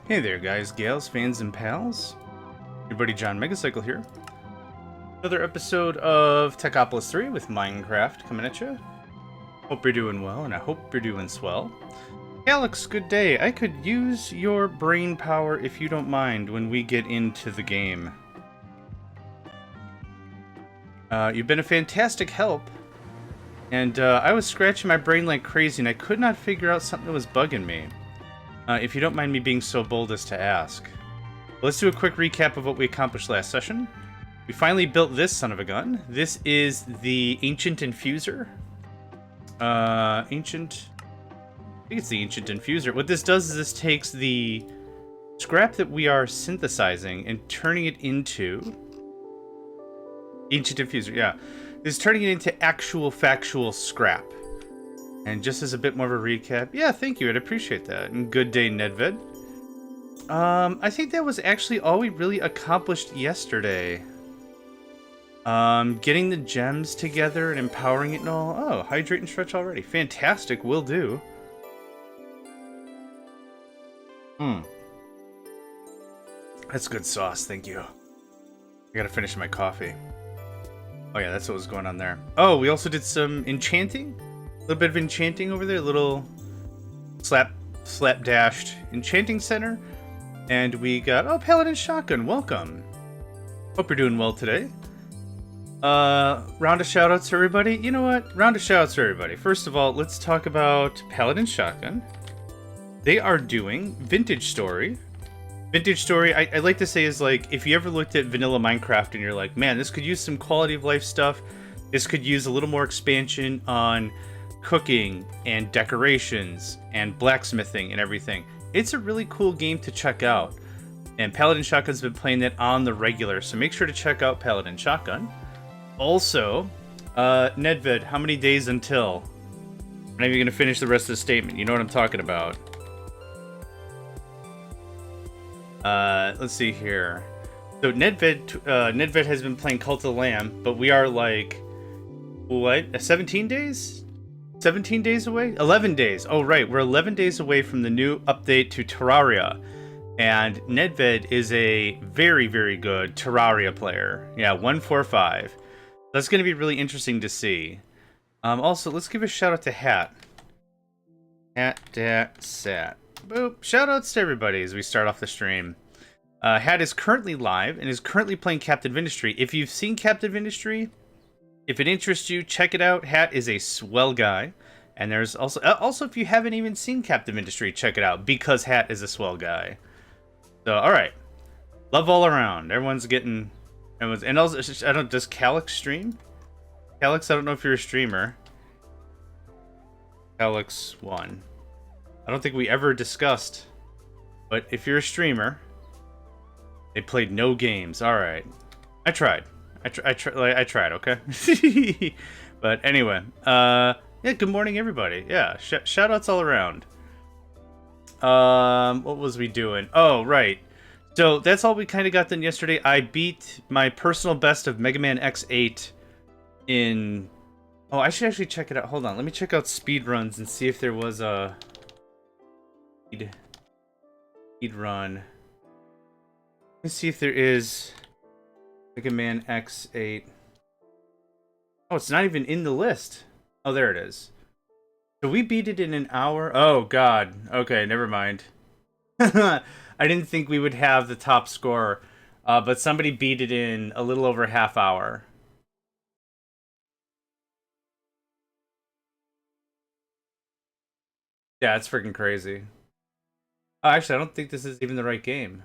Hey there guys, gals, fans, and pals. Your buddy JohnMegacycle here. Another episode of Techopolis 3 with Minecraft coming at you. Hope you're doing well, and I hope you're doing swell. Alex, good day. I could use your brain power if you don't mind when we get into the game. You've been a fantastic help. And I was scratching my brain like crazy and I could not figure out something that was bugging me. If you don't mind me being so bold as to ask. Let's do a quick recap of what we accomplished last session. We finally built this son of a gun. This is the Ancient Infuser. I think it's the Ancient Infuser. What this does is this takes the scrap that we are synthesizing and turning it into... Ancient Infuser, yeah. This is turning it into actual factual scrap. And just as a bit more of a recap, yeah, thank you, I'd appreciate that. And good day, Nedved. I think that was actually all we really accomplished yesterday. Getting the gems together and empowering it and all. Oh, hydrate and stretch already. Fantastic, will do. That's good sauce, thank you. I gotta finish my coffee. Oh yeah, that's what was going on there. Oh, we also did some enchanting. A little bit of enchanting over there. A little slapdashed enchanting center. And we got, oh, Paladin Shotgun, welcome. Hope you're doing well today. Round of shoutouts to everybody. You know what? Round of shoutouts to everybody. First of all, let's talk about Paladin Shotgun. They are doing Vintage Story. Vintage Story, I like to say, is like, if you ever looked at vanilla Minecraft and you're like, man, this could use some quality of life stuff. This could use a little more expansion on cooking and decorations and blacksmithing and everything. It's a really cool game to check out. And Paladin Shotgun's been playing that on the regular, so make sure to check out Paladin Shotgun. Also, Nedved, how many days until? I'm not even going to finish the rest of the statement. You know what I'm talking about. Let's see here. So Nedved has been playing Cult of the Lamb, but we are like, what? 17 days? 17 days away? 11 days. Oh, right. We're 11 days away from the new update to Terraria. And Nedved is a very, very good Terraria player. Yeah, 145. That's going to be really interesting to see. Also, let's give a shout out to Hat. Hat, dat, sat. Boop. Shoutouts to everybody as we start off the stream. Hat is currently live and is currently playing Captive Industry. If you've seen Captive Industry, if it interests you, check it out. Hat is a swell guy. And there's also if you haven't even seen Captive Industry, check it out because Hat is a swell guy. So, all right. Love all around. Everyone's and also, does Calyx stream? Calyx, I don't know if you're a streamer. Calyx 1. I don't think we ever discussed, but if you're a streamer, they played no games. All right, I tried. I tried. Okay. But anyway, yeah. Good morning, everybody. Yeah, shout outs all around. What was we doing? Oh, right. So that's all we kind of got done yesterday. I beat my personal best of Mega Man X8 in. Oh, I should actually check it out. Hold on, let me check out speedruns and see if there was a. Speed run. Let's see if there is Mega Man X8. Oh, it's not even in the list. Oh, there it is. So we beat it in an hour. Oh God. Okay, never mind. I didn't think we would have the top score, but somebody beat it in a little over a half hour. Yeah, it's freaking crazy. Oh, actually, I don't think this is even the right game.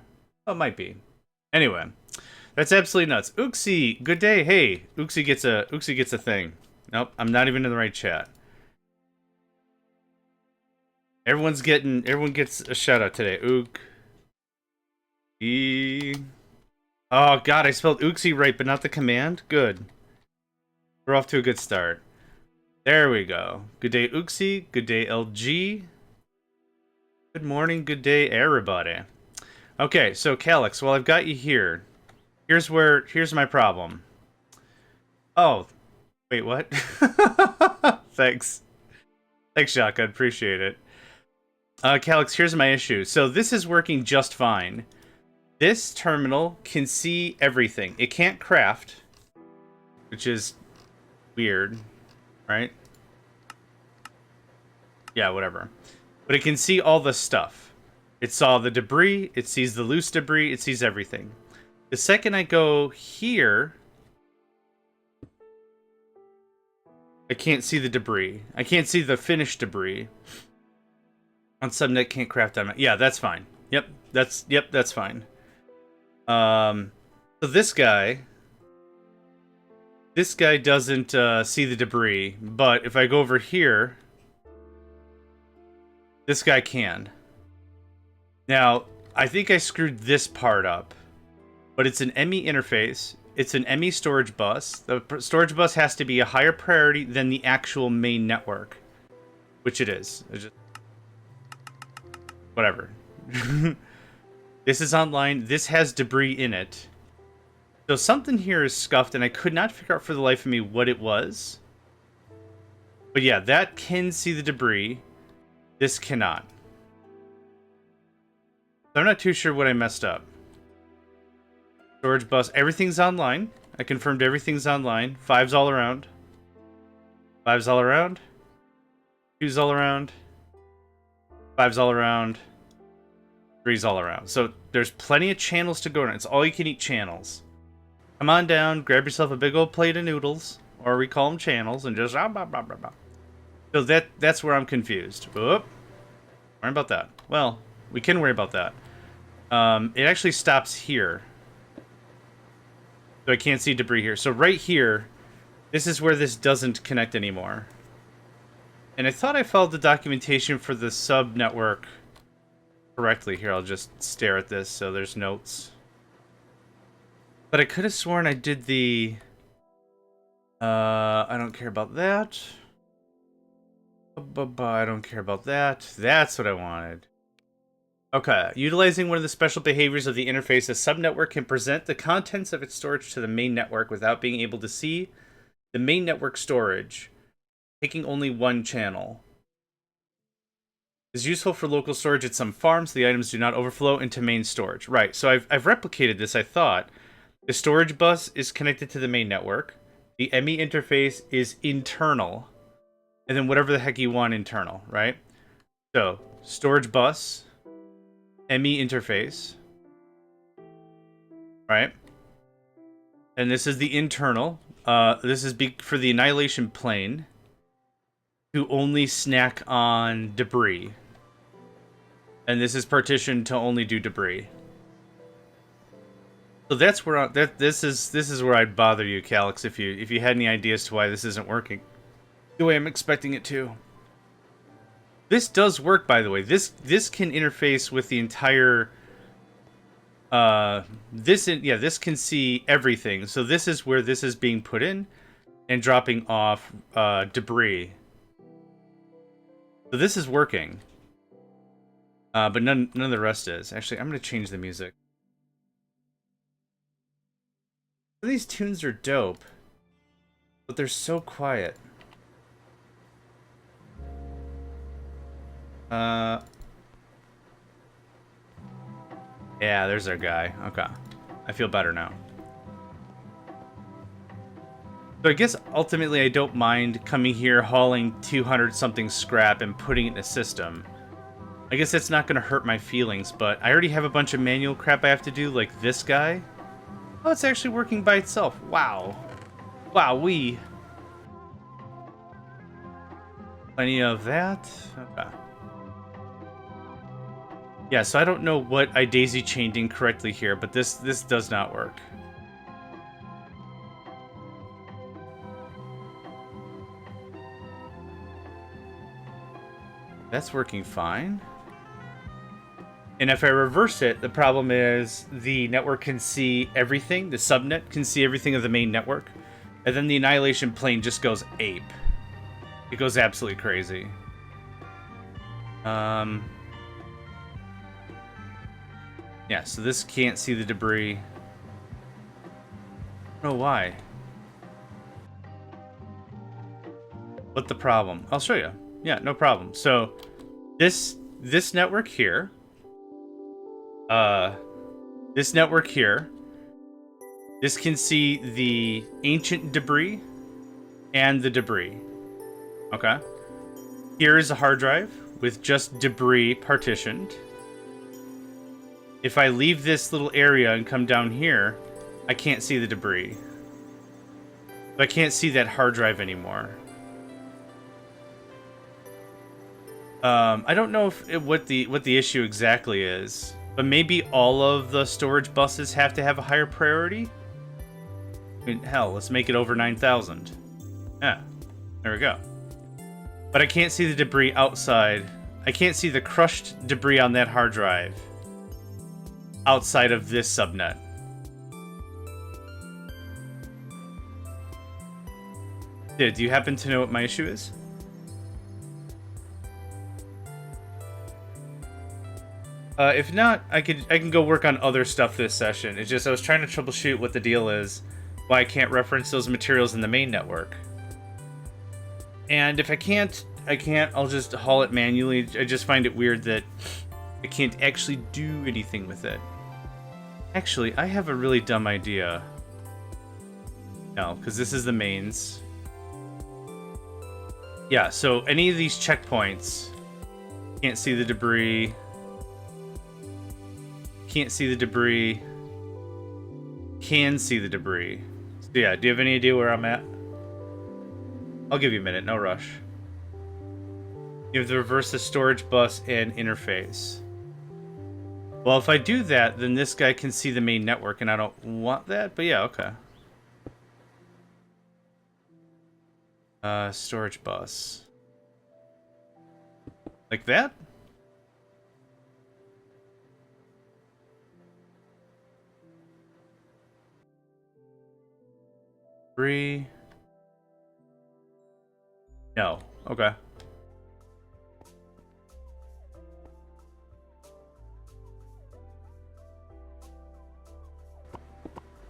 Oh, it might be. Anyway, that's absolutely nuts. Uxie, good day. Hey, Uxie gets a thing. Nope, I'm not even in the right chat. Everyone gets a shout out today. Oh God, I spelled Uxie right, but not the command. Good. We're off to a good start. There we go. Good day, Uxie. Good day, LG. Good morning, good day, everybody. Okay, so Calyx, while I've got you here, here's my problem. Oh, wait, what? Thanks. Thanks, Shotgun, appreciate it. Calyx, here's my issue. So this is working just fine. This terminal can see everything. It can't craft, which is weird, right? Yeah, whatever. But it can see all the stuff. It saw the debris, it sees the loose debris, it sees everything. The second I go here, I can't see the debris. I can't see the finished debris. On subnet can't craft on it. Yeah, that's fine. Yep, that's fine. So this guy doesn't see the debris, but if I go over here, this guy can. Now, I think I screwed this part up, but it's an ME interface. It's an ME storage bus. The storage bus has to be a higher priority than the actual main network, which it is. Whatever. This is online. This has debris in it. So something here is scuffed, and I could not figure out for the life of me what it was. But yeah, that can see the debris. This cannot. I'm not too sure what I messed up. Storage bus. Everything's online. I confirmed everything's online. 5's all around. 5's all around. 2's all around. 5's all around. 3's all around. So there's plenty of channels to go around. It's all you can eat channels. Come on down, grab yourself a big old plate of noodles, or we call them channels, and just... So that's where I'm confused. Oop. Worry about that. Well, we can worry about that. It actually stops here. So I can't see debris here. So right here, this is where this doesn't connect anymore. And I thought I followed the documentation for the sub-network correctly. Here, I'll just stare at this so there's notes. But I could have sworn I did the... I don't care about that. I don't care about that. That's what I wanted. Okay. Utilizing one of the special behaviors of the interface, a subnetwork can present the contents of its storage to the main network without being able to see the main network storage, taking only one channel. Is useful for local storage at some farms. The items do not overflow into main storage. Right. So I've replicated this, I thought. The storage bus is connected to the main network. The ME interface is internal. And then whatever the heck you want internal, right? So, storage bus, ME interface, right? And this is the internal. This is for the annihilation plane to only snack on debris. And this is partitioned to only do debris. So that's where this is where I'd bother you, Calyx, if you had any ideas to why this isn't working the way I'm expecting it to. This does work, by the way. This can interface with the entire. This can see everything. So this is where this is being put in and dropping off debris. So this is working, but none of the rest is. Actually, I'm gonna change the music. These tunes are dope, but they're so quiet. Yeah, there's our guy. Okay. I feel better now. So I guess ultimately I don't mind coming here, hauling 200-something scrap and putting it in a system. I guess that's not going to hurt my feelings, but I already have a bunch of manual crap I have to do, like this guy. Oh, it's actually working by itself. Wow. Wowee. Plenty of that. Okay. Yeah, so I don't know what I daisy-chained incorrectly here, but this does not work. That's working fine. And if I reverse it, the problem is the network can see everything. The subnet can see everything of the main network. And then the annihilation plane just goes ape. It goes absolutely crazy. Yeah, so this can't see the debris. I don't know why. What's the problem? I'll show you. Yeah, no problem. So this this network here, this network here, this can see the ancient debris and the debris. Okay. Here is a hard drive with just debris partitioned. If I leave this little area and come down here, I can't see the debris. I can't see that hard drive anymore. I don't know what the issue exactly is, but maybe all of the storage buses have to have a higher priority. I mean, hell, let's make it over 9,000. Yeah, there we go. But I can't see the debris outside. I can't see the crushed debris on that hard drive outside of this subnet. Dude, do you happen to know what my issue is? If not, I can go work on other stuff this session. It's just I was trying to troubleshoot what the deal is, why I can't reference those materials in the main network. And if I can't, I'll just haul it manually. I just find it weird that I can't actually do anything with it. Actually, I have a really dumb idea. No, because this is the mains. Yeah, so any of these checkpoints, can't see the debris. Can't see the debris. Can see the debris. So yeah, do you have any idea where I'm at? I'll give you a minute, no rush. You have to reverse the storage bus and interface. Well, if I do that, then this guy can see the main network, and I don't want that, but yeah, okay. Storage bus. Like that? Three. No. Okay.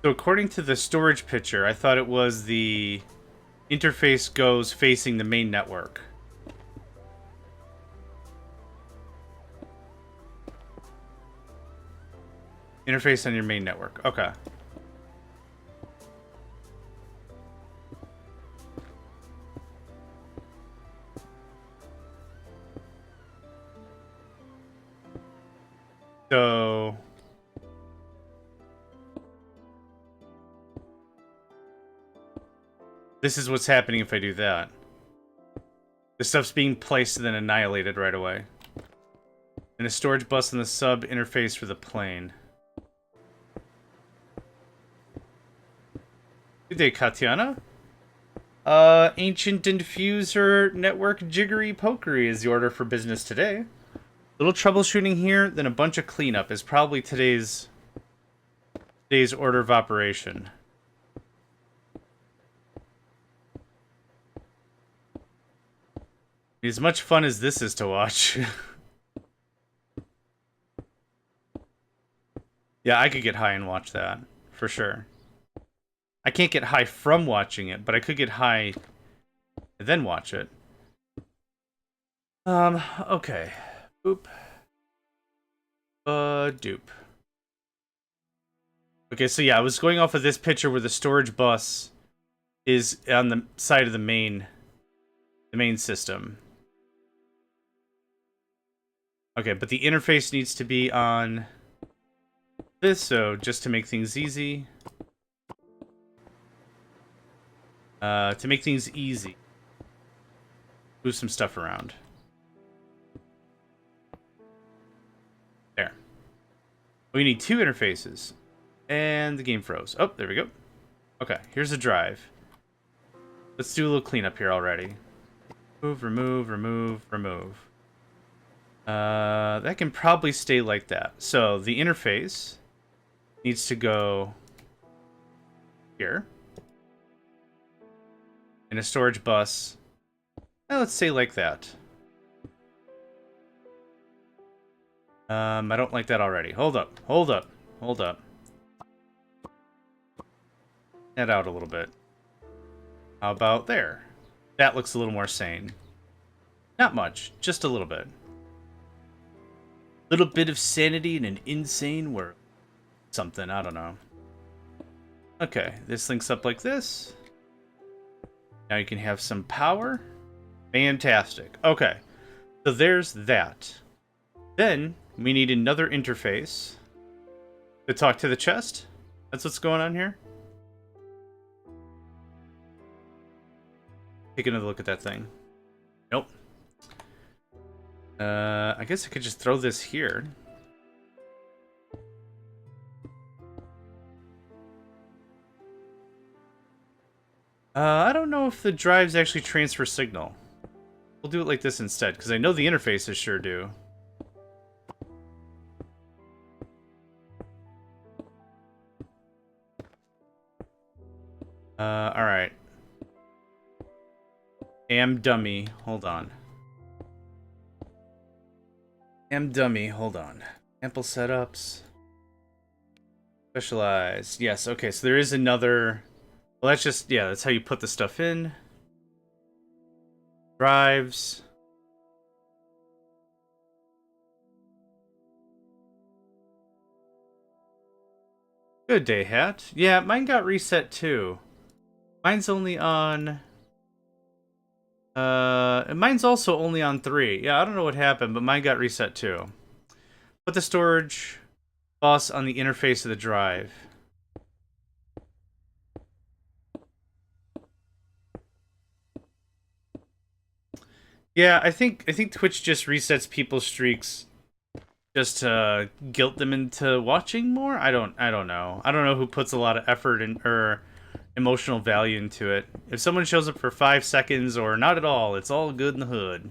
So according to the storage picture, I thought it was the interface goes facing the main network. Interface on your main network. Okay. So this is what's happening if I do that. The stuff's being placed and then annihilated right away. And a storage bus in the sub interface for the plane. Good day, Katiana. Ancient Infuser Network Jiggery Pokery is the order for business today. Little troubleshooting here, then a bunch of cleanup is probably today's order of operation. As much fun as this is to watch. Yeah, I could get high and watch that, for sure. I can't get high from watching it, but I could get high and then watch it. Okay. Boop. Doop. Okay, so yeah, I was going off of this picture where the storage bus is on the side of the main system. Okay, but the interface needs to be on this, so just to make things easy. To make things easy, move some stuff around. There. We need two interfaces. And the game froze. Oh, there we go. Okay, here's the drive. Let's do a little cleanup here already. Remove, remove, remove, remove. That can probably stay like that. So the interface needs to go here. And a storage bus. Let's say like that. I don't like that already. Hold up, hold up, hold up. Head out a little bit. How about there? That looks a little more sane. Not much, just a little bit. Little bit of sanity in an insane world. Something, I don't know. Okay, this links up like this. Now you can have some power. Fantastic. Okay, so there's that. Then we need another interface to talk to the chest. That's what's going on here. Take another look at that thing. Nope. I guess I could just throw this here. I don't know if the drives actually transfer signal. We'll do it like this instead, because I know the interfaces sure do. Alright. Am dummy, hold on. Am dummy, hold on. Sample setups. Specialized. Yes, okay, so there is another... Well, that's just, yeah, that's how you put the stuff in. Drives. Good day, Hat. Yeah, mine got reset too. Mine's only on... mine's also only on 3. Yeah, I don't know what happened, but mine got reset too. Put the storage bus on the interface of the drive. Yeah, I think Twitch just resets people's streaks just to guilt them into watching more. I don't know. I don't know who puts a lot of effort in or emotional value into it. If someone shows up for 5 seconds or not at all, it's all good in the hood.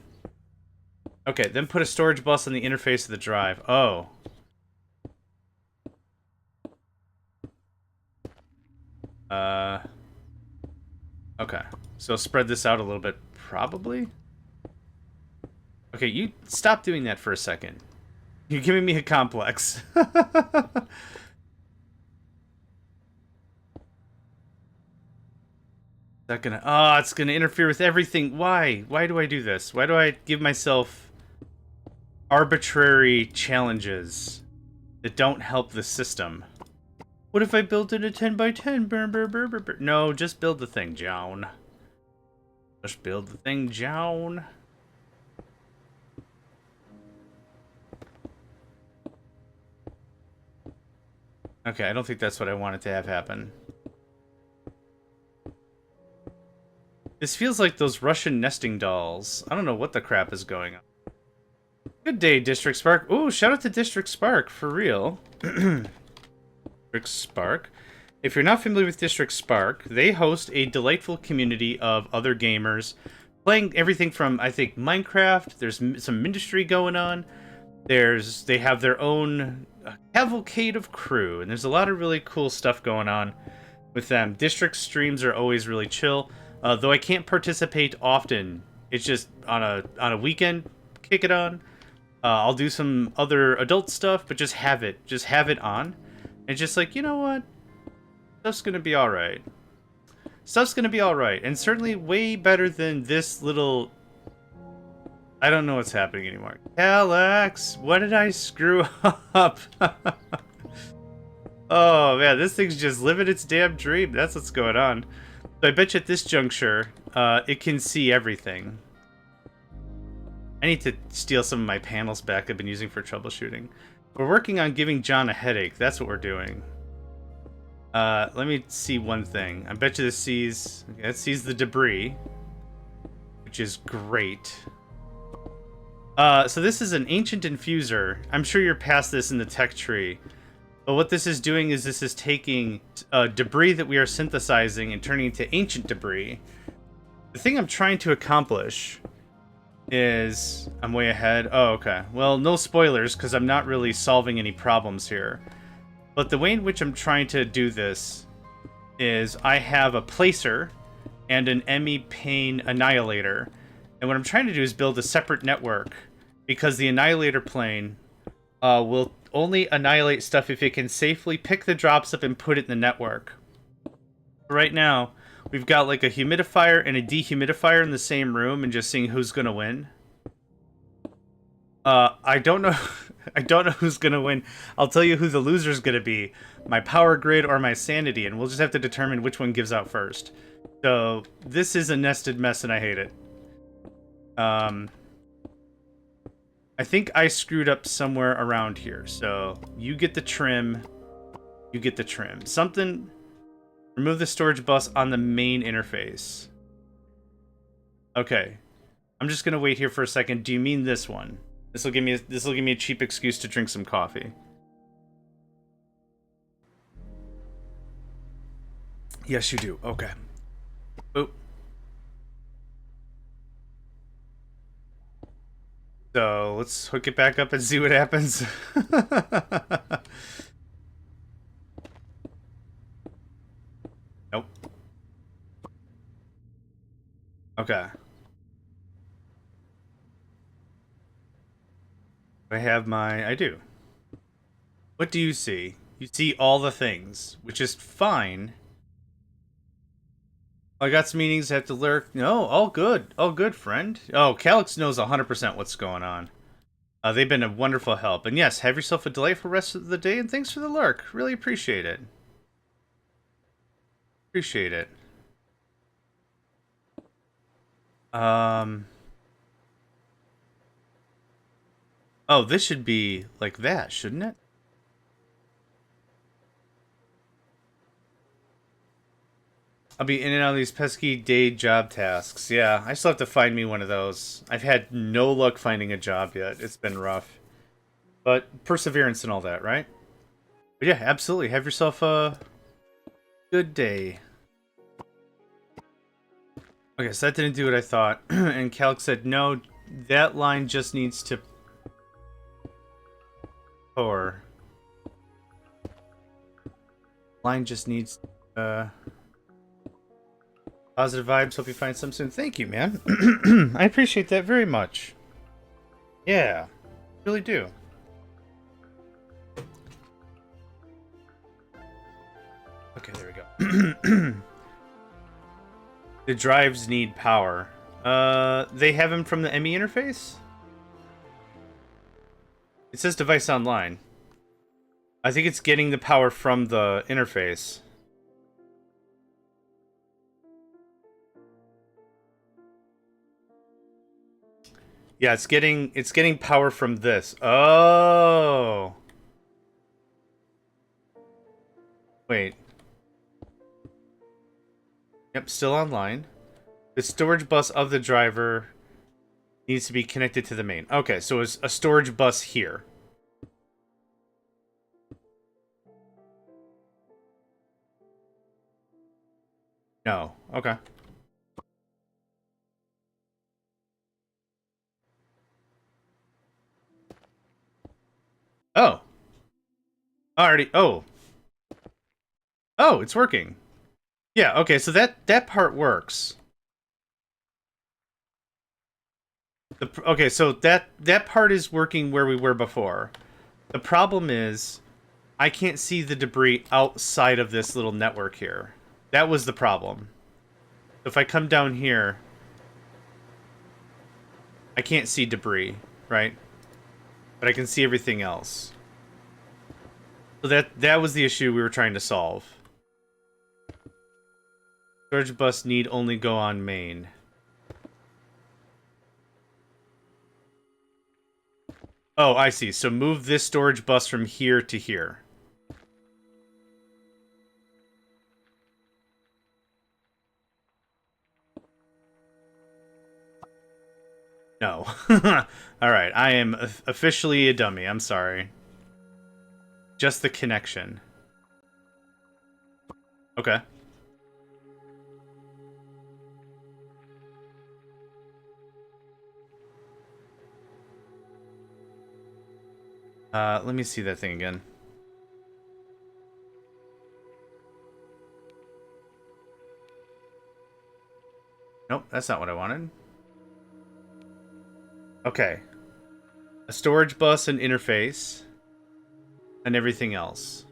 Okay, then put a storage bus on the interface of the drive. Oh. Okay. So spread this out a little bit, probably? Okay, you stop doing that for a second. You're giving me a complex. That gonna... Oh, it's gonna interfere with everything. Why? Why do I do this? Why do I give myself arbitrary challenges that don't help the system? What if I built it a 10 by 10? Burr, burr, burr, burr, burr. No, just build the thing, John. Just build the thing, John. Okay, I don't think that's what I wanted to have happen. This feels like those Russian nesting dolls. I don't know what the crap is going on. Good day, District Spark. Ooh, shout out to District Spark, for real. District Spark. If you're not familiar with District Spark, they host a delightful community of other gamers playing everything from, I think, Minecraft. There's some industry going on. They have their own cavalcade of crew, and there's a lot of really cool stuff going on with them. District streams are always really chill, though I can't participate often. It's just on a weekend, kick it on. I'll do some other adult stuff, but just have it on. And just like, you know what? Stuff's gonna be alright. Stuff's gonna be alright, and certainly way better than this little... I don't know what's happening anymore. Alex, what did I screw up? Oh man, this thing's just living its damn dream. That's what's going on. So I bet you at this juncture, it can see everything. I need to steal some of my panels back I've been using for troubleshooting. We're working on giving John a headache. That's what we're doing. Let me see one thing. I bet you this sees... Okay, it sees the debris, which is great. So this is an ancient infuser. I'm sure you're past this in the tech tree. But what this is doing is this is taking debris that we are synthesizing and turning into ancient debris. The thing I'm trying to accomplish is... I'm way ahead. Oh, okay. Well, no spoilers, because I'm not really solving any problems here. But the way in which I'm trying to do this is I have a placer and an ME pane annihilator. And what I'm trying to do is build a separate network, because the annihilator plane will only annihilate stuff if it can safely pick the drops up and put it in the network. Right now, we've got like a humidifier and a dehumidifier in the same room and just seeing who's going to win. I don't know. I don't know who's gonna win. I'll tell you who the loser's gonna be. My power grid or my sanity, and we'll just have to determine which one gives out first. So, this is a nested mess and I hate it. I think I screwed up somewhere around here. So, you get the trim. You get the trim. Something... Remove the storage bus on the main interface. Okay. I'm just gonna wait here for a second. Do you mean this one? This will give me a cheap excuse to drink some coffee. Yes, you do. Okay. Oh. So let's hook it back up and see what happens. Nope. Okay. I do. What do you see? You see all the things, which is fine. I got some meetings, have to lurk. No, all good. All good, friend. Oh, Calyx knows 100% what's going on. They've been a wonderful help. And yes, have yourself a delightful rest of the day, and thanks for the lurk. Really appreciate it. Appreciate it. Oh, this should be like that, shouldn't it? I'll be in and out of these pesky day job tasks. Yeah, I still have to find me one of those. I've had no luck finding a job yet. It's been rough. But perseverance and all that, right? But yeah, absolutely. Have yourself a good day. Okay, so that didn't do what I thought. And Calc said, no, that line just needs to pour. Line just needs positive vibes. Hope you find some soon. Thank you, man. I appreciate that very much. Yeah, really do. Okay, there we go. The drives need power. They have them from the ME interface? It says device online. I think it's getting the power from the interface. Yeah, it's getting power from this. Oh. Wait. Yep, still online. The storage bus of the driver needs to be connected to the main. Okay, so it's a storage bus here. No. Okay. Oh. Already. Oh. Oh, it's working. Yeah, okay, so that part works. Okay, so that part is working where we were before. The problem is I can't see the debris outside of this little network here. That was the problem. If I come down here, I can't see debris, right? But I can see everything else. So that was the issue we were trying to solve. Storage bus need only go on main. Oh, I see. So move this storage bus from here to here. No. Alright, I am officially a dummy. I'm sorry. Just the connection. Okay. Let me see that thing again. Nope, that's not what I wanted. Okay. A storage bus and interface. And everything else.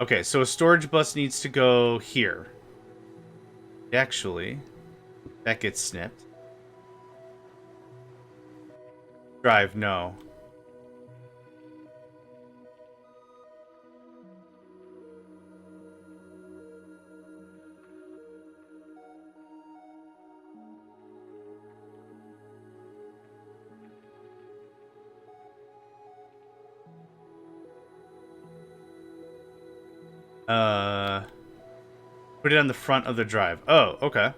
Okay, so a storage bus needs to go here. Actually, that gets snipped. Drive, no. Put it on the front of the drive. Oh, okay.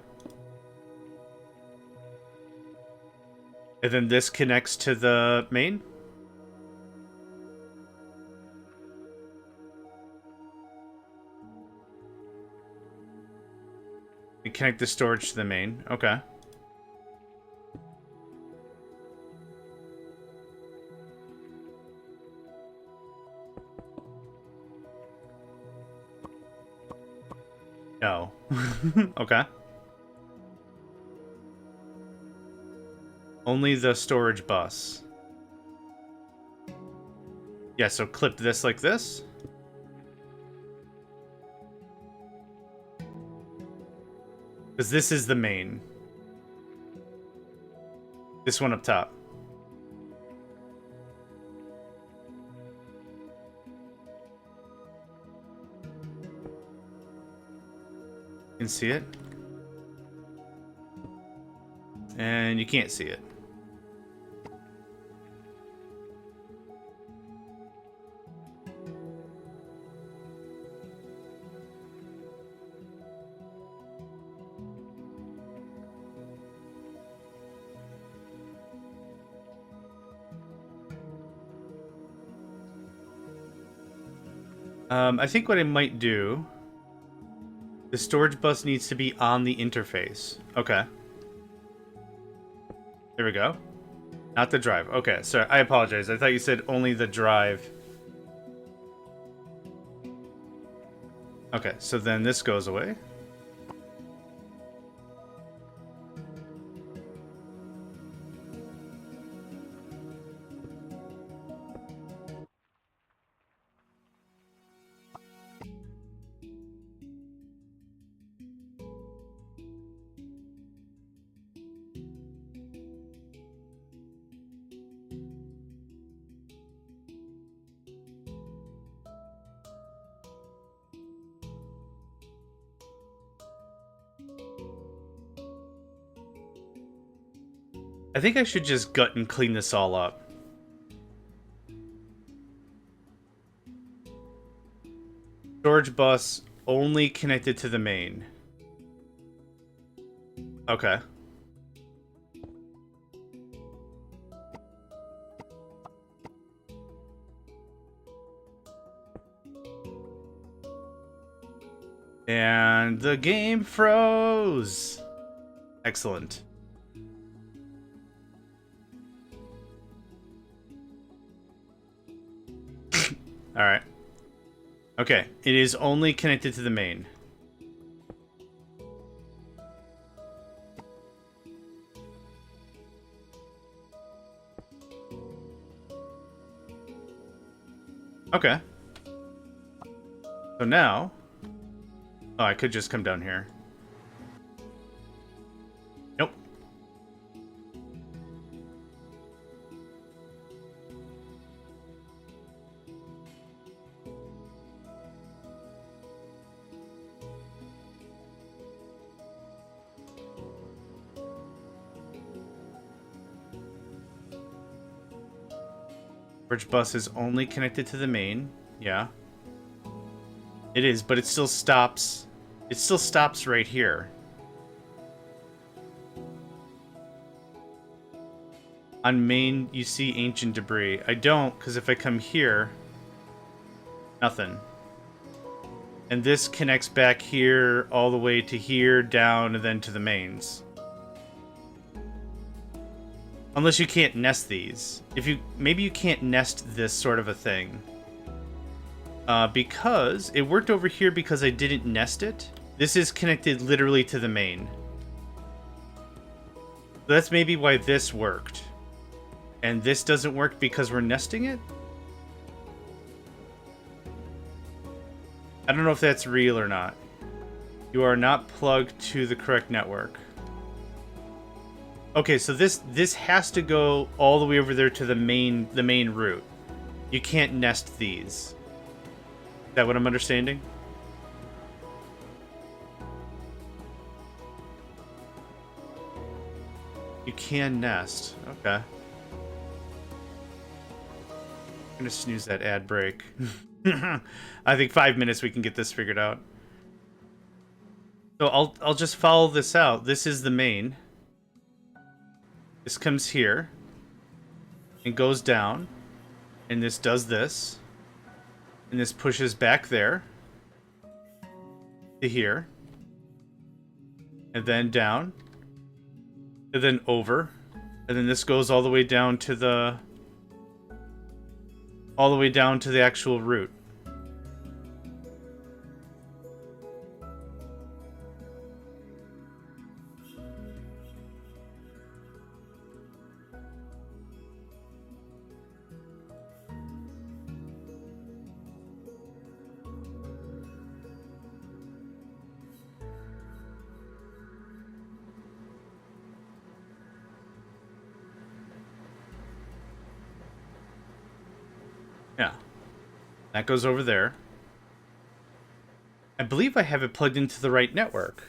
And then this connects to the main? You connect the storage to the main. Okay. No. Okay. Only the storage bus. Yeah, so clip this like this. Because this is the main. This one up top. You can see it. And you can't see it. I think what I might do... The storage bus needs to be on the interface. Okay. There we go. Not the drive. Okay, sorry. I apologize. I thought you said only the drive. Okay, so then this goes away. I think I should just gut and clean this all up. Storage bus only connected to the main. Okay. And the game froze. Excellent. Alright. Okay, it is only connected to the main. Okay. So now... Oh, I could just come down here. Nope. Bridge bus is only connected to the main. Yeah. It is, but it still stops. It still stops right here. On main, you see ancient debris. I don't, because if I come here, nothing. And this connects back here, all the way to here, down, and then to the mains. Unless you can't nest these. Maybe you can't nest this sort of a thing. Because it worked over here because I didn't nest it. This is connected literally to the main. So that's maybe why this worked. And this doesn't work because we're nesting it? I don't know if that's real or not. You are not plugged to the correct network. Okay, so this has to go all the way over there to the main route. You can't nest these. Is that what I'm understanding? You can nest. Okay. I'm gonna snooze that ad break. I think 5 minutes we can get this figured out. So I'll just follow this out. This is the main. This comes here and goes down, and this does this, and this pushes back there to here, and then down, and then over, and then this goes all the way down to the actual root. Yeah. That goes over there. I believe I have it plugged into the right network.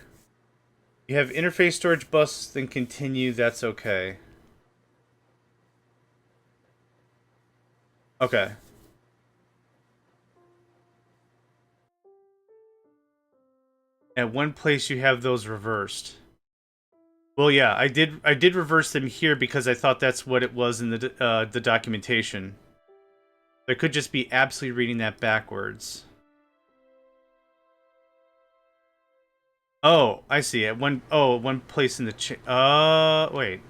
You have interface storage bus, then continue, that's okay. Okay. At one place you have those reversed. Well, yeah, I did reverse them here because I thought that's what it was in the documentation. I could just be absolutely reading that backwards. Oh, I see. At one place in the wait.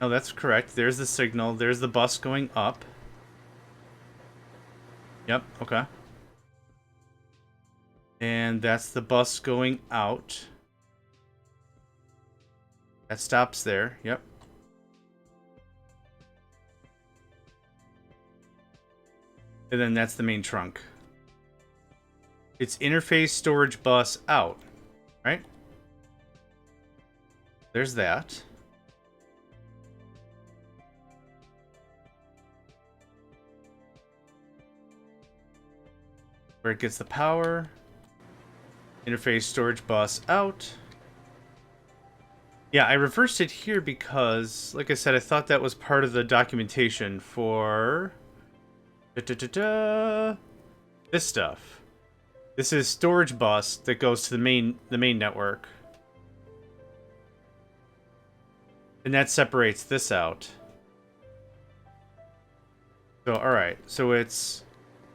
No, that's correct. There's the signal. There's the bus going up. Yep, okay. And that's the bus going out. That stops there. Yep. And then that's the main trunk. It's interface storage bus out, right? There's that. Where it gets the power. Interface storage bus out. Yeah, I reversed it here because, like I said, I thought that was part of the documentation for this stuff. This is storage bus that goes to the main network. And that separates this out. So, alright. So it's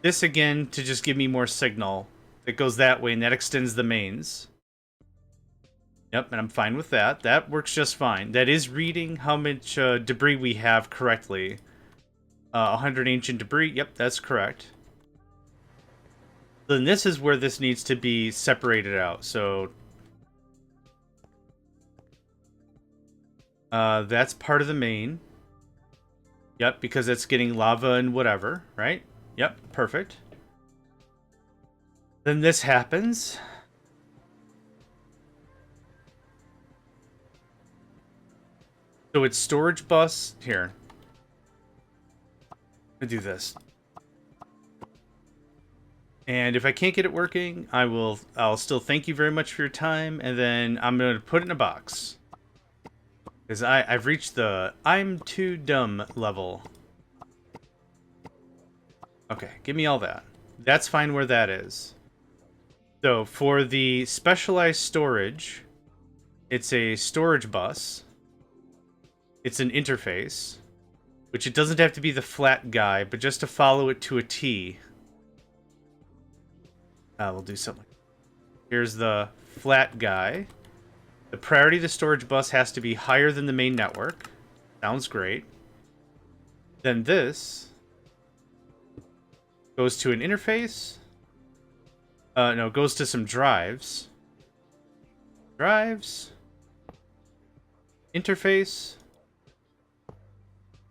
this again to just give me more signal. That goes that way, and that extends the mains. Yep, and I'm fine with that. That works just fine. That is reading how much debris we have correctly. 100 ancient debris. Yep, that's correct. Then this is where this needs to be separated out. So that's part of the main. Yep, because it's getting lava and whatever, right? Yep, perfect. Then this happens. So it's storage bus here. I'm gonna do this. And if I can't get it working, I'll still thank you very much for your time, and then I'm gonna put it in a box. Because I've reached the I'm too dumb level. Okay, give me all that. That's fine where that is. So for the specialized storage, it's a storage bus. It's an interface, which it doesn't have to be the flat guy, but just to follow it to a T. We'll do something. Here's the flat guy. The priority of the storage bus has to be higher than the main network. Sounds great. Then this goes to an interface. No, goes to some drives. Drives. Interface.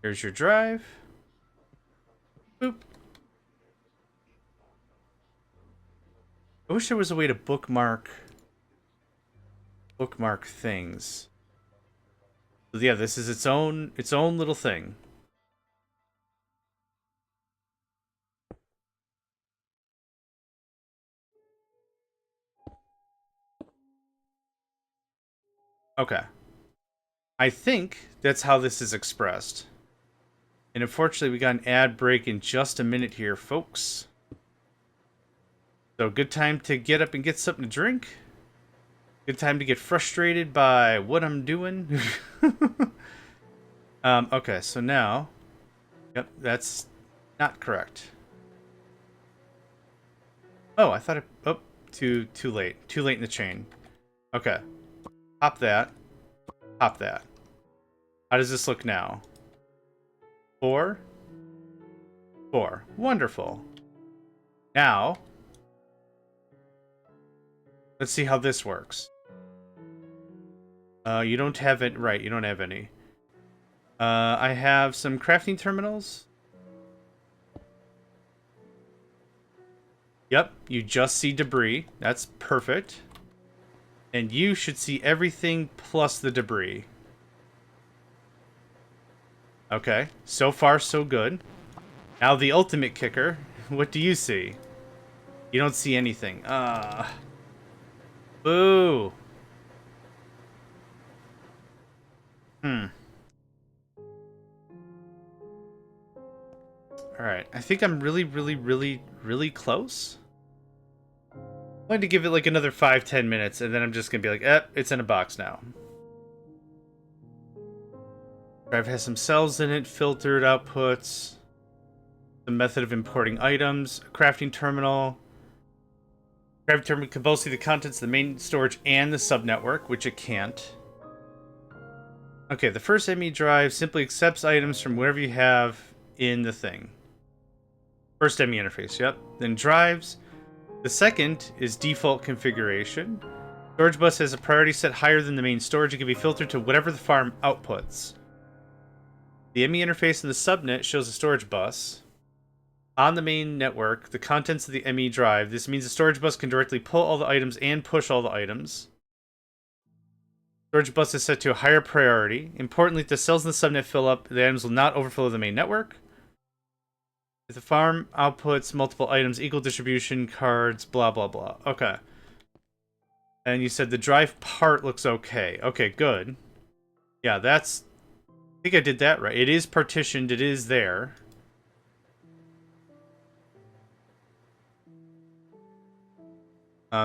Here's your drive. Boop. I wish there was a way to bookmark. Bookmark things. So yeah, this is its own little thing. Okay. I think that's how this is expressed. And unfortunately, we got an ad break in just a minute here, folks. So good time to get up and get something to drink. Good time to get frustrated by what I'm doing. Okay, so now... Yep, that's not correct. Oh, I thought it... Oh, too late. Too late in the chain. Okay. Pop that. Pop that. How does this look now? 4? 4. Wonderful. Now, let's see how this works. You don't have it. Right, you don't have any. I have some crafting terminals. Yep, you just see debris. That's perfect. And you should see everything plus the debris. Okay, so far so good. Now the ultimate kicker. What do you see? You don't see anything. Boo. Alright, I think I'm really close. I'm going to give it like another 5-10 minutes, and then I'm just going to be like, it's in a box now. Drive has some cells in it, filtered outputs, the method of importing items, a crafting terminal. Crafting terminal can both see the contents of the main storage and the subnetwork, which it can't. Okay, the first ME drive simply accepts items from wherever you have in the thing. First ME interface, yep. Then drives. The second is default configuration. Storage bus has a priority set higher than the main storage. It can be filtered to whatever the farm outputs. The ME interface in the subnet shows a storage bus. On the main network, the contents of the ME drive. This means the storage bus can directly pull all the items and push all the items. Storage bus is set to a higher priority. Importantly, if the cells in the subnet fill up, the items will not overflow the main network. If the farm outputs multiple items, equal distribution, cards, blah, blah, blah. Okay. And you said the drive part looks okay. Okay, good. Yeah, that's... I think I did that right. It is partitioned. It is there.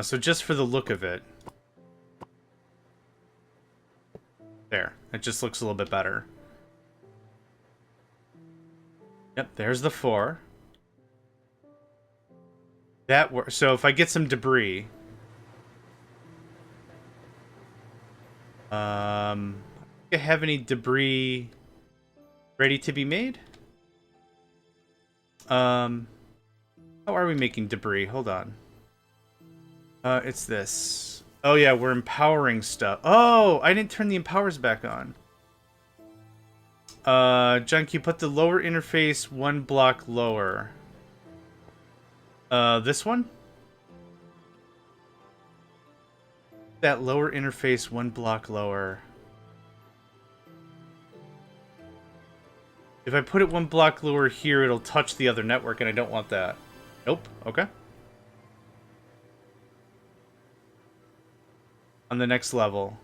So just for the look of it. There. It just looks a little bit better. Yep, there's the 4. That works. So if I get some debris... I have any debris ready to be made? How are we making debris? Hold on. It's this. Oh yeah, we're empowering stuff. Oh, I didn't turn the empowers back on. John, can you put the lower interface 1 block lower? This one? That lower interface 1 block lower. If I put it 1 block lower here, it'll touch the other network, and I don't want that. Nope. Okay. On the next level.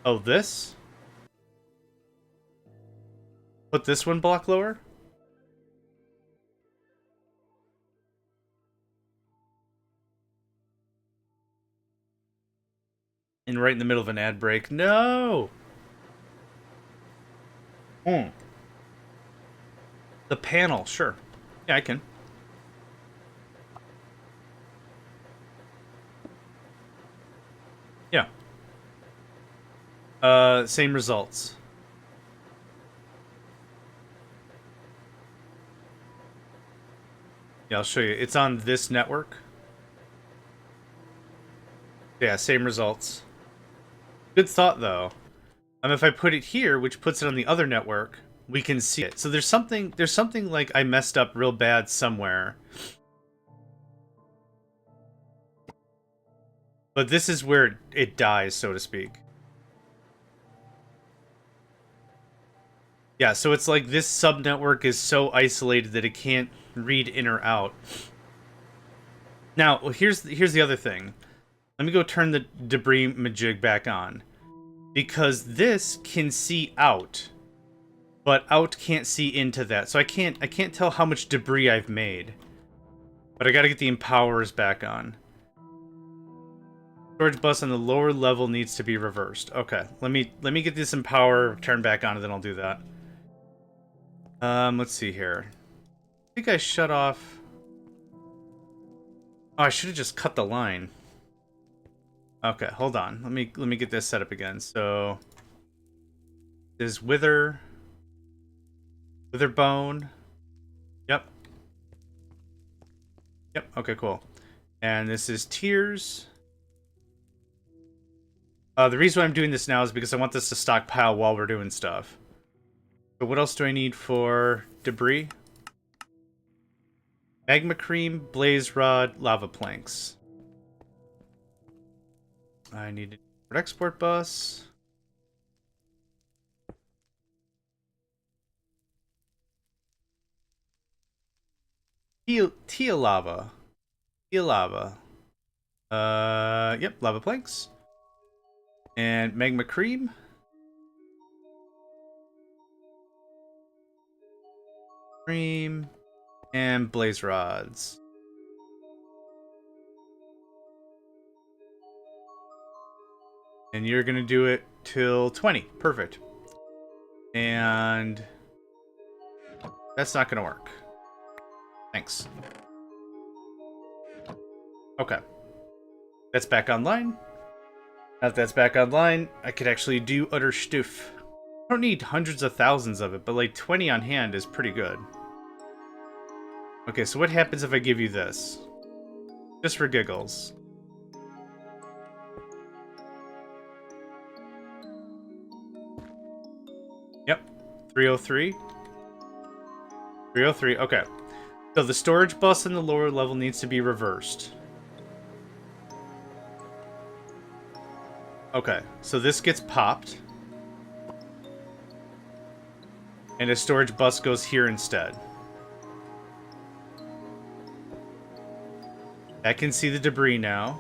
Oh, this? Put this 1 block lower? And right in the middle of an ad break. No! The panel, sure. Yeah, I can. Yeah. Same results. Yeah, I'll show you. It's on this network. Yeah, same results. Good thought, though. If I put it here, which puts it on the other network, we can see it. So there's something like I messed up real bad somewhere. But this is where it dies, so to speak. Yeah, so it's like this subnetwork is so isolated that it can't read in or out. Now, here's the other thing. Let me go turn the debris majig back on. Because this can see out, but out can't see into that. So I can't tell how much debris I've made. But I gotta get the empowers back on. Storage bus on the lower level needs to be reversed. Okay, let me get this empower turned back on, and then I'll do that. Let's see here. I think I shut off. Oh, I should have just cut the line. Okay, hold on. Let me get this set up again. So there's Witherbone. Yep. Yep. Okay, cool. And this is Tears. The reason why I'm doing this now is because I want this to stockpile while we're doing stuff. So what else do I need for debris? Magma cream, blaze rod, lava planks. I need an export bus. Tia lava. Tia lava. Yep, lava planks. And magma cream. Cream. And blaze rods. And you're gonna do it till 20. Perfect. And that's not gonna work. Thanks. Okay. That's back online. Now that that's back online, I could actually do other stuff. I don't need hundreds of thousands of it, but like 20 on hand is pretty good. Okay, so what happens if I give you this? Just for giggles. Yep. 303. 303, okay. So the storage bus in the lower level needs to be reversed. Okay, so this gets popped. And a storage bus goes here instead. I can see the debris now.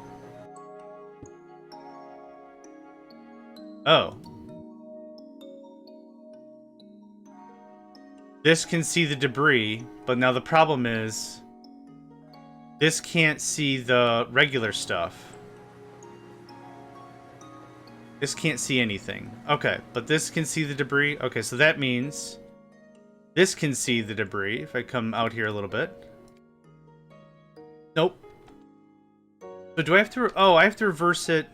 Oh. This can see the debris, but now the problem is this can't see the regular stuff. This can't see anything. Okay, but this can see the debris. Okay, so that means this can see the debris. If I come out here a little bit. Nope. So do I have to... Oh, I have to reverse it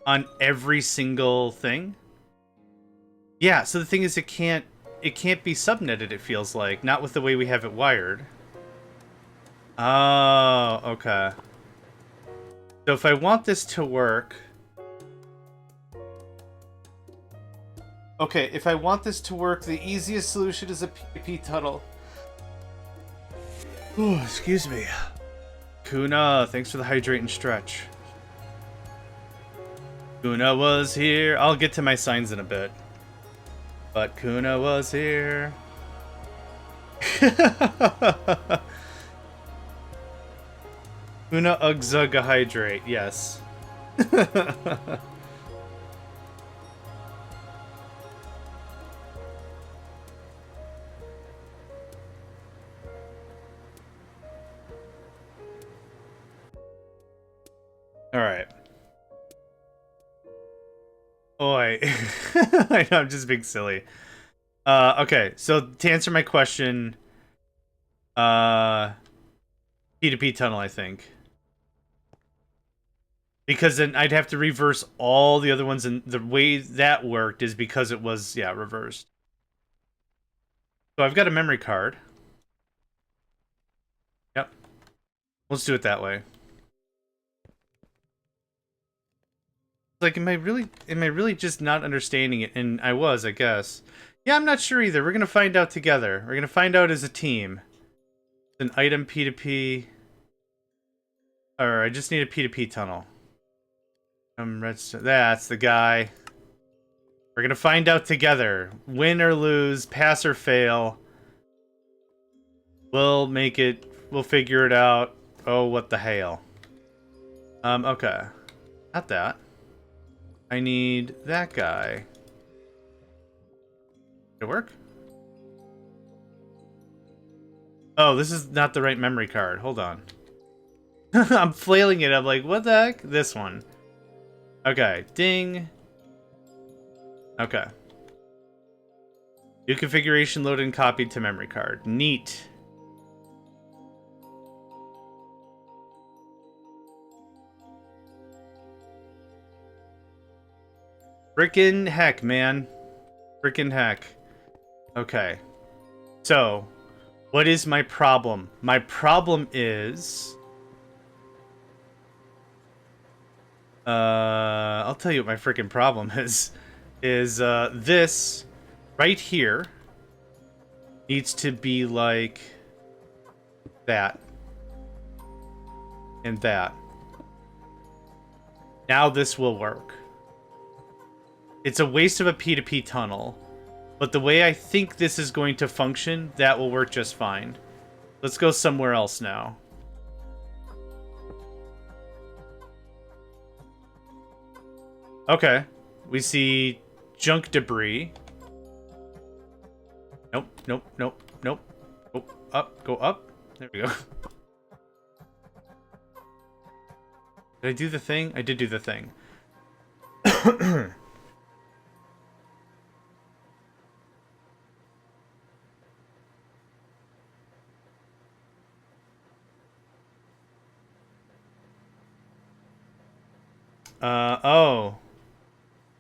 on every single thing? Yeah, so the thing is it can't be subnetted, it feels like. Not with the way we have it wired. Oh, okay. So if I want this to work... Okay, if I want this to work, the easiest solution is a PvP tunnel. Oh, excuse me. Kuna, thanks for the hydrate and stretch. Kuna was here. I'll get to my signs in a bit. But Kuna was here. Kuna Ugzugga hydrate, yes. Alright. Oi. I know, I'm just being silly. Okay, so to answer my question, P2P tunnel, I think. Because then I'd have to reverse all the other ones, and the way that worked is because it was, yeah, reversed. So I've got a memory card. Yep. Let's do it that way. Like, am I really just not understanding it? And I was, I guess. Yeah, I'm not sure either. We're gonna find out together. We're gonna find out as a team. An item P2P. Or I just need a P2P tunnel. Redstone. That's the guy. We're gonna find out together. Win or lose, pass or fail. We'll make it. We'll figure it out. Oh, what the hell? Okay. Not that. I need that guy. Did it work? Oh, this is not the right memory card. Hold on. I'm flailing it. I'm like, what the heck? This one. Okay. Ding. Okay. New configuration loaded and copied to memory card. Neat. Frickin' heck, man. Frickin' heck. Okay. So, what is my problem? My problem is... I'll tell you what my frickin' problem is. This right here needs to be like that. And that. Now this will work. It's a waste of a P2P tunnel. But the way I think this is going to function, that will work just fine. Let's go somewhere else now. Okay. We see junk debris. Nope, nope, nope, nope. Go up, go up. There we go. Did I do the thing? I did do the thing. Oh.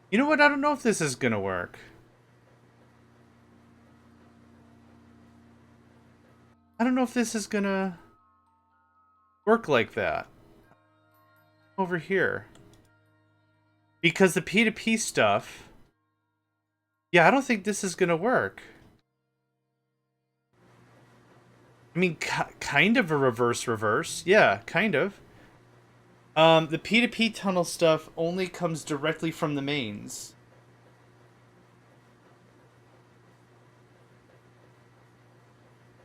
You know what? I don't know if this is gonna work. I don't know if this is gonna work like that. Over here. Because the P2P stuff... Yeah, I don't think this is gonna work. I mean, kind of a reverse. Yeah, kind of. The P2P tunnel stuff only comes directly from the mains.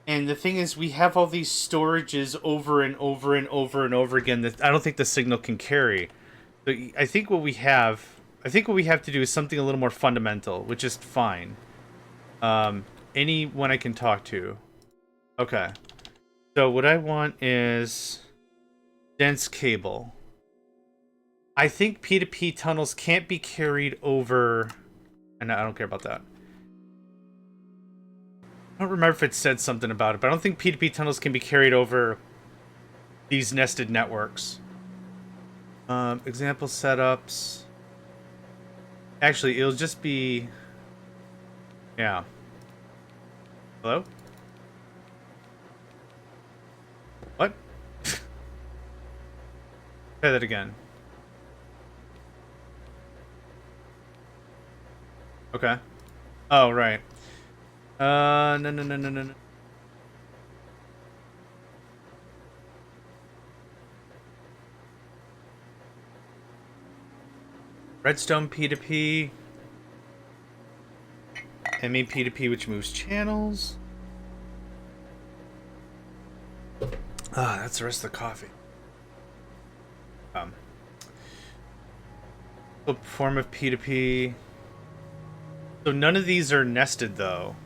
And the thing is, we have all these storages over and over and over and over again that I don't think the signal can carry. So I think what we have to do is something a little more fundamental, which is fine. Anyone I can talk to. Okay. So what I want is dense cable. I think P2P tunnels can't be carried over... And I don't care about that. I don't remember if it said something about it, but I don't think P2P tunnels can be carried over these nested networks. Example setups. Actually, it'll just be... Yeah. Hello? What? Say that again. Okay. Oh, right. No. Redstone P2P. ME P2P, which moves channels. Ah, that's the rest of the coffee. Form of P2P. So none of these are nested, though.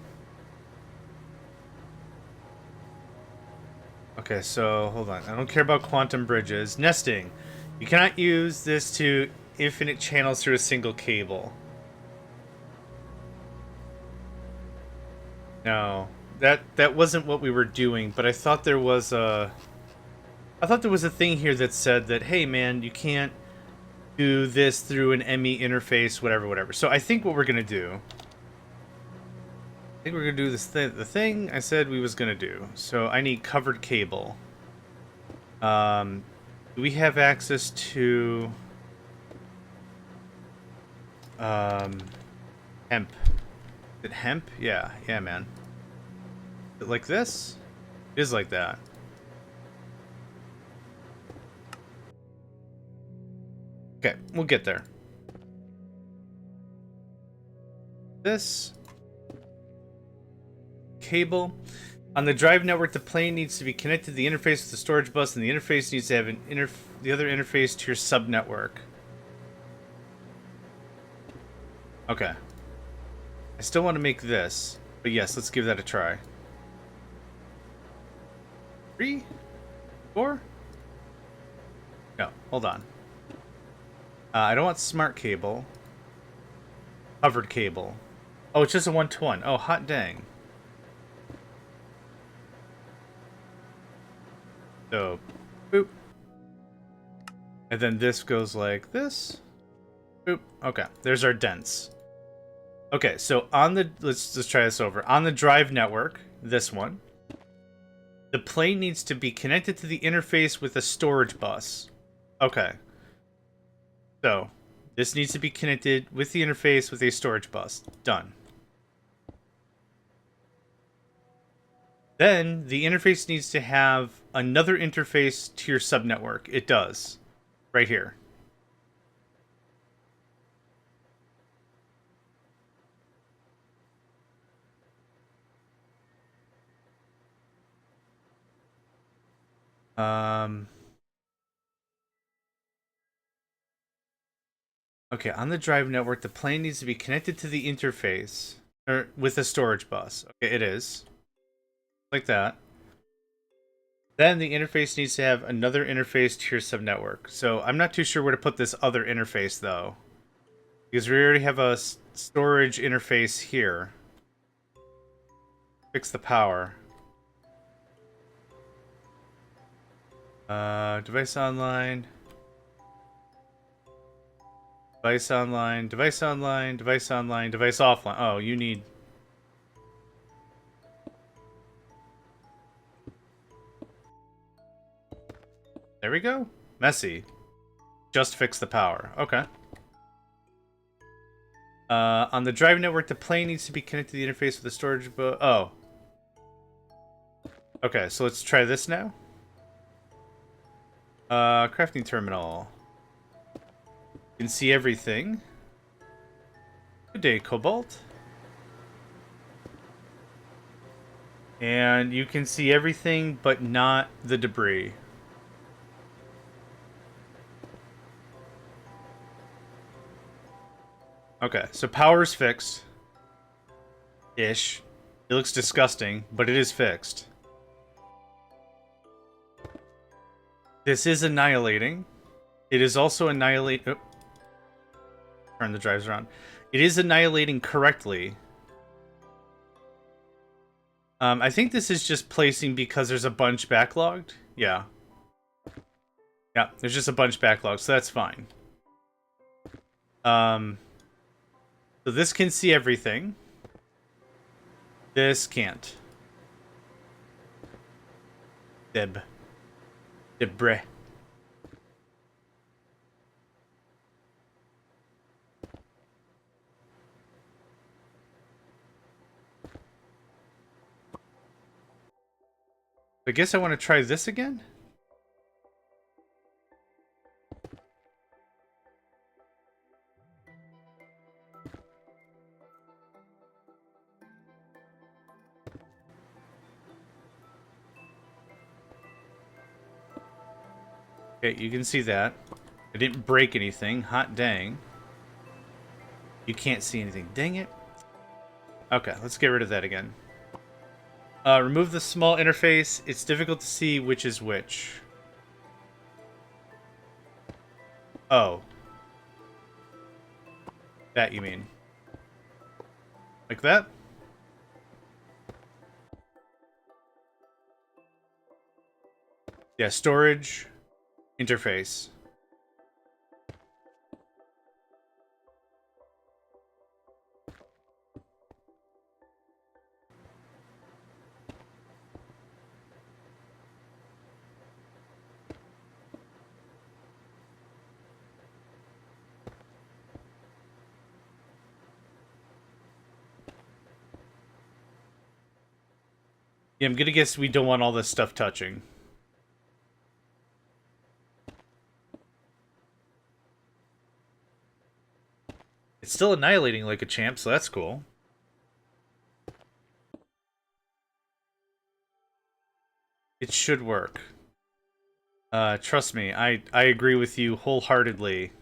Okay, so hold on. I don't care about quantum bridges. Nesting. You cannot use this to infinite channels through a single cable. No, that wasn't what we were doing. But I thought there was a thing here that said that, hey man, you can't do this through an ME interface, whatever. So I think what we're gonna do. I think we're gonna do this the thing I said we was gonna do. So I need covered cable. Do we have access to hemp? Is it hemp? Yeah, man. Is it like this? It is like that. Okay, we'll get there. This cable. On the drive network, the plane needs to be connected to the interface with the storage bus, and the interface needs to have the other interface to your subnetwork. Okay. I still want to make this, but yes, let's give that a try. 3? 4? No, hold on. I don't want smart cable. Covered cable. Oh, it's just a 1-to-1. Oh, hot dang. So, boop. And then this goes like this. Boop. Okay, there's our dents. Okay, so on the... Let's try this over. On the drive network, this one, the plane needs to be connected to the interface with a storage bus. Okay. So, this needs to be connected with the interface with a storage bus. Done. Then, the interface needs to have another interface to your subnetwork. It does. Right here. Okay, on the drive network, the plane needs to be connected to the interface or with a storage bus. Okay, it is. Like that. Then the interface needs to have another interface to your subnetwork. So I'm not too sure where to put this other interface, though. Because we already have a storage interface here. Fix the power. Device online. Device online, device online, device online, device offline. Oh, you need... There we go. Messy. Just fix the power. Okay. On the drive network, the plane needs to be connected to the interface with the storage... Oh. Okay, so let's try this now. Crafting terminal. You can see everything. Good day, Cobalt. And you can see everything, but not the debris. Okay, so power's fixed. Ish. It looks disgusting, but it is fixed. This is annihilating. It is also annihilating... Oh. Turn the drives around. It is annihilating correctly. I think this is just placing because there's a bunch backlogged. Yeah. Yeah, there's just a bunch backlogged, so that's fine. So this can see everything. This can't. Debris. I guess I want to try this again. Okay, you can see that. I didn't break anything. Hot dang. You can't see anything. Dang it. Okay, let's get rid of that again. Remove the small interface. It's difficult to see which is which. Oh. That you mean. Like that? Yeah, storage, interface. Yeah, I'm gonna guess we don't want all this stuff touching. It's still annihilating like a champ, so that's cool. It should work. Trust me, I agree with you wholeheartedly.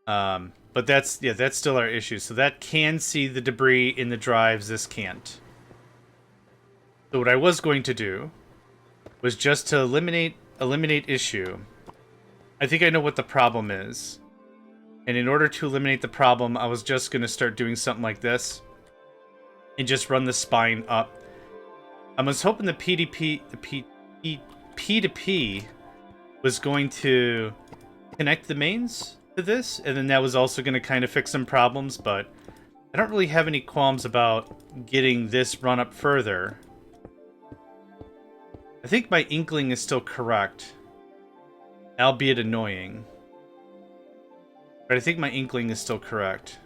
But that's still our issue. So that can see the debris in the drives, this can't. So what I was going to do was just to eliminate issue. I think I know what the problem is. And in order to eliminate the problem, I was just going to start doing something like this. And just run the spine up. I was hoping the P2P was going to connect the mains to this, and then that was also going to kind of fix some problems, but I don't really have any qualms about getting this run up further. I think my inkling is still correct, albeit annoying. But I think my inkling is still correct.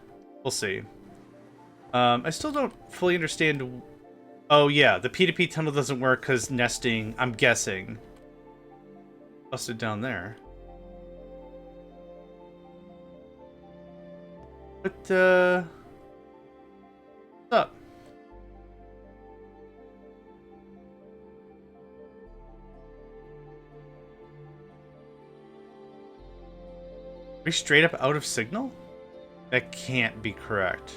We'll see. I still don't fully understand... Oh yeah, the P2P tunnel doesn't work because nesting, I'm guessing. Busted down there. But, what's up? Are we straight up out of signal? That can't be correct.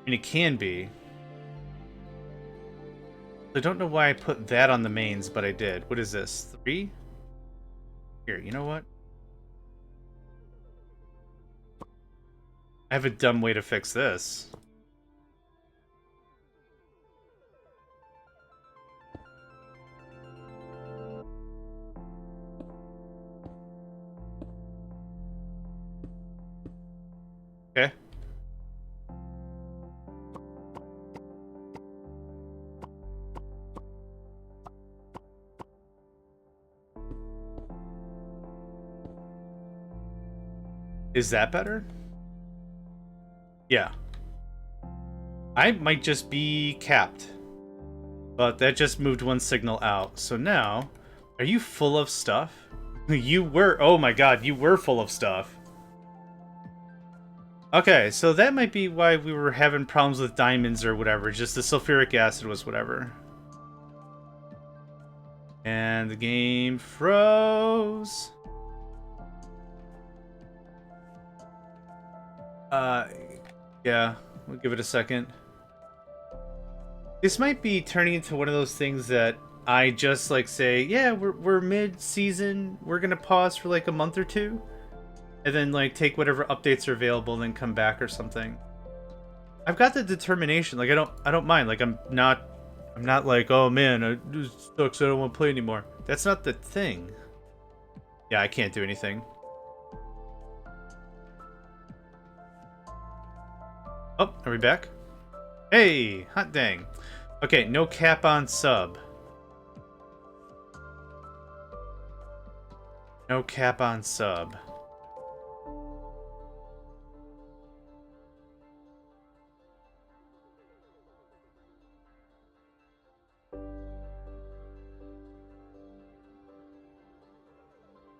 I mean, it can be. I don't know why I put that on the mains, but I did. What is this? 3? Here, you know what? I have a dumb way to fix this. Okay. Is that better? Yeah. I might just be capped. But that just moved one signal out. So now, are you full of stuff? You were, oh my god, you were full of stuff. Okay, so that might be why we were having problems with diamonds or whatever. Just the sulfuric acid was whatever. And the game froze. Yeah, we'll give it a second. This might be turning into one of those things that I just like say, yeah, we're mid-season, we're gonna pause for like a month or two, and then like take whatever updates are available and then come back or something. I've got the determination, like I don't mind, like I'm not like, oh man, this sucks, I don't want to play anymore. That's not the thing. Yeah, I can't do anything. Oh, are we back? Hey, hot dang. Okay, no cap on sub. No cap on sub.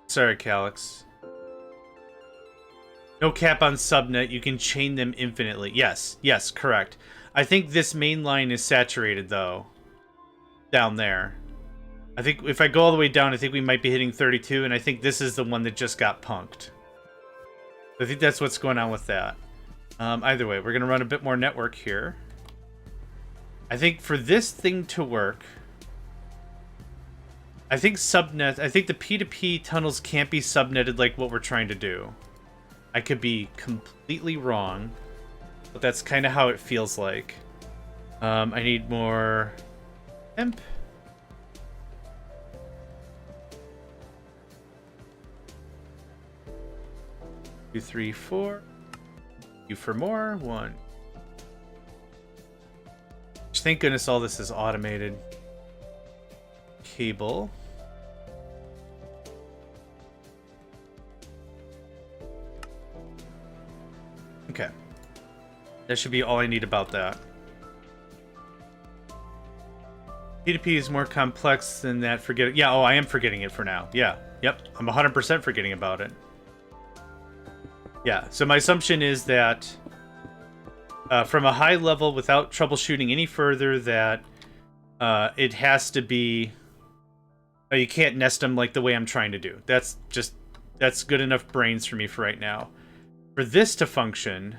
Sorry, Calyx. No cap on subnet, you can chain them infinitely. Yes, yes, correct. I think this main line is saturated, though. Down there. I think if I go all the way down, I think we might be hitting 32, and I think this is the one that just got punked. I think that's what's going on with that. Either way, we're going to run a bit more network here. I think for this thing to work... I think subnet... I think the P2P tunnels can't be subnetted like what we're trying to do. I could be completely wrong, but that's kind of how it feels like. I need more imp. 2, 3, 4. You for more. 1. Thank goodness all this is automated. Cable. Okay. That should be all I need about that. P2P is more complex than that. Forget it. Yeah, oh, I am forgetting it for now. Yeah. Yep. I'm 100% forgetting about it. Yeah, so my assumption is that from a high level, without troubleshooting any further, that it has to be... you can't nest them like the way I'm trying to do. That's good enough brains for me for right now. For this to function,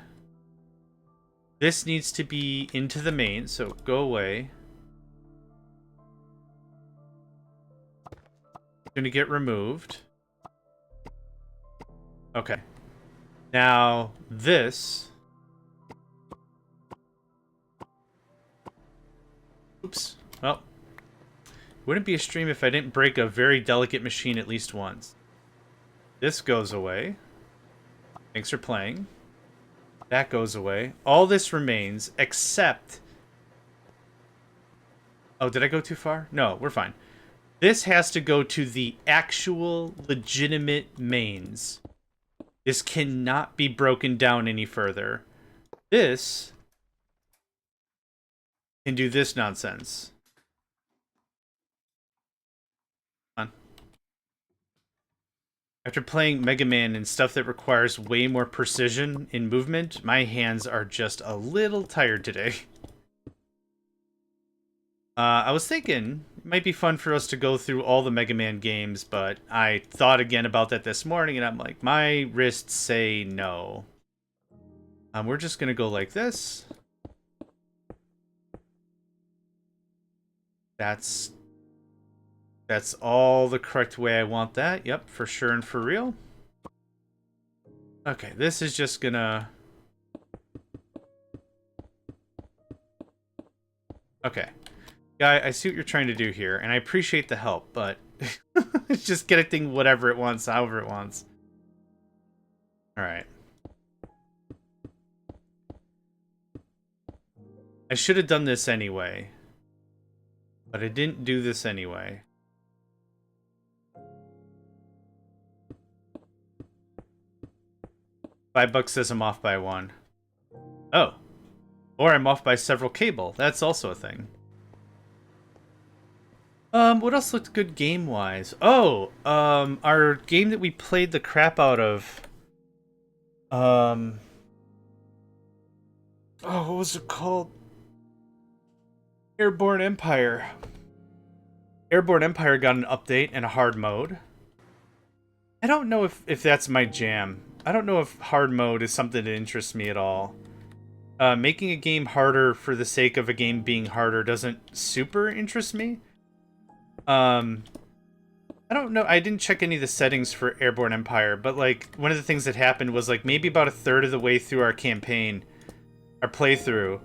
this needs to be into the main, so go away. It's going to get removed. Okay. Now, this... Oops. Well, wouldn't be a stream if I didn't break a very delicate machine at least once. This goes away. Thanks for playing. That goes away. All this remains, except... Oh, did I go too far? No, we're fine. This has to go to the actual, legitimate mains. This cannot be broken down any further. This can do this nonsense. Come on. After playing Mega Man and stuff that requires way more precision in movement, my hands are just a little tired today. I was thinking it might be fun for us to go through all the Mega Man games, but I thought again about that this morning, and I'm like, my wrists say no. We're just going to go like this. That's all the correct way I want that. Yep, for sure and for real. Okay, this is just gonna... Okay. Guy, I see what you're trying to do here, and I appreciate the help, but it's just get a thing whatever it wants, however it wants. Alright. I should have done this anyway. But I didn't do this anyway. $5 says I'm off by 1. Oh. Or I'm off by several cable. That's also a thing. What else looked good game-wise? Oh, our game that we played the crap out of. Oh, what was it called? Airborne Empire. Airborne Empire got an update and a hard mode. I don't know if that's my jam. I don't know if hard mode is something that interests me at all. Making a game harder for the sake of a game being harder doesn't super interest me. I don't know. I didn't check any of the settings for Airborne Empire, but like one of the things that happened was like maybe about a third of the way through our campaign, our playthrough,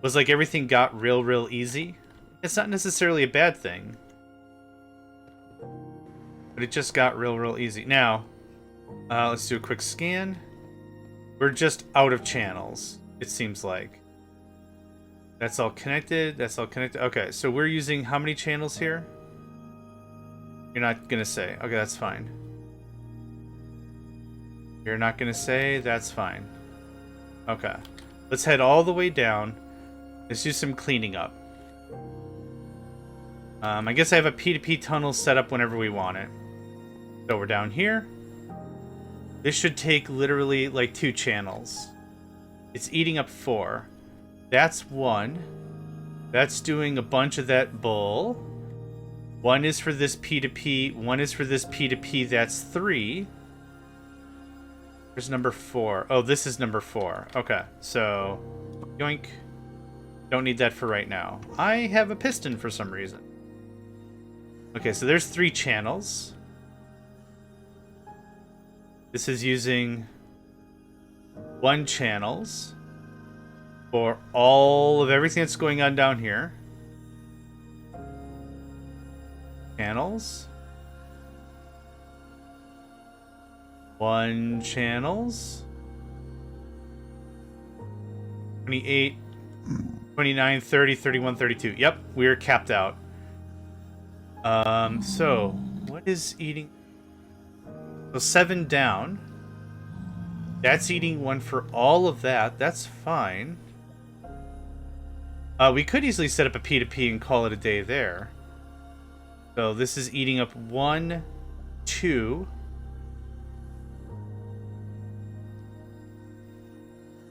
was like everything got real easy. It's not necessarily a bad thing, but it just got real easy. Now, let's do a quick scan. We're just out of channels, it seems like. That's all connected. That's all connected. Okay, so we're using how many channels here? You're not gonna say. Okay, that's fine. You're not gonna say. That's fine. Okay. Let's head all the way down. Let's do some cleaning up. I guess I have a P2P tunnel set up whenever we want it. So we're down here. This should take literally like 2 channels. It's eating up 4. That's 1. That's doing a bunch of that bull. 1 is for this P2P. 1 is for this P2P. That's 3. Where's number 4? Oh, this is number 4. Okay, so yoink. Don't need that for right now. I have a piston for some reason. Okay, so there's 3 channels. This is using 1 channels for all of everything that's going on down here. Channels. 1 channels. 28, 29, 30, 31, 32. Yep, we're capped out. So what is eating? So 7 down. That's eating 1 for all of that. That's fine. We could easily set up a P2P and call it a day there. So this is eating up 1, 2.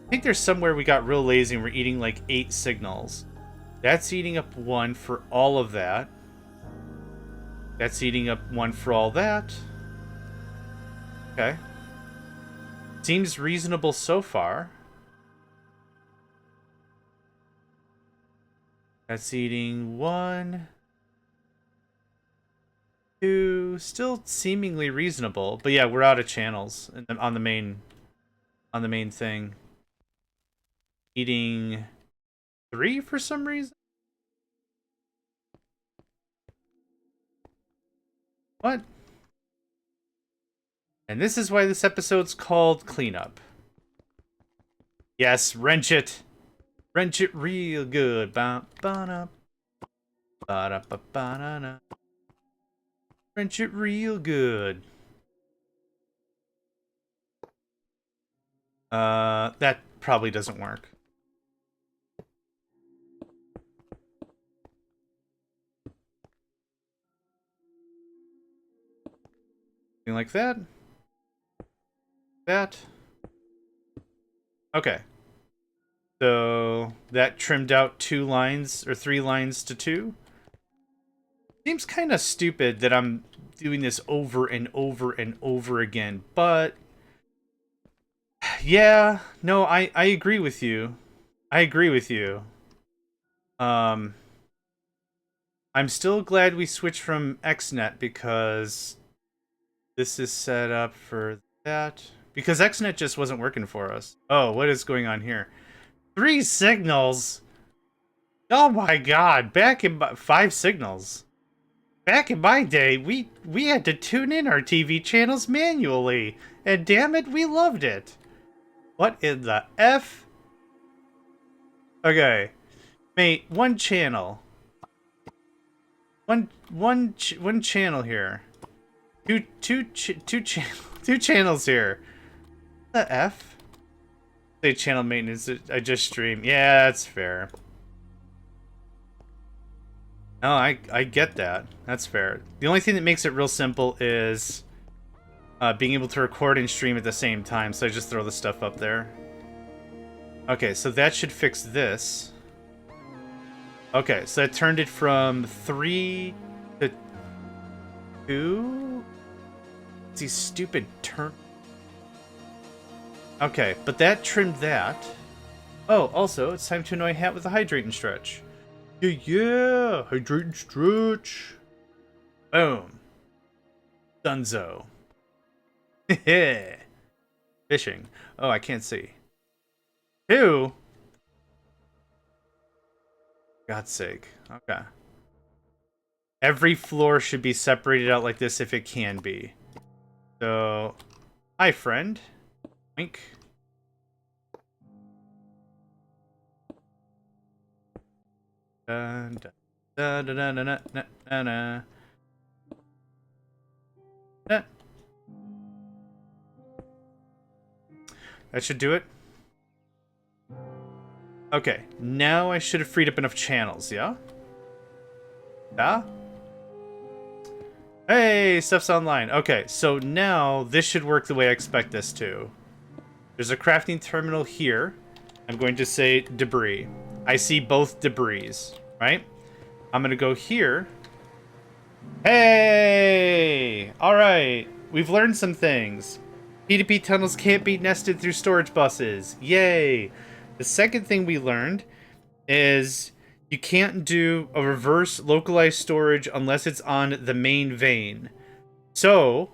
I think there's somewhere we got real lazy and we're eating like 8 signals. That's eating up 1 for all of that. That's eating up 1 for all that. Okay. Seems reasonable so far. That's eating 1, 2. Still seemingly reasonable, but yeah, we're out of channels on the main thing. Eating 3 for some reason. What? And this is why this episode's called Cleanup. Yes, wrench it. Wrench it real good. Ba-ba-da. Ba-da-ba-ba-da-da. Wrench it real good. That probably doesn't work. Something like that. That. Okay. So that trimmed out 2 lines or 3 lines to 2. Seems kind of stupid that I'm doing this over and over and over again, but yeah, no, I agree with you. I agree with you. I'm still glad we switched from XNet because this is set up for that. Because XNet just wasn't working for us. Oh, what is going on here? 3 signals? Oh my god, back in 5 signals. Back in my day, we had to tune in our TV channels manually. And damn it, we loved it. What in the F? Okay. Mate, 1 channel. One channel here. Two channels here. The F? Say channel maintenance. I just stream. Yeah, that's fair. No, I get that. That's fair. The only thing that makes it real simple is being able to record and stream at the same time. So I just throw the stuff up there. Okay, so that should fix this. Okay, so that turned it from 3 to 2. These stupid turn. Okay, but that trimmed that. Oh, also, it's time to annoy Hat with a hydrate and stretch. Yeah, hydrate and stretch. Boom. Dunzo. Fishing. Oh, I can't see. 2? God's sake. Okay. Every floor should be separated out like this if it can be. So, hi, friend. Wink. Dun, dun, dun, dun, dun, dun, dun, dun, dun. Dun. That should do it. Okay, now I should have freed up enough channels, yeah? Yeah? Hey, stuff's online. Okay, so now this should work the way I expect this to. There's a crafting terminal here. I'm going to say debris. I see both debris, right? I'm going to go here. Hey! Alright, we've learned some things. P2P tunnels can't be nested through storage buses. Yay! The second thing we learned is you can't do a reverse localized storage unless it's on the main vein. So,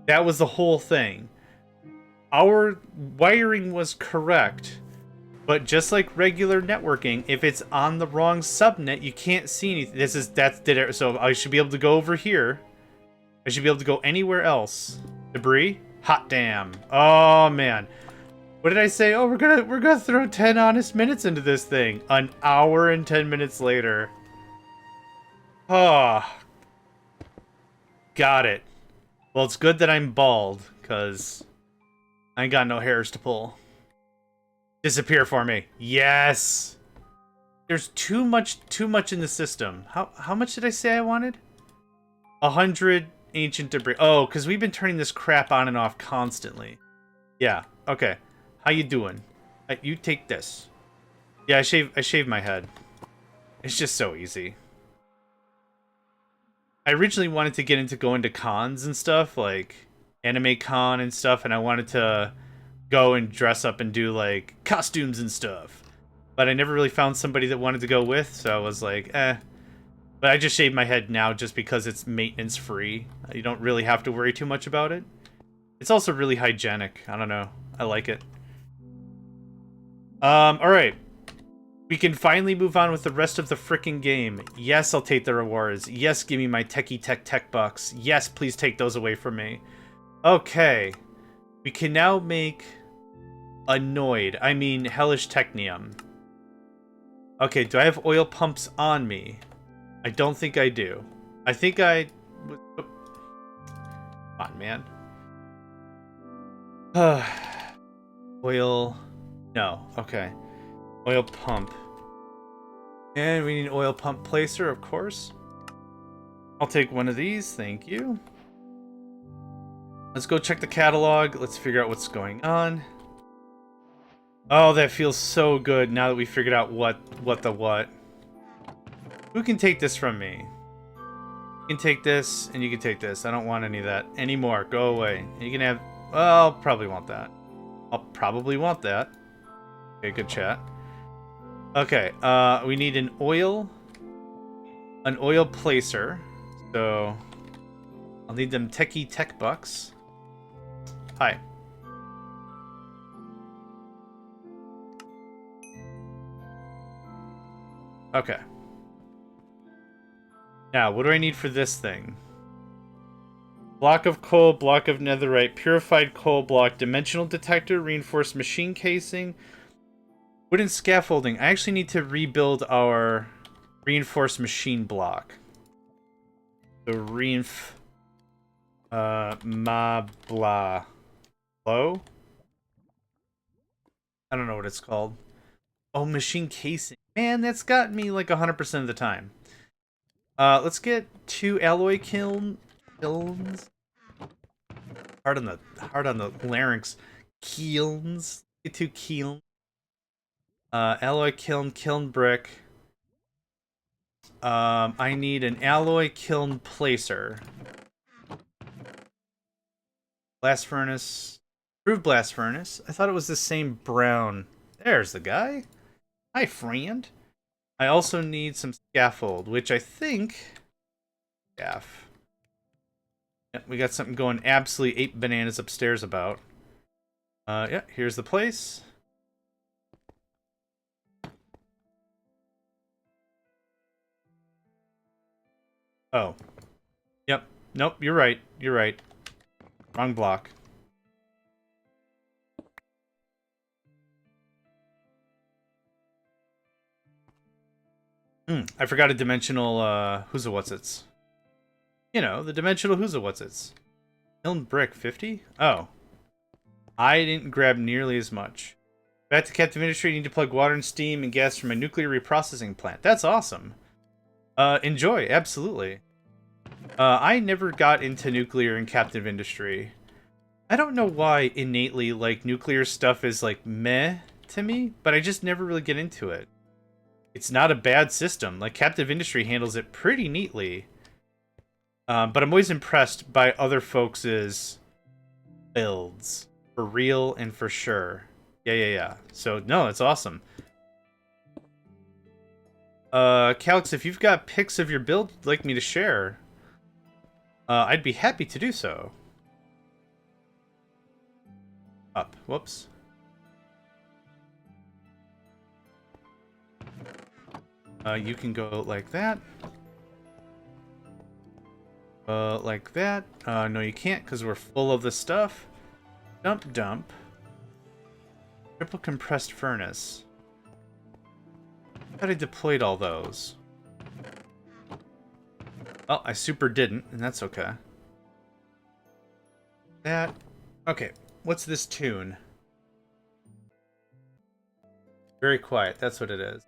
that was the whole thing. Our wiring was correct, but just like regular networking, if it's on the wrong subnet, you can't see anything. So I should be able to go over here. I should be able to go anywhere else. Debris? Hot damn. Oh man. What did I say? Oh, we're gonna throw 10 honest minutes into this thing. An hour and 10 minutes later. Oh. Got it. Well, it's good that I'm bald, because I ain't got no hairs to pull. Disappear for me. Yes! There's too much in the system. How much did I say I wanted? 100 ancient debris. Oh, because we've been turning this crap on and off constantly. Yeah, okay. How you doing? You take this. Yeah, I shave my head. It's just so easy. I originally wanted to get into going to cons and stuff, like anime con and stuff, and I wanted to go and dress up and do like costumes and stuff. But I never really found somebody that wanted to go with, so I was like, eh. But I just shave my head now just because it's maintenance free. You don't really have to worry too much about it. It's also really hygienic. I don't know. I like it. Alright. We can finally move on with the rest of the frickin' game. Yes, I'll take the rewards. Yes, give me my techie tech bucks. Yes, please take those away from me. Okay. We can now make hellish technium. Okay, do I have oil pumps on me? I don't think I do. I think I... Come on, man. Oil... No, okay. Oil pump. And we need an oil pump placer, of course. I'll take one of these, thank you. Let's go check the catalog. Let's figure out what's going on. Oh, that feels so good now that we figured out what. Who can take this from me? You can take this, and you can take this. I don't want any of that anymore. Go away. You can have... Well, I'll probably want that. I'll probably want that. Okay, good chat. Okay, we need an oil placer. So, I'll need them techie tech bucks. Hi. Okay. Now, what do I need for this thing? Block of coal, block of netherite, purified coal block, dimensional detector, reinforced machine casing, wooden scaffolding. I actually need to rebuild our reinforced machine block. The blah. Low? I don't know what it's called. Oh, machine casing. Man, that's got me like 100% of the time. Let's get 2 alloy kilns. Hard on the larynx. Kilns. Get 2 kilns. Alloy kiln brick. I need an alloy kiln placer. Blast furnace. Improved blast furnace. I thought it was the same brown. There's the guy. Hi, friend. I also need some scaffold, which I think... Scaff. Yep, we got something going absolutely 8 bananas upstairs about. Yeah, here's the place. Oh. Yep. Nope, you're right. You're right. Wrong block. I forgot a dimensional, who's what's its. You know, the dimensional who's what's its. Kiln brick 50? Oh. I didn't grab nearly as much. Back to captive industry, you need to plug water and steam and gas from a nuclear reprocessing plant. That's awesome. Enjoy, absolutely. I never got into nuclear and captive industry. I don't know why innately, like, nuclear stuff is, like, meh to me, but I just never really get into it. It's not a bad system. Like, captive industry handles it pretty neatly. But I'm always impressed by other folks' builds. For real and for sure. Yeah. So, no, it's awesome. Calix, if you've got pics of your build you'd like me to share, I'd be happy to do so. Up. Whoops. You can go like that. Like that. No, you can't because we're full of the stuff. Dump. Triple compressed furnace. I thought I deployed all those. Oh, I super didn't, and that's okay. That. Okay, what's this tune? Very quiet, that's what it is.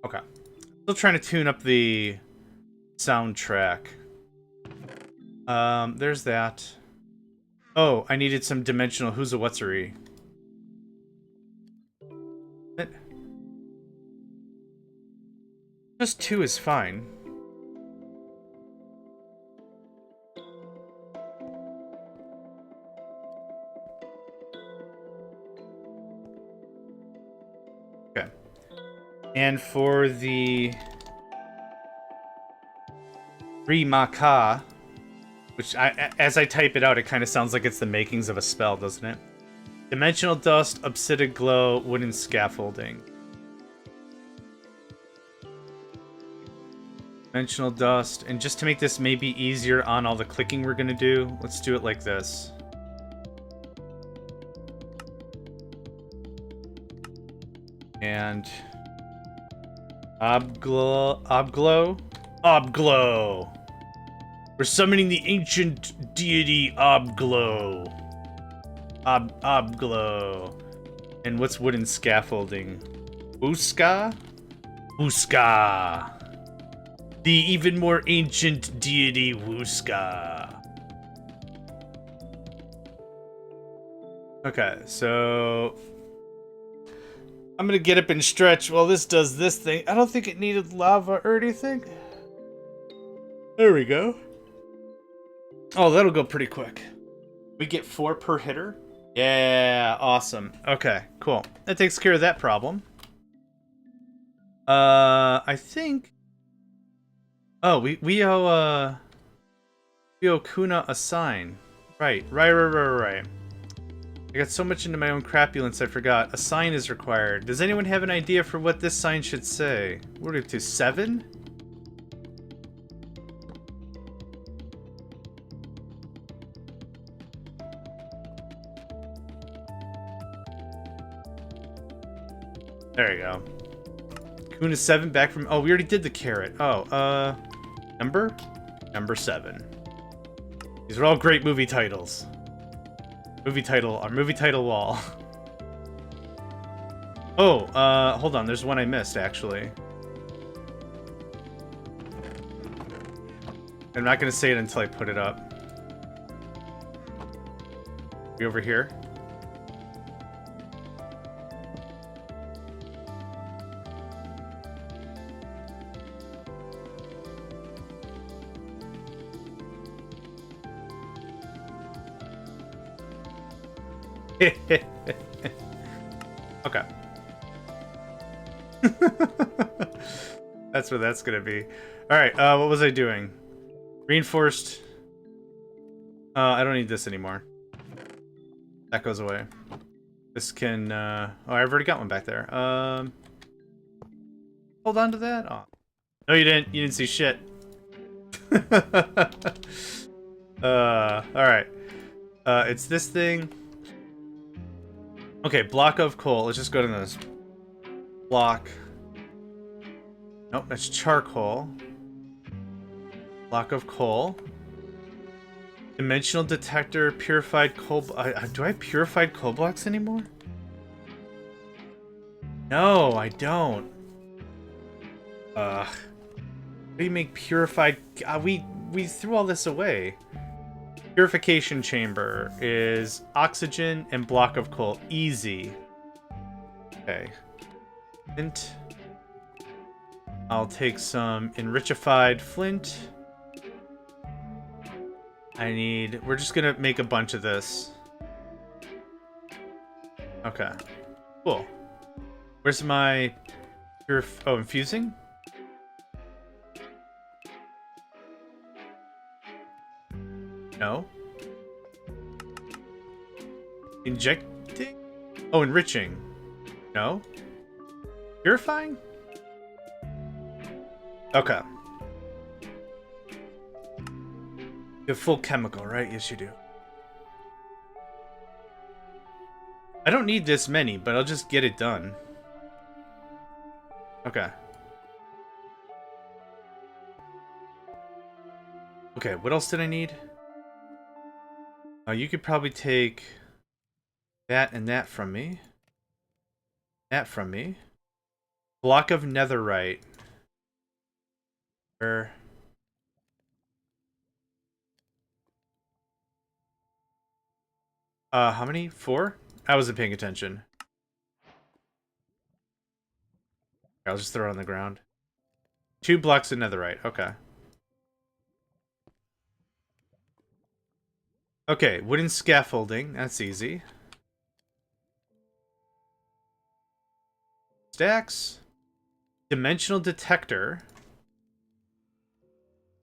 Okay. Still trying to tune up the Soundtrack. There's that. Oh, I needed some dimensional who's a whatsery. Just 2 is fine. Okay. And for the Remaka, which as I type it out, it kind of sounds like it's the makings of a spell, doesn't it? Dimensional dust, obsidian glow, wooden scaffolding. Dimensional dust, and just to make this maybe easier on all the clicking we're gonna do, let's do it like this. And Obglow. We're summoning the ancient deity Obglow. Obglow. And what's wooden scaffolding? Uska? Uska. The even more ancient deity Wuska. Okay, so I'm gonna get up and stretch while this does this thing. I don't think it needed lava or anything. There we go. Oh, that'll go pretty quick. We get 4 per hitter. Yeah, awesome. Okay, cool. That takes care of that problem. I think. Oh, we owe Kuna a sign. Right. I got so much into my own crapulence I forgot. A sign is required. Does anyone have an idea for what this sign should say? What are we up to? 7? There you go. Kuna 7 back from... Oh, we already did the carrot. Oh, Number 7. These are all great movie titles. Our movie title wall. Oh, hold on. There's one I missed, actually. I'm not gonna say it until I put it up. We over here? Okay. That's what that's gonna be. Alright, what was I doing? Reinforced. I don't need this anymore. That goes away. This can, oh, I've already got one back there. Hold on to that? Oh. No, you didn't. You didn't see shit. Alright. It's this thing. Okay, block of coal. Let's just go to this. Block. Nope, that's charcoal. Block of coal. Dimensional detector, purified coal. Do I have purified coal blocks anymore? No, I don't. How do you make purified? We threw all this away. Purification chamber is oxygen and block of coal. Easy. Okay. Flint. I'll take some enrichified flint. We're just gonna make a bunch of this. Okay. Cool. Where's my infusing? No. Injecting? Oh, enriching. No. Purifying? Okay. You have full chemical, right? Yes, you do. I don't need this many, but I'll just get it done. Okay. Okay, what else did I need? You could probably take that and that from me. That from me. Block of netherite. How many? 4? I wasn't paying attention. I'll just throw it on the ground. 2 blocks of netherite. Okay. Okay, wooden scaffolding. That's easy. Stacks. Dimensional detector.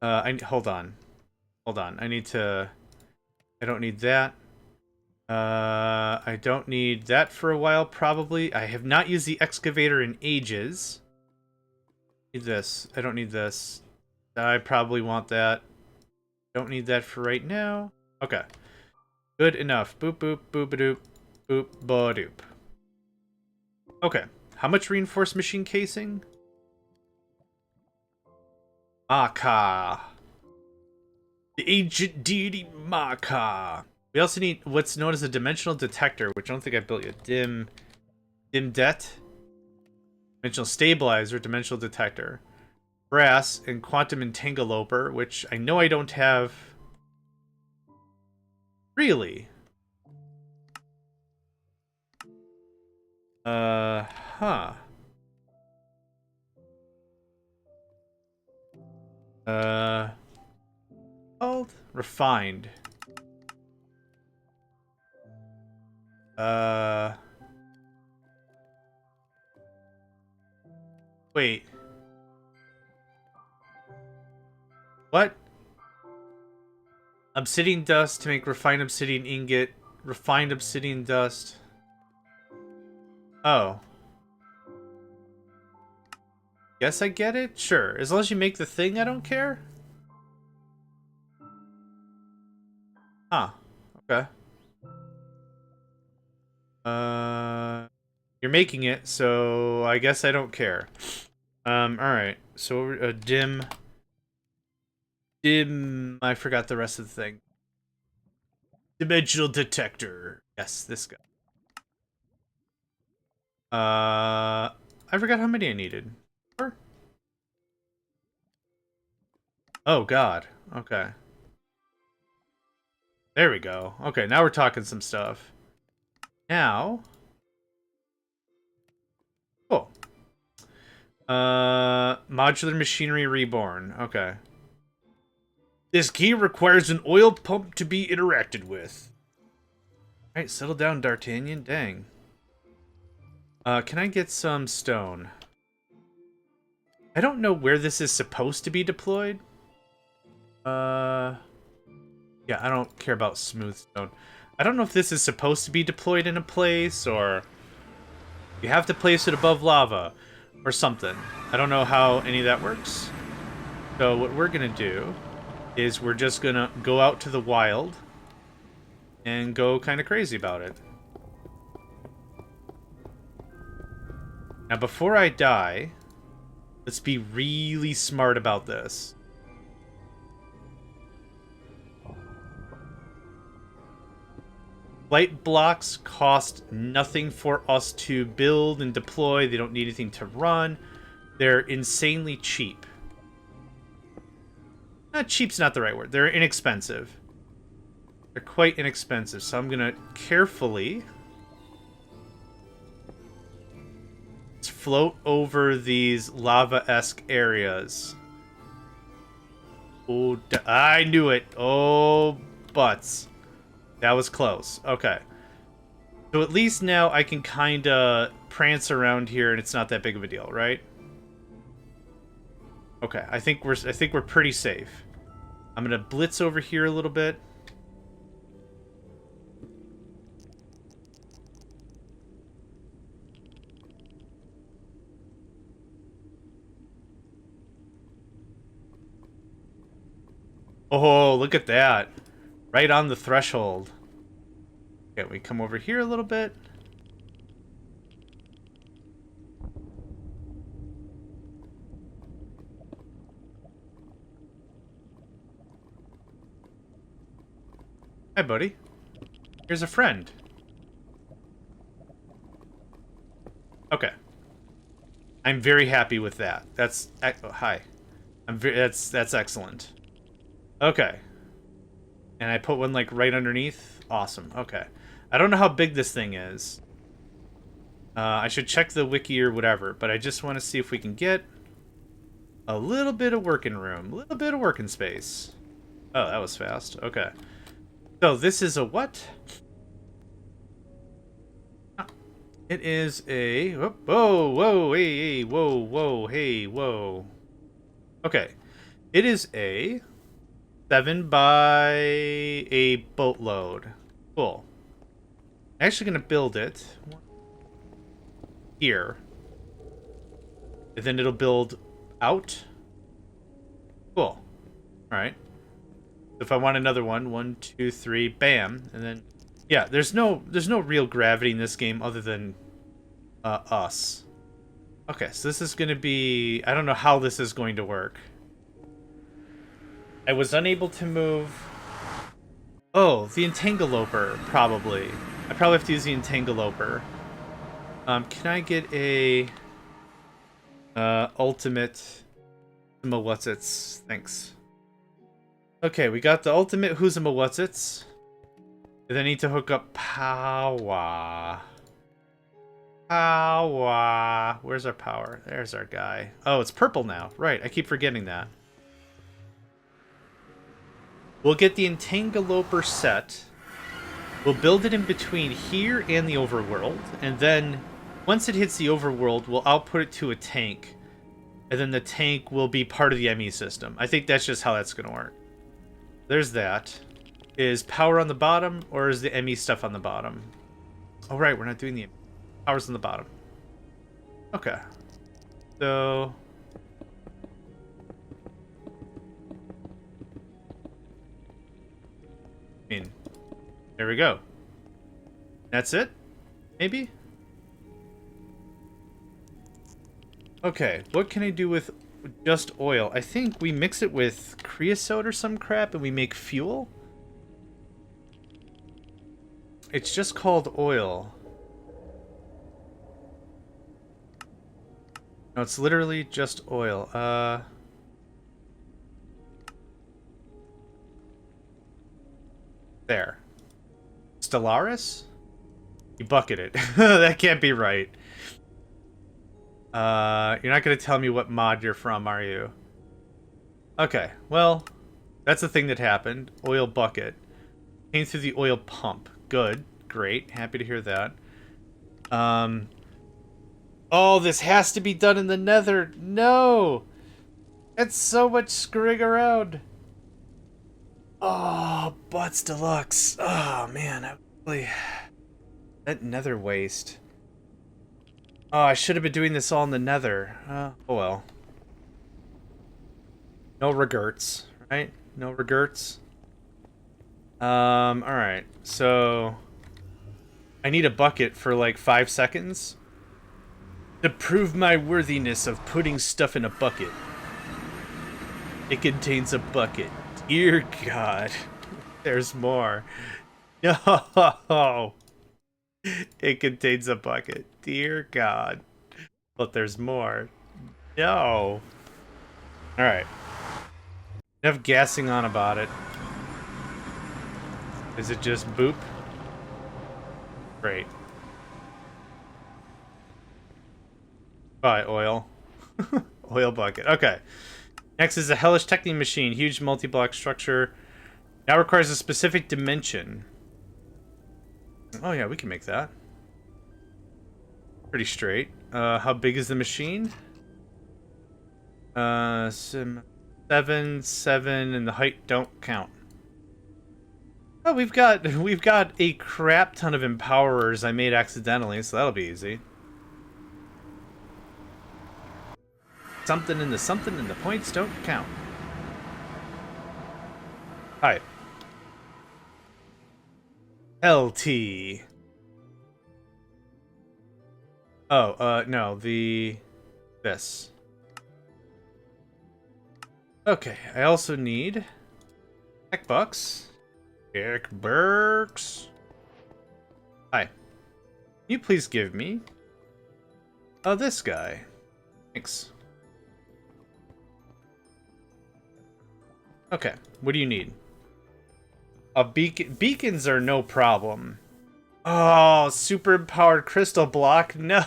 Hold on. Hold on. I don't need that. I don't need that for a while, probably. I have not used the excavator in ages. Need this. I don't need this. I probably want that. Don't need that for right now. Okay. Good enough. Boop, boop, boop-a-doop. Boop, ba-doop. Okay. How much reinforced machine casing? Maka. The ancient deity Maka. We also need what's known as a dimensional detector, which I don't think I built yet. Dim det. Dimensional stabilizer, dimensional detector. Brass and quantum entangloper, which I know I don't have. Really? Huh. Called? Refined. Wait. What? Obsidian dust to make refined obsidian ingot. Refined obsidian dust. Oh. Guess I get it? Sure. As long as you make the thing, I don't care? Huh. Okay. You're making it, so I guess I don't care. Alright. So, dim, I forgot the rest of the thing. Dimensional detector. Yes, this guy. I forgot how many I needed. 4? Oh, God. Okay. There we go. Okay, now we're talking some stuff. Now... Cool. Modular machinery reborn. Okay. This key requires an oil pump to be interacted with. Alright, settle down, D'Artagnan. Dang. Can I get some stone? I don't know where this is supposed to be deployed. Yeah, I don't care about smooth stone. I don't know if this is supposed to be deployed in a place, or... You have to place it above lava, or something. I don't know how any of that works. So what we're gonna do is we're just gonna go out to the wild and go kind of crazy about it. Now, before I die, let's be really smart about this. Light blocks cost nothing for us to build and deploy. They don't need anything to run. They're insanely cheap. Cheap's not the right word. They're inexpensive. They're quite inexpensive. So I'm going to carefully... Let's float over these lava-esque areas. Oh, I knew it. Oh, butts. That was close. Okay. So at least now I can kind of prance around here and it's not that big of a deal, right? Okay, I think we're pretty safe. I'm going to blitz over here a little bit. Oh, look at that. Right on the threshold. Okay, we come over here a little bit. Hi, buddy. Here's a friend. Okay. I'm very happy with that. That's... Oh, hi. That's excellent. Okay. And I put one, like, right underneath? Awesome. Okay. I don't know how big this thing is. I should check the wiki or whatever, but I just want to see if we can get a little bit of working room, a little bit of working space. Oh, that was fast. Okay. So this is a what? It is a... Whoa, whoa, hey, whoa, whoa, hey, whoa. Okay. It is a 7 by a boatload. Cool. I'm actually going to build it here. And then it'll build out. Cool. Alright. If I want another one, 1, 2, 3, bam. And then... Yeah, there's no real gravity in this game other than us. Okay, so this is going to be... I don't know how this is going to work. I was unable to move... Oh, the Entangloper, probably. I probably have to use the Entangloper. Can I get a... ultimate... What's-its? Thanks. Okay, we got the ultimate Who's-a-What's-its. And I need to hook up power. Power. Where's our power? There's our guy. Oh, it's purple now. Right, I keep forgetting that. We'll get the Entangloper set. We'll build it in between here and the Overworld. And then, once it hits the Overworld, we'll output it to a tank. And then the tank will be part of the ME system. I think that's just how that's going to work. There's that. Is power on the bottom, or is the ME stuff on the bottom? Oh, right, we're not doing the ME. Power's on the bottom. Okay. So... I mean, there we go. That's it? Maybe? Okay, what can I do with just oil? I think we mix it with creosote or some crap and we make fuel? It's just called oil. No, it's literally just oil. There. Stellaris? You bucket it. That can't be right. You're not gonna tell me what mod you're from, are you? Okay, well, that's the thing that happened. Oil bucket. Came through the oil pump. Good. Great. Happy to hear that. Oh, this has to be done in the Nether. No! That's so much screwing around. Oh, Butts Deluxe. Oh, man. That Nether waste. Oh, I should have been doing this all in the Nether. Oh, well. No regrets, right? No regrets. Alright. So... I need a bucket for like 5 seconds. To prove my worthiness of putting stuff in a bucket. It contains a bucket. Dear God. There's more. No. It contains a bucket. Dear God. But there's more. No. Alright. Enough gassing on about it. Is it just boop? Great. Bye, oil. Oil bucket. Okay. Next is a hellish Technium machine. Huge multi-block structure. Now requires a specific dimension. Oh yeah, we can make that. Pretty straight. How big is the machine? 7, 7, and the height don't count. Oh, we've got a crap ton of empowerers I made accidentally, so that'll be easy. Something and the points don't count. Hi. LT. Oh, no, this. Okay, I also need tech bucks. Tech bucks. Hi. Can you please give me this guy? Thanks. Okay, what do you need? A beacon. Beacons are no problem. Oh, super powered crystal block. No.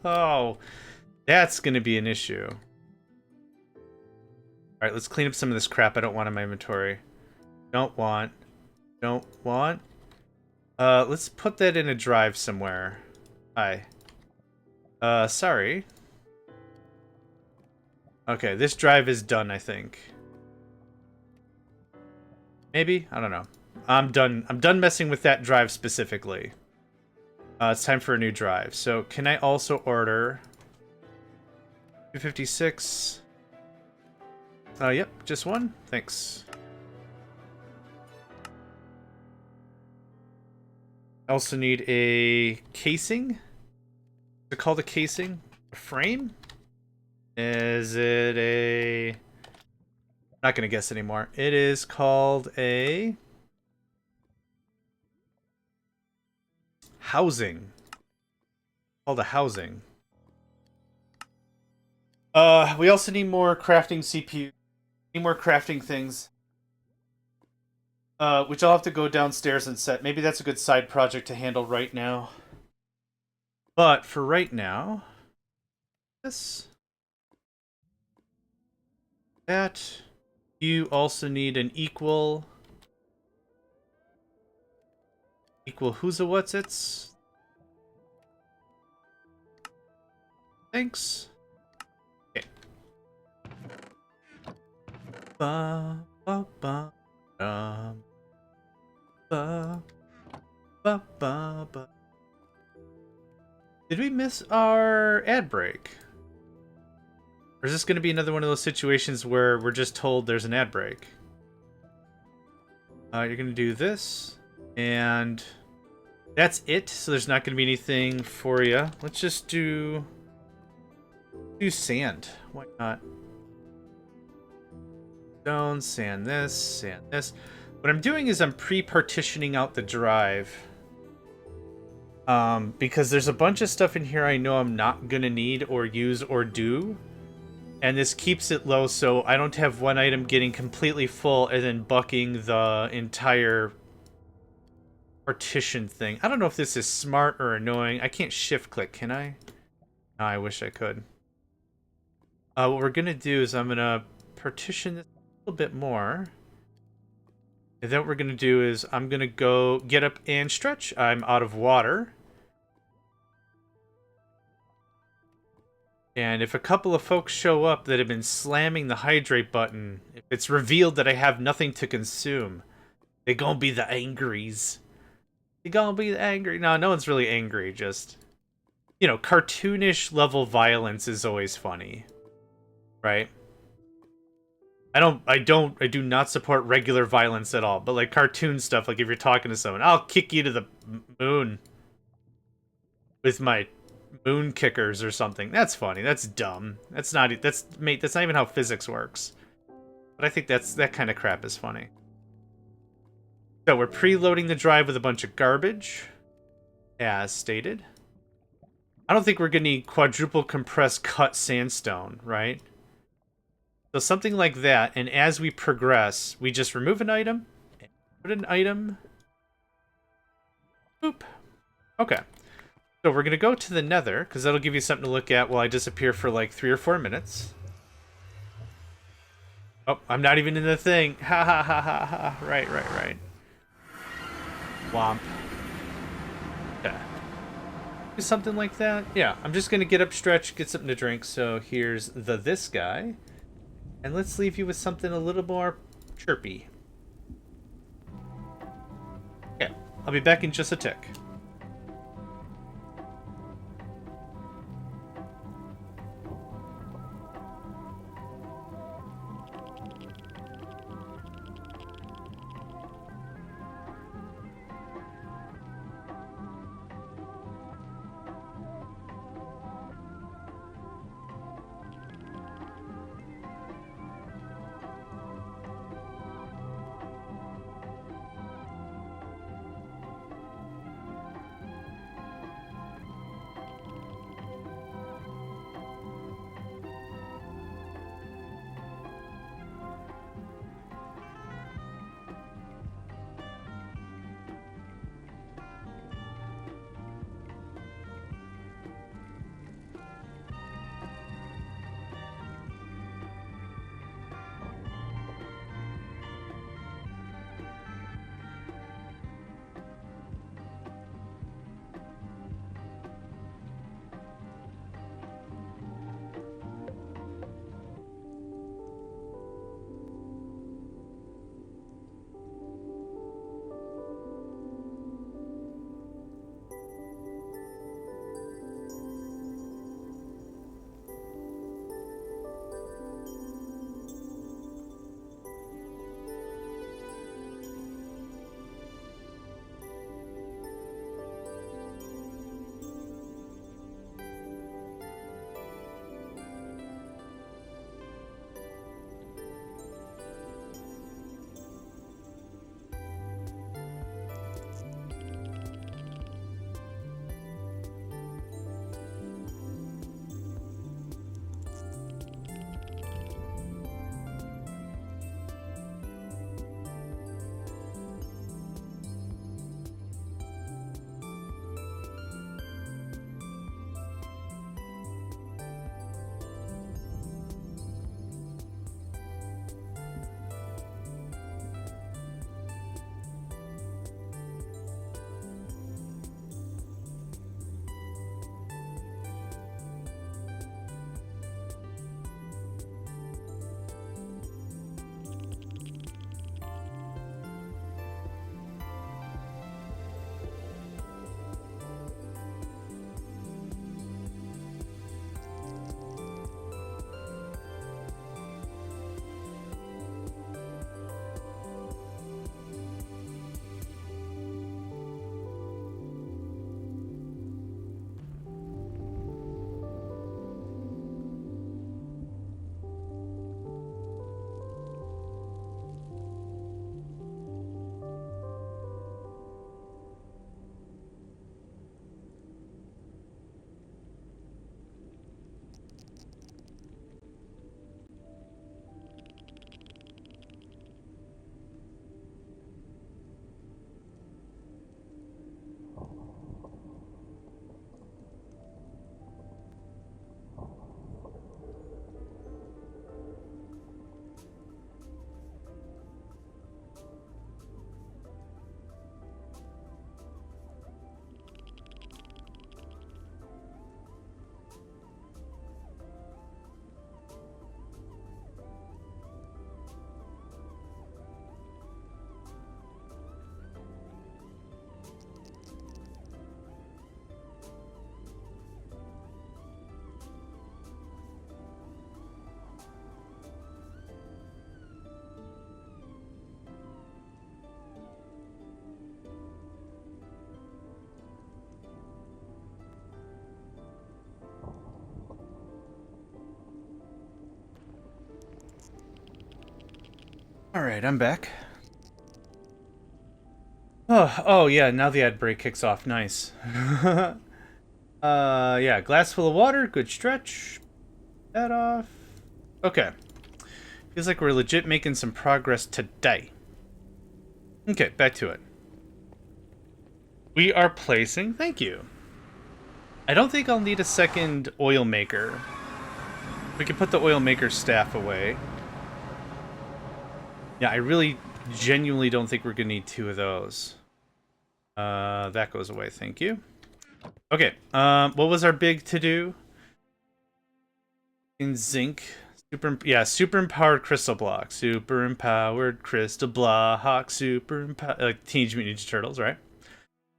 Oh, that's going to be an issue. All right, let's clean up some of this crap I don't want in my inventory. Don't want. Don't want. Let's put that in a drive somewhere. Hi. Sorry. Okay, this drive is done, I think. Maybe? I don't know. I'm done messing with that drive specifically. It's time for a new drive. So, can I also order 256? Yep, just one. Thanks. I also need a casing. Is it called a casing? A frame? Is it a... Not gonna guess anymore. It is called a... Housing. Called a housing. We also need more crafting CPU. Need more crafting things. Which I'll have to go downstairs and set. Maybe that's a good side project to handle right now. But for right now... This... That... You also need an equal... Equal who's a what's it's? Thanks. Okay. Ba, ba, ba, ba, ba, ba, ba. Did we miss our ad break? Or is this going to be another one of those situations where we're just told there's an ad break? You're going to do this. And that's it. So there's not going to be anything for you. Let's just do sand. Why not? Stone, sand this, sand this. What I'm doing is I'm pre-partitioning out the drive. Because there's a bunch of stuff in here I know I'm not going to need or use or do. And this keeps it low so I don't have one item getting completely full and then bucking the entire partition thing. I don't know if this is smart or annoying. I can't shift click, can I? Oh, I wish I could. What we're going to do is I'm going to partition this a little bit more. And then what we're going to do is I'm going to go get up and stretch. I'm out of water. And if a couple of folks show up that have been slamming the hydrate button, if it's revealed that I have nothing to consume, they gonna be the angries. They gonna be the angry. No, no one's really angry, just... You know, cartoonish level violence is always funny. Right? I do not support regular violence at all, but like cartoon stuff, like if you're talking to someone, I'll kick you to the moon with my moon kickers or something. That's funny. That's dumb. That's not even how physics works. But I think that kind of crap is funny. So we're preloading the drive with a bunch of garbage, as stated. I don't think we're gonna need quadruple compressed cut sandstone, right? So something like that, and as we progress, we just remove an item, and put an item. Boop. Okay. So we're going to go to the Nether, because that'll give you something to look at while I disappear for like 3 or 4 minutes. Oh, I'm not even in the thing. Ha ha ha ha ha. Right. Womp. Yeah. Do something like that. Yeah, I'm just going to get up, stretch, get something to drink. So here's this guy. And let's leave you with something a little more chirpy. Okay, I'll be back in just a tick. Alright, I'm back. Oh yeah, now the ad break kicks off. Nice. Yeah, glass full of water, good stretch. That off. Okay. Feels like we're legit making some progress today. Okay, back to it. We are placing, thank you. I don't think I'll need a second oil maker. We can put the oil maker staff away. Yeah, I really genuinely don't think we're gonna need two of those. That goes away, thank you. Okay, what was our big to-do? In zinc. Super empowered crystal block. Super empowered crystal block. Super empowered... Like Teenage Mutant Ninja Turtles, right?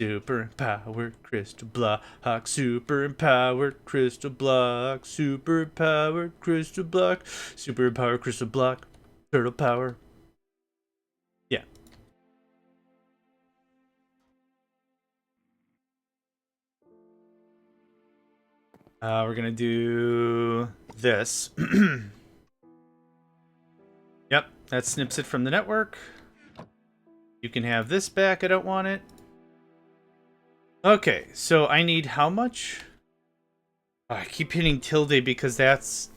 Super empowered crystal block. Super empowered crystal block. Super empowered crystal block. Super empowered crystal block. Turtle power. Yeah. We're gonna do this. Yep, that snips it from the network. You can have this back. I don't want it. Okay, so I need how much? Oh, I keep hitting tilde because that's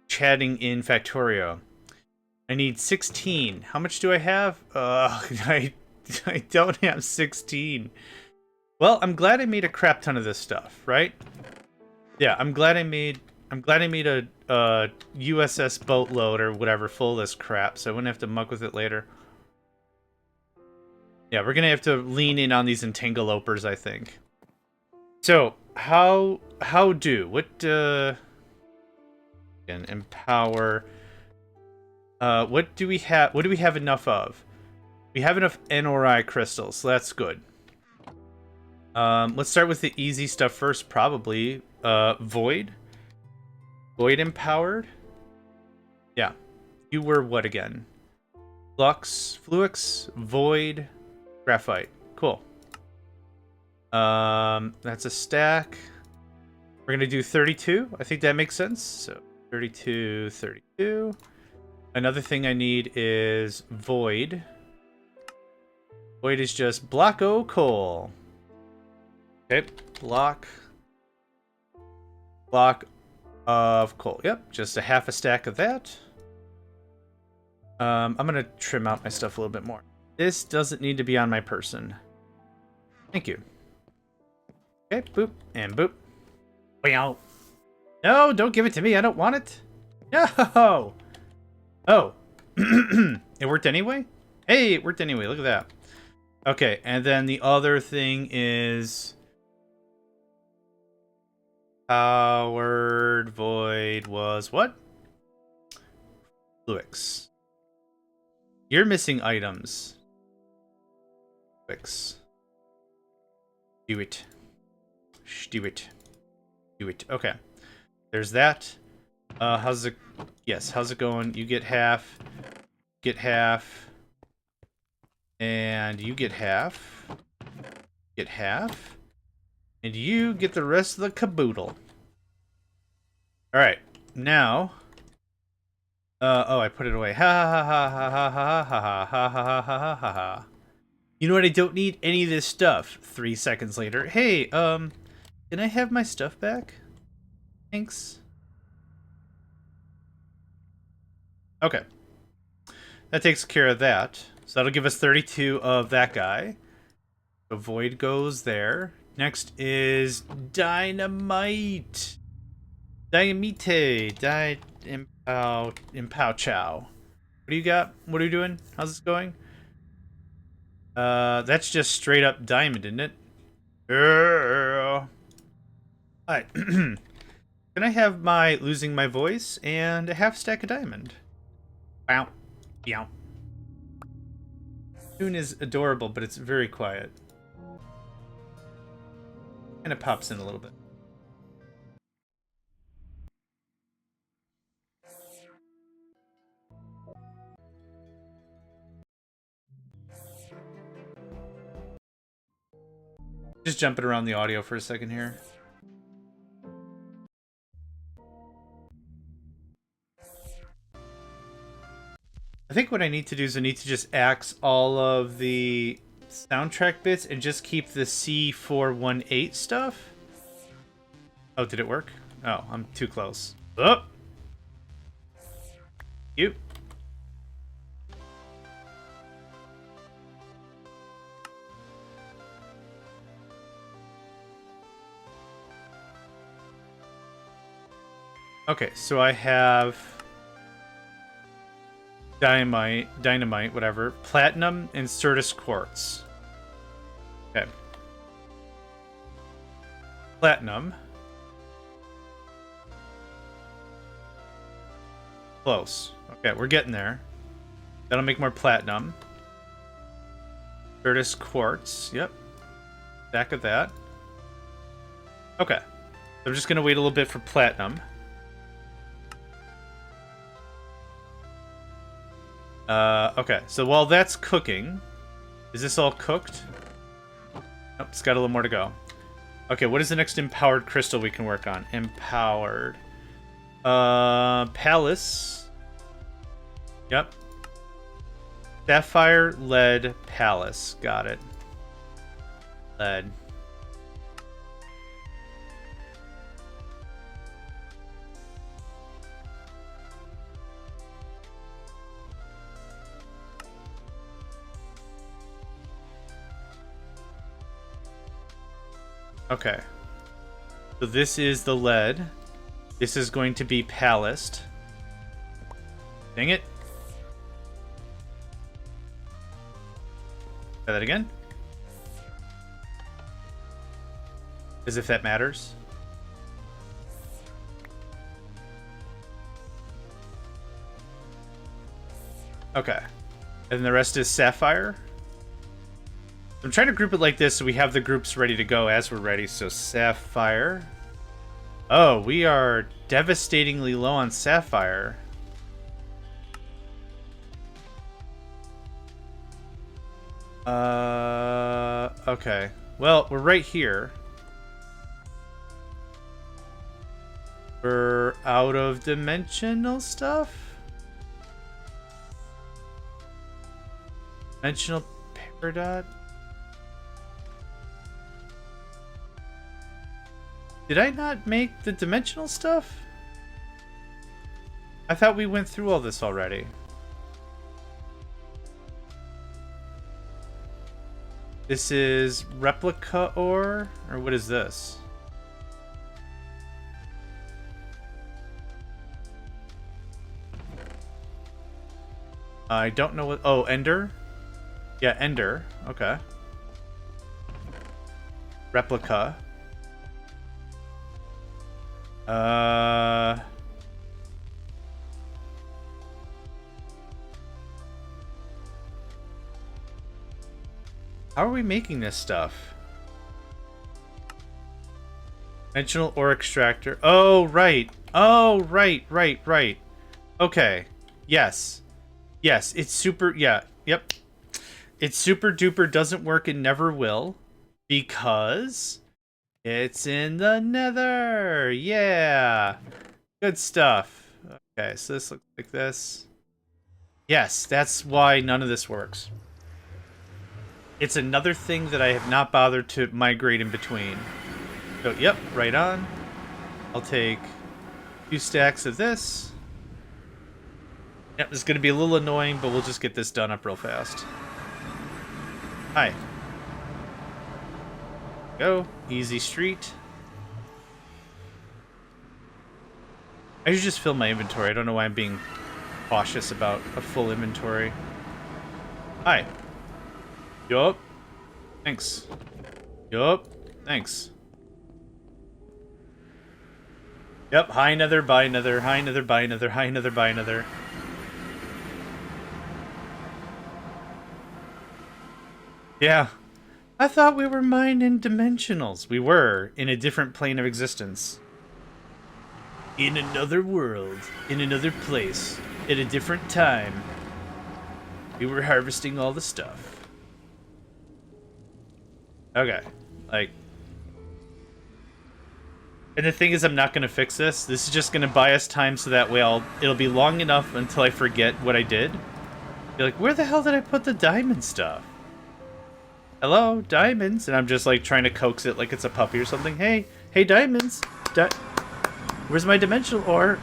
chatting in Factorio. I need 16. How much do I have? I don't have 16. Well, I'm glad I made a crap ton of this stuff, right? Yeah, I'm glad I made a USS boatload or whatever full of this crap, so I wouldn't have to muck with it later. Yeah, we're gonna have to lean in on these entangleopers, I think. So, what again, empower. What do we have enough of? We have enough NORI crystals, so that's good. Let's start with the easy stuff first, probably. Void empowered. Yeah. You were what again? Fluix, Void, Graphite. Cool. That's a stack. We're gonna do 32. I think that makes sense. So 32, 32. Another thing I need is Void. Void is just block o coal. Okay, block of coal. Yep, just a half a stack of that. I'm gonna trim out my stuff a little bit more. This doesn't need to be on my person. Thank you. Okay, boop and boop. Wow. No, don't give it to me. I don't want it. No. Oh. It worked anyway? Hey, it worked anyway. Look at that. Okay, and then the other thing is powered void was what? Fluix. You're missing items. Fluix. Do it. Do it. Do it. Okay. There's that. How's it? Yes, how's it going? You get half. Get half. And you get half. Get half. And you get the rest of the caboodle. Alright. Now. Oh, I put it away. Ha ha ha ha ha ha ha ha ha ha ha ha ha. You know what? I don't need any of this stuff. 3 seconds later. Hey, can I have my stuff back? Thanks. Okay. That takes care of that. So that'll give us 32 of that guy. The void goes there. Next is dynamite. Dynamite. Impow chow. What do you got? What are you doing? How's this going? That's just straight up diamond, isn't it? Alright. Can I have my losing my voice and a half stack of diamond? Wow. Yeah. Tune is adorable, but it's very quiet. And it pops in a little bit. Just jumping around the audio for a second here. I think what I need to do is I need to just axe all of the soundtrack bits and just keep the C418 stuff. Oh, did it work? Oh, I'm too close. Oh! You. Okay, so I have dynamite, whatever, platinum, and Certus quartz. Okay. Platinum. Close. Okay, we're getting there. That'll make more platinum. Certus quartz. Yep. Back of that. Okay. So I'm just gonna wait a little bit for platinum. Okay, so while that's cooking, is this all cooked? Nope, it's got a little more to go. Okay, what is the next empowered crystal we can work on? Empowered. Palace. Yep. Sapphire, lead, palace. Got it. Lead. Okay. So this is the lead. This is going to be palaced. Dang it. Try that again. As if that matters. Okay. And the rest is sapphire. I'm trying to group it like this so we have the groups ready to go as we're ready. So sapphire. Oh, we are devastatingly low on sapphire. Okay. Well, we're right here. We're out of dimensional stuff? Dimensional paradot? Did I not make the dimensional stuff? I thought we went through all this already. This is replica ore? Or what is this? I don't know what... Oh, ender? Yeah, ender. Okay. Replica. How are we making this stuff? Dimensional ore extractor. Oh, right. Oh, right. Okay. Yes. Yes, it's super... Yeah, yep. It's super duper doesn't work and never will. Because... it's in the Nether! Yeah! Good stuff. Okay, so this looks like this. Yes, that's why none of this works. It's another thing that I have not bothered to migrate in between. So, yep, right on. I'll take 2 stacks of this. Yep, this is going to be a little annoying, but we'll just get this done up real fast. Hi. Go. Easy street. I should just fill my inventory. I don't know why I'm being cautious about a full inventory. Hi. Yup. Thanks. Yup. Thanks. Yep. High nether, buy nether, high nether, buy nether, high nether, buy nether. Yeah. I thought we were mining dimensionals. We were, in a different plane of existence. In another world, in another place, at a different time. We were harvesting all the stuff. Okay. Like... and the thing is, I'm not going to fix this. This is just going to buy us time so that way it'll be long enough until I forget what I did. You're like, where the hell did I put the diamond stuff? Hello, diamonds. And I'm just like trying to coax it like it's a puppy or something. Hey, hey, diamonds. Where's my dimensional ore?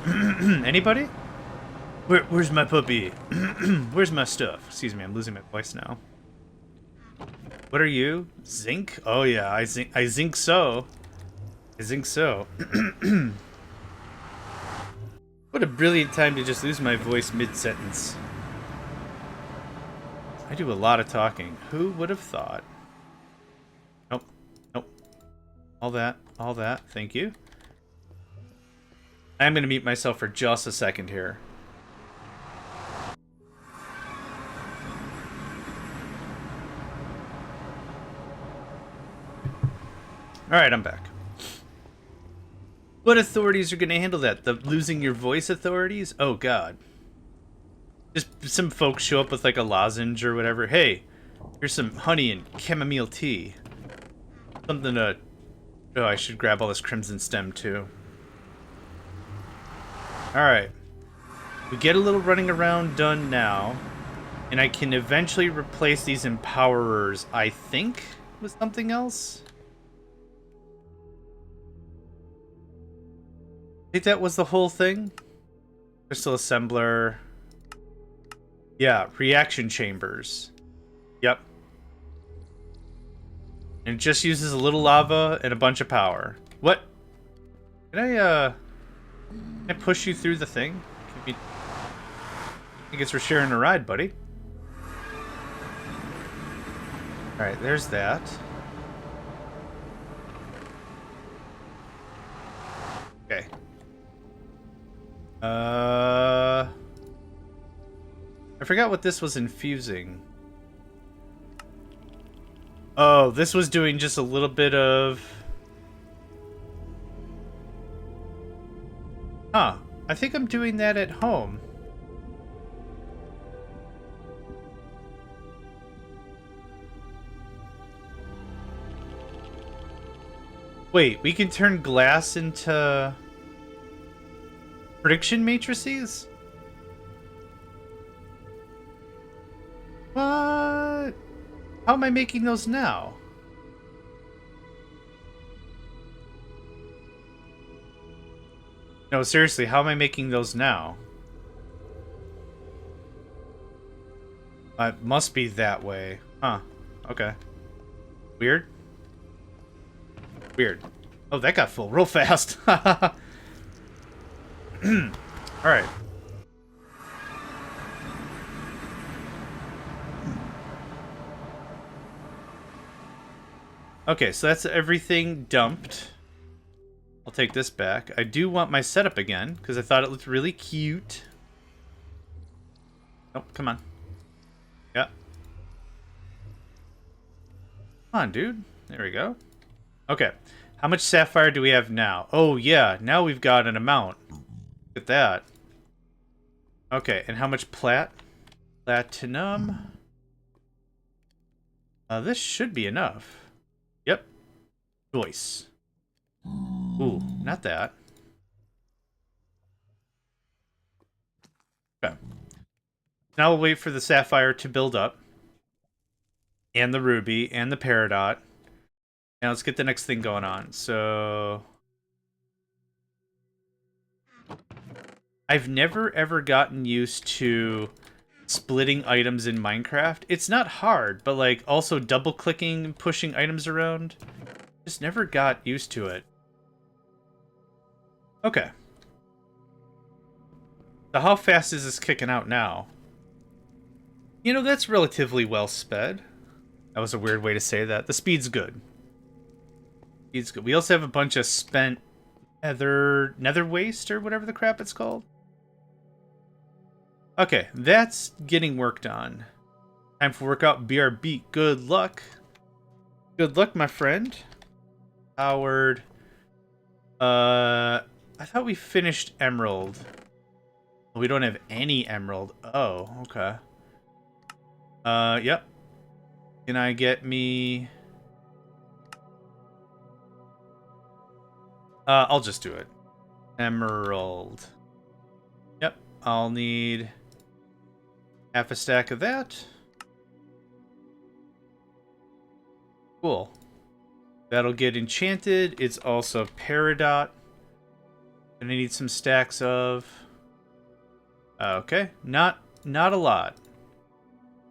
Anybody? Where's my puppy? Where's my stuff? Excuse me, I'm losing my voice now. What are you? Zinc? Oh yeah, I zinc so. I zinc so. What a brilliant time to just lose my voice mid-sentence. I do a lot of talking. Who would have thought? Nope. Nope. All that. Thank you. I'm gonna mute myself for just a second here. Alright, I'm back. What authorities are gonna handle that? The losing your voice authorities? Oh god. Just some folks show up with like a lozenge or whatever. Hey, here's some honey and chamomile tea. Something to... Oh, I should grab all this crimson stem too. Alright. We get a little running around done now. And I can eventually replace these empowerers, I think, with something else. I think that was the whole thing. Crystal assembler. Yeah, reaction chambers. Yep. And it just uses a little lava and a bunch of power. What? Can I push you through the thing? I guess we're sharing a ride, buddy. Alright, there's that. Okay. I forgot what this was infusing. Oh, this was doing just a little bit of... Huh. I think I'm doing that at home. Wait, we can turn glass into... prediction matrices? What? How am I making those now? No, seriously, how am I making those now? It must be that way. Huh. Okay. Weird. Weird. Oh, that got full real fast. Alright. Okay, so that's everything dumped. I'll take this back. I do want my setup again, because I thought it looked really cute. Oh, come on. Yeah. Come on, dude. There we go. Okay. How much sapphire do we have now? Oh, yeah. Now we've got an amount. Look at that. Okay, and how much platinum? This should be enough. Yep. Choice. Ooh, not that. Okay. Now we'll wait for the sapphire to build up. And the ruby, and the peridot. Now let's get the next thing going on. So... I've never ever gotten used to splitting items in Minecraft. It's not hard, but like also double clicking and pushing items around. Just never got used to it. Okay. So how fast is this kicking out now? You know, that's relatively well sped. That was a weird way to say that. The speed's good. Speed's good. We also have a bunch of spent nether waste or whatever the crap it's called. Okay, that's getting worked on. Time for workout. BRB. Good luck. Good luck, my friend. Howard. I thought we finished emerald. We don't have any emerald. Oh, okay. Yep. Can I get me... I'll just do it. Emerald. Yep, I'll need Half a stack of that. Cool. That'll get enchanted. It's also peridot. And I need some stacks of... okay. Not a lot.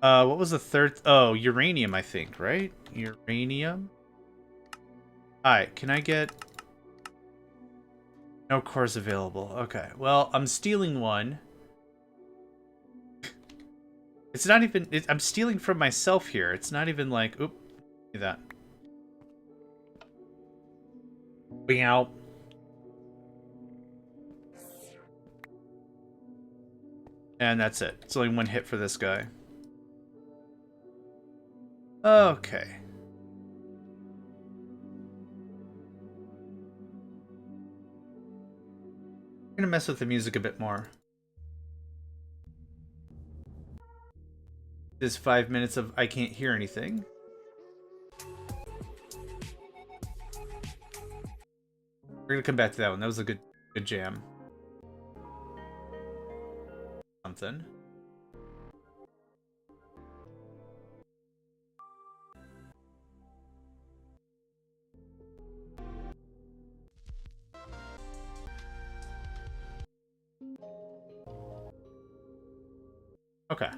What was the third... oh, uranium, I think, right? Uranium? Alright, can I get... no cores available. Okay, well, I'm stealing one. It's not even... I'm stealing from myself here. It's not even like... oop. Do that. Meow. And that's it. It's only one hit for this guy. Okay. I'm gonna mess with the music a bit more. This 5 minutes of I can't hear anything. We're gonna come back to that one. That was a good jam. Something. Okay.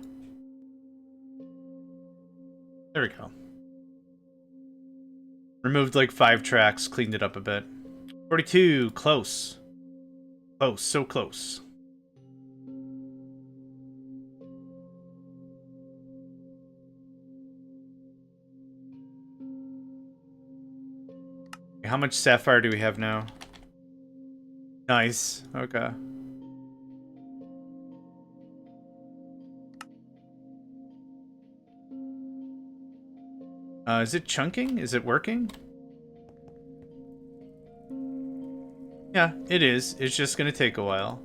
There we go. Removed like 5 tracks, cleaned it up a bit. 42, close. Close, so close. How much sapphire do we have now? Nice, okay. Is it chunking? Is it working? Yeah, it is. It's just gonna take a while.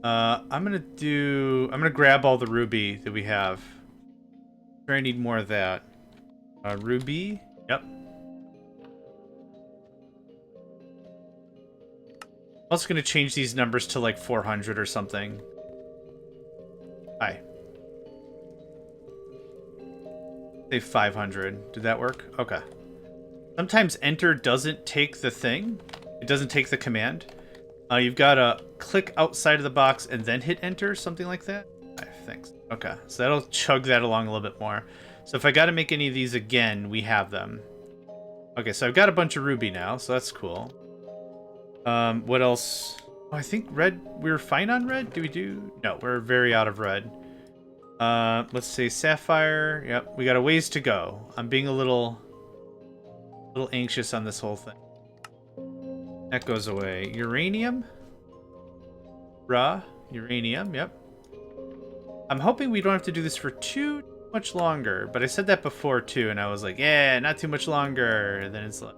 I'm gonna grab all the ruby that we have. I need more of that. Ruby? Yep. I'm also gonna change these numbers to like 400 or something. Hi. Say 500. Did that work? Okay. Sometimes enter doesn't take the thing. It doesn't take the command. You've got to click outside of the box and then hit enter, something like that. Thanks. Okay, so that'll chug that along a little bit more. So if I got to make any of these again, we have them. Okay, so I've got a bunch of ruby now, so that's cool. What else? Oh, I think red. We're fine on red. Do we do? No, we're very out of red. Let's say sapphire. Yep, we got a ways to go. I'm being a little anxious on this whole thing. That goes away. Uranium? Uranium, yep. I'm hoping we don't have to do this for too much longer, but I said that before too, and I was like, yeah, not too much longer. And then it's like...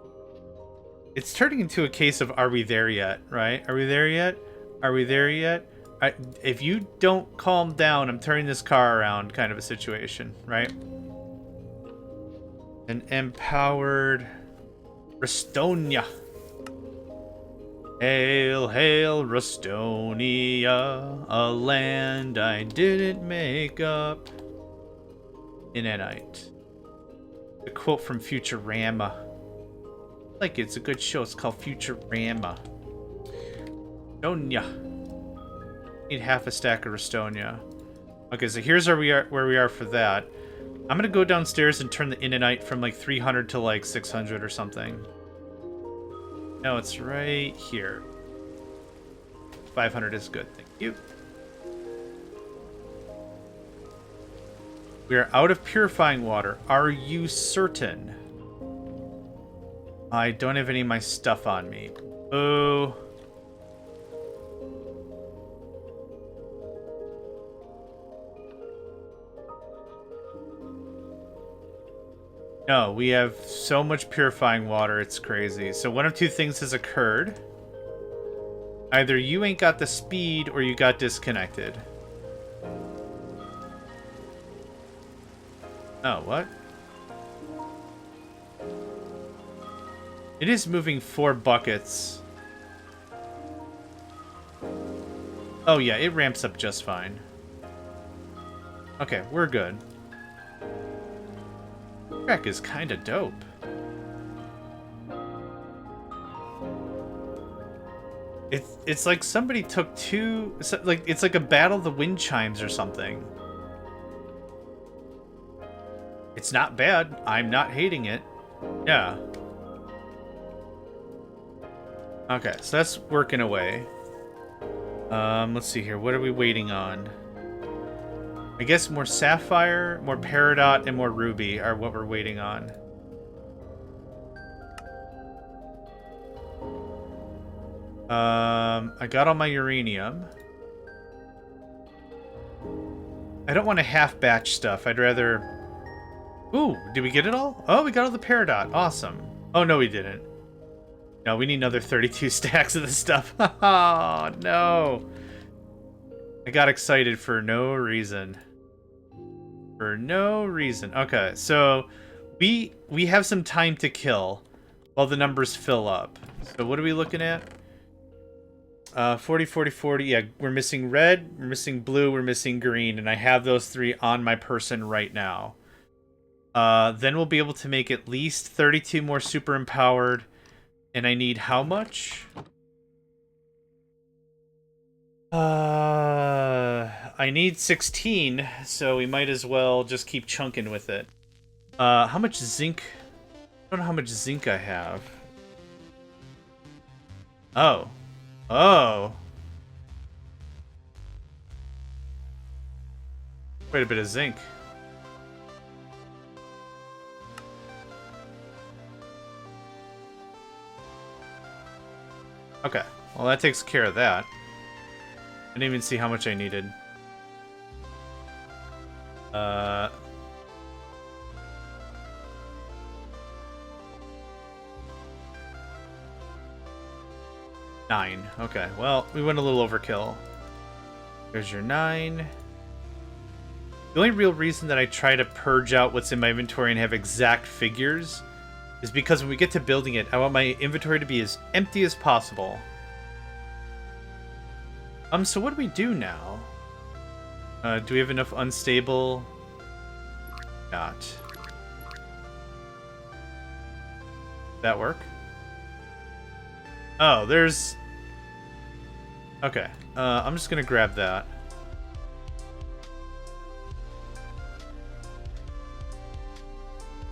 it's turning into a case of are we there yet, right? Are we there yet? Are we there yet? If you don't calm down, I'm turning this car around kind of a situation, right? An empowered Restonia. Hail, hail, Restonia, a land I didn't make up. Inanite. A quote from Futurama. Like it's a good show. It's called Futurama. Restonia. Need half a stack of Restonia. Okay, so here's where we are for that. I'm gonna go downstairs and turn the Inanite from like 300 to like 600 or something. No, it's right here. 500 is good, thank you. We are out of purifying water. Are you certain? I don't have any of my stuff on me. Oh. No, we have so much purifying water, it's crazy. So one of two things has occurred. Either you ain't got the speed or you got disconnected. Oh, what? It is moving 4 buckets. Oh yeah, it ramps up just fine. Okay, we're good. Track is kind of dope. It's like somebody took it's like a battle of the wind chimes or something. It's not bad. I'm not hating it. Yeah. Okay, so that's working away. Let's see here. What are we waiting on? I guess more sapphire, more peridot, and more ruby are what we're waiting on. I got all my uranium. I don't want to half batch stuff. I'd rather... Ooh, did we get it all? Oh, we got all the peridot. Awesome. Oh, no, we didn't. No, we need another 32 stacks of this stuff. Oh, no. I got excited for no reason. For no reason. Okay, so we have some time to kill while the numbers fill up. So what are we looking at? 40, 40, 40. Yeah, we're missing red, we're missing blue, we're missing green, and I have those three on my person right now. Then we'll be able to make at least 32 more super empowered. And I need how much? I need 16, so we might as well just keep chunking with it. How much zinc? I don't know how much zinc I have. Oh. Oh. Quite a bit of zinc. Okay, well that takes care of that. I didn't even see how much I needed. 9. Okay, well, we went a little overkill. There's your 9. The only real reason that I try to purge out what's in my inventory and have exact figures is because when we get to building it, I want my inventory to be as empty as possible. So what do we do now? Do we have enough unstable? Not. That work? Oh, there's... Okay, I'm just gonna grab that.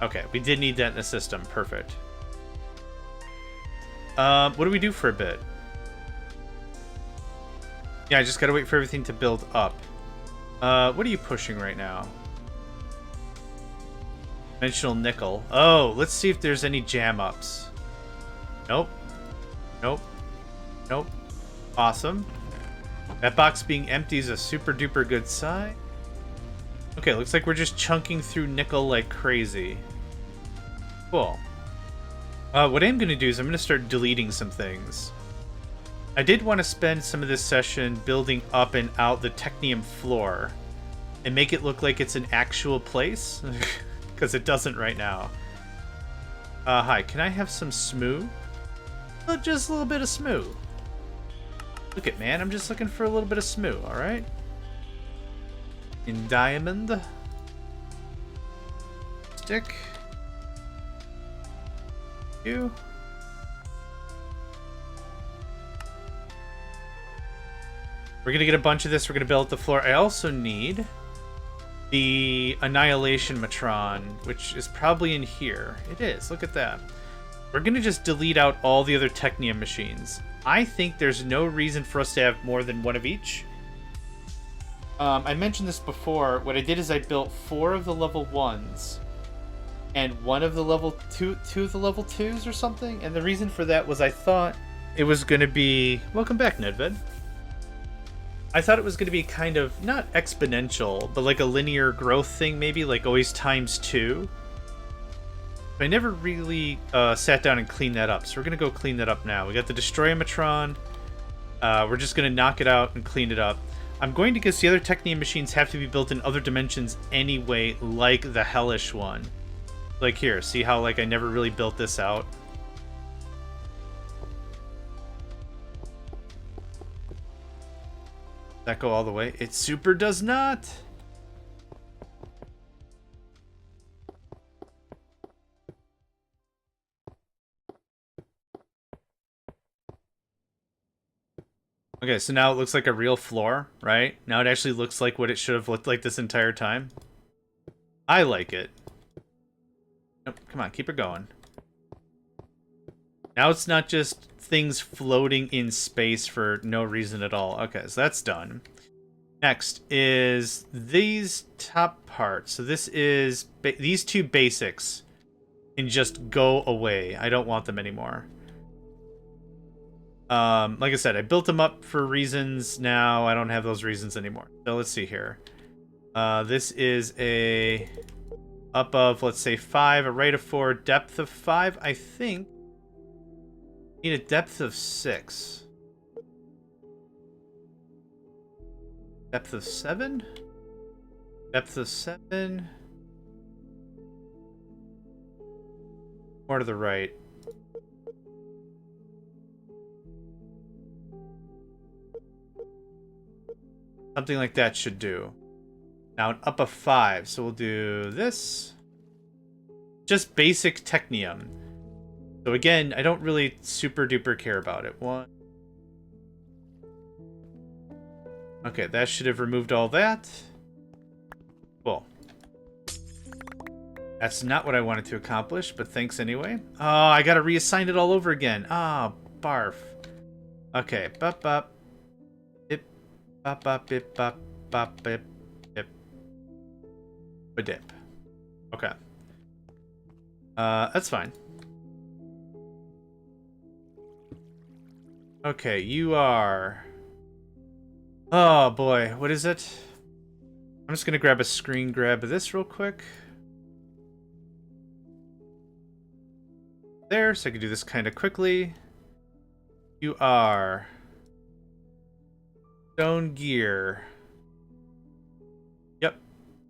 Okay, we did need that in the system. Perfect. What do we do for a bit? Yeah, I just gotta wait for everything to build up. What are you pushing right now? Dimensional nickel. Oh, let's see if there's any jam ups. Nope. Nope. Nope. Awesome. That box being empty is a super duper good sign. Okay, looks like we're just chunking through nickel like crazy. Cool. What I'm going to do is I'm going to start deleting some things. I did want to spend some of this session building up and out the Technium floor and make it look like it's an actual place, because it doesn't right now. Hi, can I have some smooth? Just a little bit of smooth. Look it, man, I'm just looking for a little bit of smooth, alright? In diamond. Stick. You. We're gonna get a bunch of this. We're gonna build the floor. I also need the Annihilation Matron, which is probably in here. It is. Look at that. We're gonna just delete out all the other Technium machines. I think there's no reason for us to have more than one of each. I mentioned this before. What I did is I built 4 of the level 1s and 1 of the level 2 of the level 2s or something. And the reason for that was I thought it was going to be... Welcome back, Nedved. I thought it was going to be kind of, not exponential, but like a linear growth thing, maybe, like always times 2. But I never really sat down and cleaned that up, so we're going to go clean that up now. We got the Destroy-A-Matron. We're just going to knock it out and clean it up. I'm going to guess the other Technium machines have to be built in other dimensions anyway, like the Hellish one. Like here, see how like I never really built this out? That go all the way? It super does not. Okay, so now it looks like a real floor, right? Now it actually looks like what it should have looked like this entire time. I like it. Nope, come on, keep it going. Now it's not just things floating in space for no reason at all. Okay, so that's done. Next is these top parts. So this is... these two basics can just go away. I don't want them anymore. Like I said, I built them up for reasons. Now I don't have those reasons anymore. So let's see here. This is a up of, let's say, 5, a rate of 4, depth of 5. I think need a depth of 6. Depth of 7? Depth of 7. More to the right. Something like that should do. Now an up of 5, so we'll do this. Just basic Technium. So again, I don't really super duper care about it. 1. Okay, that should have removed all that. Cool. That's not what I wanted to accomplish, but thanks anyway. Oh, I gotta reassign it all over again. Ah, oh, barf. Okay, bop bop. Bip bop bop bip bop bop bip bip. A dip. Okay. That's fine. Okay, you are... Oh boy, what is it? I'm just gonna grab a screen grab of this real quick. There, so I can do this kind of quickly. You are... Stone gear. Yep.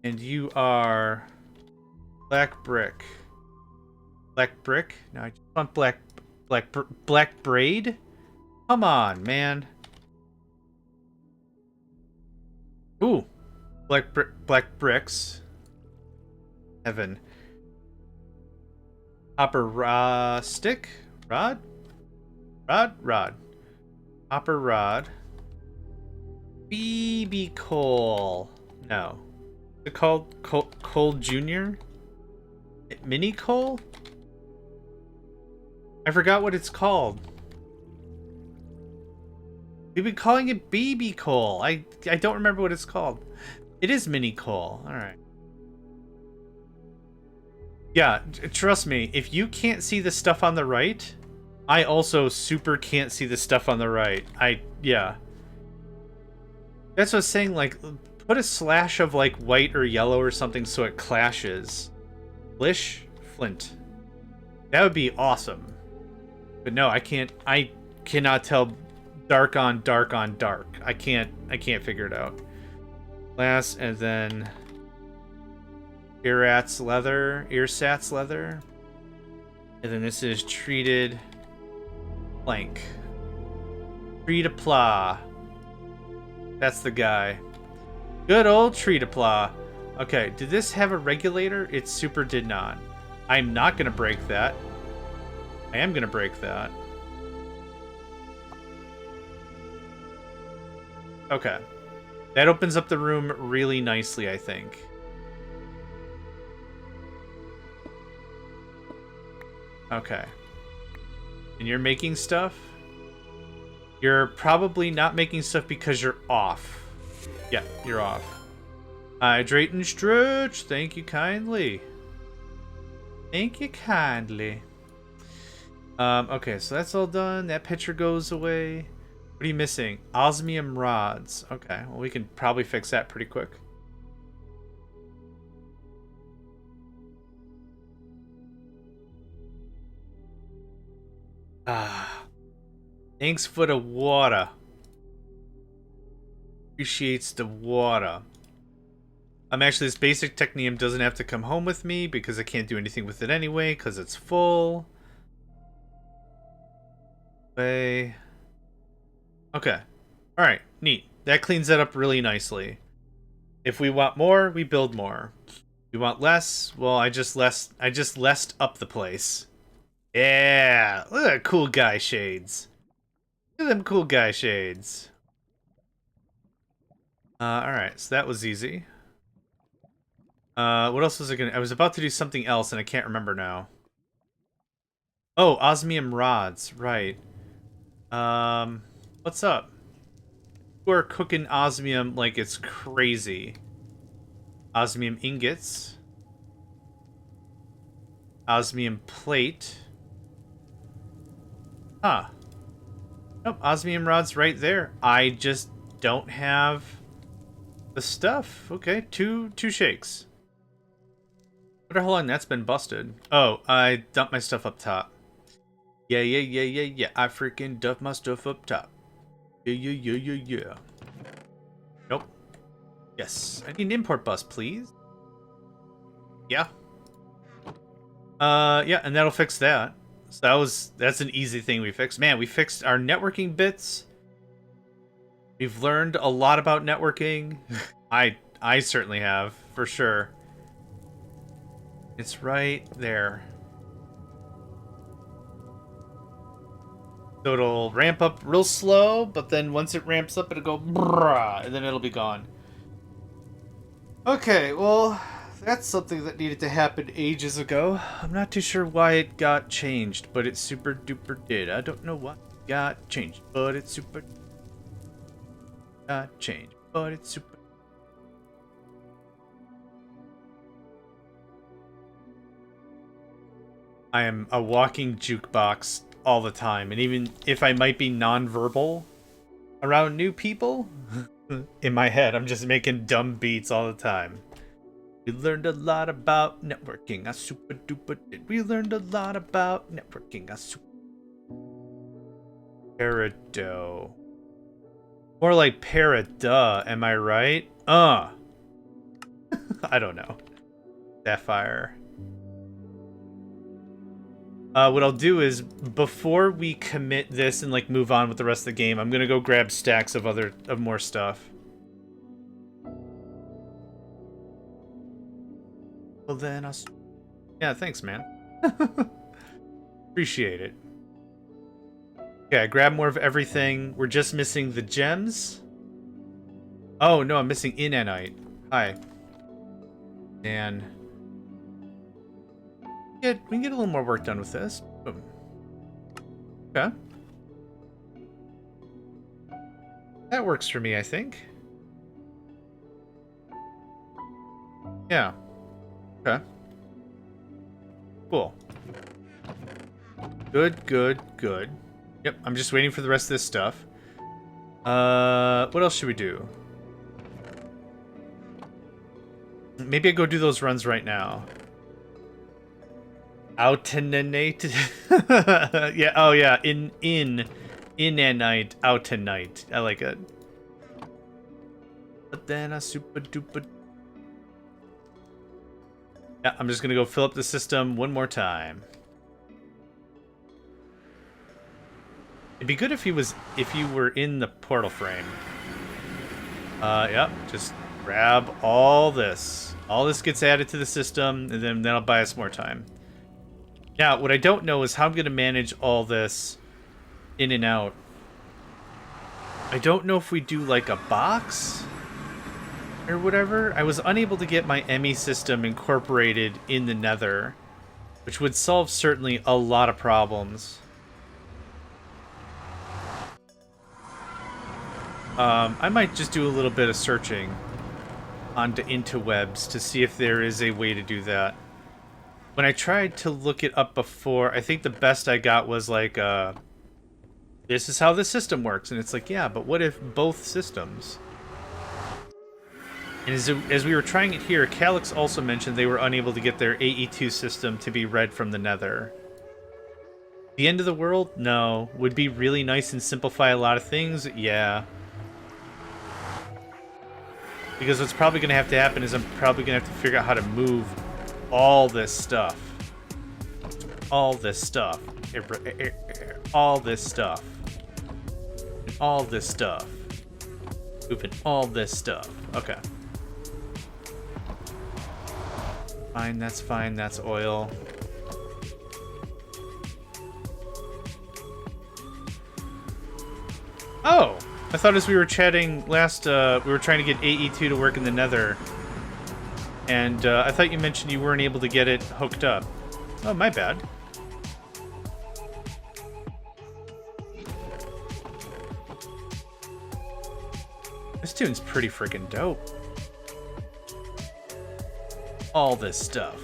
And you are... Black brick. Black brick? No, I just want black braid? Come on, man. Ooh. Black bricks. Heaven. Copper stick? Rod? Rod. Copper rod. BB coal. No. Is it called coal junior? Mini coal? I forgot what it's called. We've been calling it BB coal. I don't remember what it's called. It is mini coal. All right. Yeah, trust me. If you can't see the stuff on the right, I also super can't see the stuff on the right. Yeah. That's what I was saying. Like, put a slash of like white or yellow or something so it clashes. Flint. That would be awesome. But no, I can't. I cannot tell dark on dark on dark. I can't figure it out. Glass, and then earsats leather. And then this is treated plank. Treat-a-plah. That's the guy. Good old Treat-a-plah. Okay, did this have a regulator? It super did not. I'm not gonna break that. I am gonna break that. Okay. That opens up the room really nicely, I think. Okay. And you're making stuff? You're probably not making stuff because you're off. Yeah, you're off. Hydrate and stretch. Thank you kindly. Thank you kindly. Okay, so that's all done. That picture goes away. What are you missing? Osmium rods. Okay, well, we can probably fix that pretty quick. Ah. Thanks for the water. Appreciates the water. Actually, this basic Technium doesn't have to come home with me because I can't do anything with it anyway because it's full. Okay. Alright, neat. That cleans that up really nicely. If we want more, we build more. If we want less, well, I just lessed up the place. Yeah! Look at that cool guy shades. Look at them cool guy shades. Alright, so that was easy. What else was I gonna... I was about to do something else, and I can't remember now. Oh, osmium rods, right. What's up? We're cooking osmium like it's crazy. Osmium ingots. Osmium plate. Huh. Nope, osmium rods right there. I just don't have the stuff. Okay, two shakes. Wonder how long that's been busted. Oh, I dumped my stuff up top. Yeah. I freaking dumped my stuff up top. Yeah. Nope. Yes. I need an import bus, please. Yeah. Yeah, and that'll fix that. So that's an easy thing we fixed. Man, we fixed our networking bits. We've learned a lot about networking. I certainly have, for sure. It's right there. So it'll ramp up real slow, but then once it ramps up, it'll go brrrah, and then it'll be gone. Okay, well, that's something that needed to happen ages ago. I'm not too sure why it got changed, but it super duper did. I don't know what got changed, but it super got changed, but it's super. I am a walking jukebox all the time, and even if I might be nonverbal around new people, in my head, I'm just making dumb beats all the time. We learned a lot about networking. I super duper did. We learned a lot about networking. I super. Parado. More like parada, am I right? I don't know. Sapphire. What I'll do is, before we commit this and like move on with the rest of the game, I'm gonna go grab stacks of more stuff. Well then yeah, thanks, man. Appreciate it. Okay, I grabbed more of everything. We're just missing the gems. Oh no, I'm missing inanite. Hi. And we can get a little more work done with this. Boom. Okay. That works for me, I think. Yeah. Okay. Cool. Good. Yep, I'm just waiting for the rest of this stuff. What else should we do? Maybe I go do those runs right now. Outenate. Yeah, oh yeah, inanite, outenite. I like it. But then a super duper. Yeah, I'm just gonna go fill up the system one more time. It'd be good if you were in the portal frame. Yep, just grab all this. All this gets added to the system, and then that'll buy us more time. Now, what I don't know is how I'm going to manage all this in and out. I don't know if we do like a box or whatever. I was unable to get my ME system incorporated in the Nether, which would solve certainly a lot of problems. I might just do a little bit of searching onto interwebs to see if there is a way to do that. When I tried to look it up before, I think the best I got was like, this is how the system works. And it's like, yeah, but what if both systems? And as we were trying it here, Calyx also mentioned they were unable to get their AE2 system to be read from the Nether. The end of the world? No. Would be really nice and simplify a lot of things? Yeah. Because what's probably going to have to happen is I'm probably going to have to figure out how to move all this stuff. All this stuff. All this stuff. All this stuff. Moving all this stuff. Okay. Fine, that's oil. Oh! I thought as we were chatting last, we were trying to get AE2 to work in the Nether. And I thought you mentioned you weren't able to get it hooked up. Oh, my bad. This tune's pretty freaking dope. All this stuff.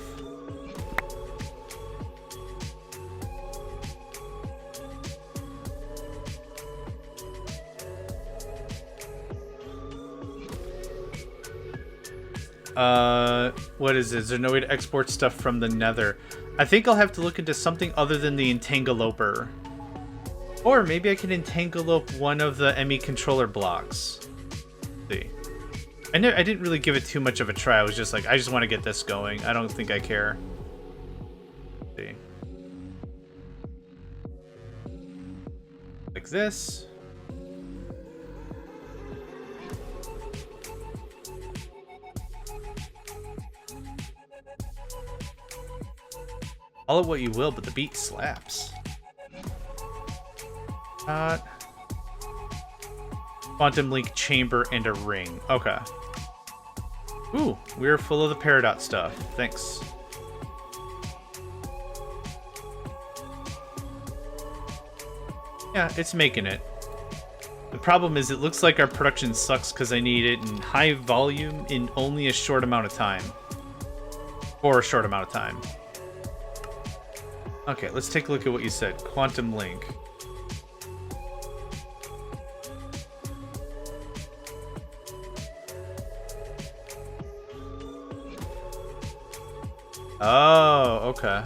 What is it? Is there no way to export stuff from the Nether? I think I'll have to look into something other than the entangloper. Or maybe I can entanglope one of the ME controller blocks. Let's see. I didn't really give it too much of a try. I was just like, I just want to get this going. I don't think I care. Let's see. Like this. Call it what you will, but the beat slaps. Quantum link chamber and a ring. Okay. Ooh, we're full of the Peridot stuff. Thanks. Yeah, it's making it. The problem is it looks like our production sucks because I need it in high volume in only a short amount of time. For a short amount of time. Okay, let's take a look at what you said. Quantum link. Oh, okay.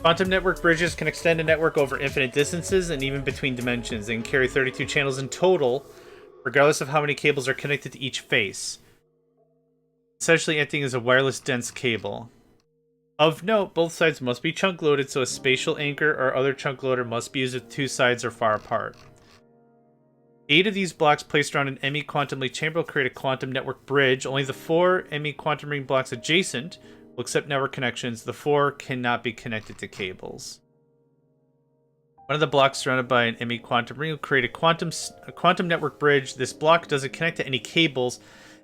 Quantum network bridges can extend a network over infinite distances and even between dimensions. They can carry 32 channels in total, regardless of how many cables are connected to each face. Essentially acting as a wireless dense cable. Of note, both sides must be chunk loaded, so a spatial anchor or other chunk loader must be used if two sides are far apart. 8 of these blocks placed around an ME quantum leak chamber will create a quantum network bridge. Only the 4 ME quantum ring blocks adjacent will accept network connections. The 4 cannot be connected to cables. One of the blocks surrounded by an ME quantum ring will create a quantum network bridge. This block doesn't connect to any cables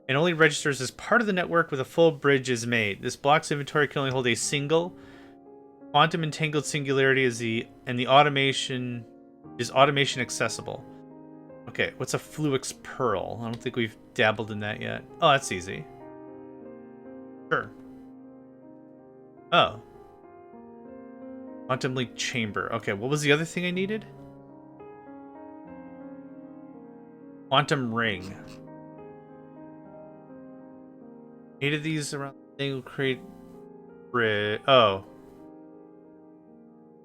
and only registers as part of the network with a full bridge is made. This block's inventory can only hold a single. Quantum entangled singularity is the automation accessible. Okay, what's a Fluix Pearl? I don't think we've dabbled in that yet. Oh, that's easy. Sure. Oh. Quantum link chamber. Okay, what was the other thing I needed? Quantum ring. 8 of these around the thing will create... Oh.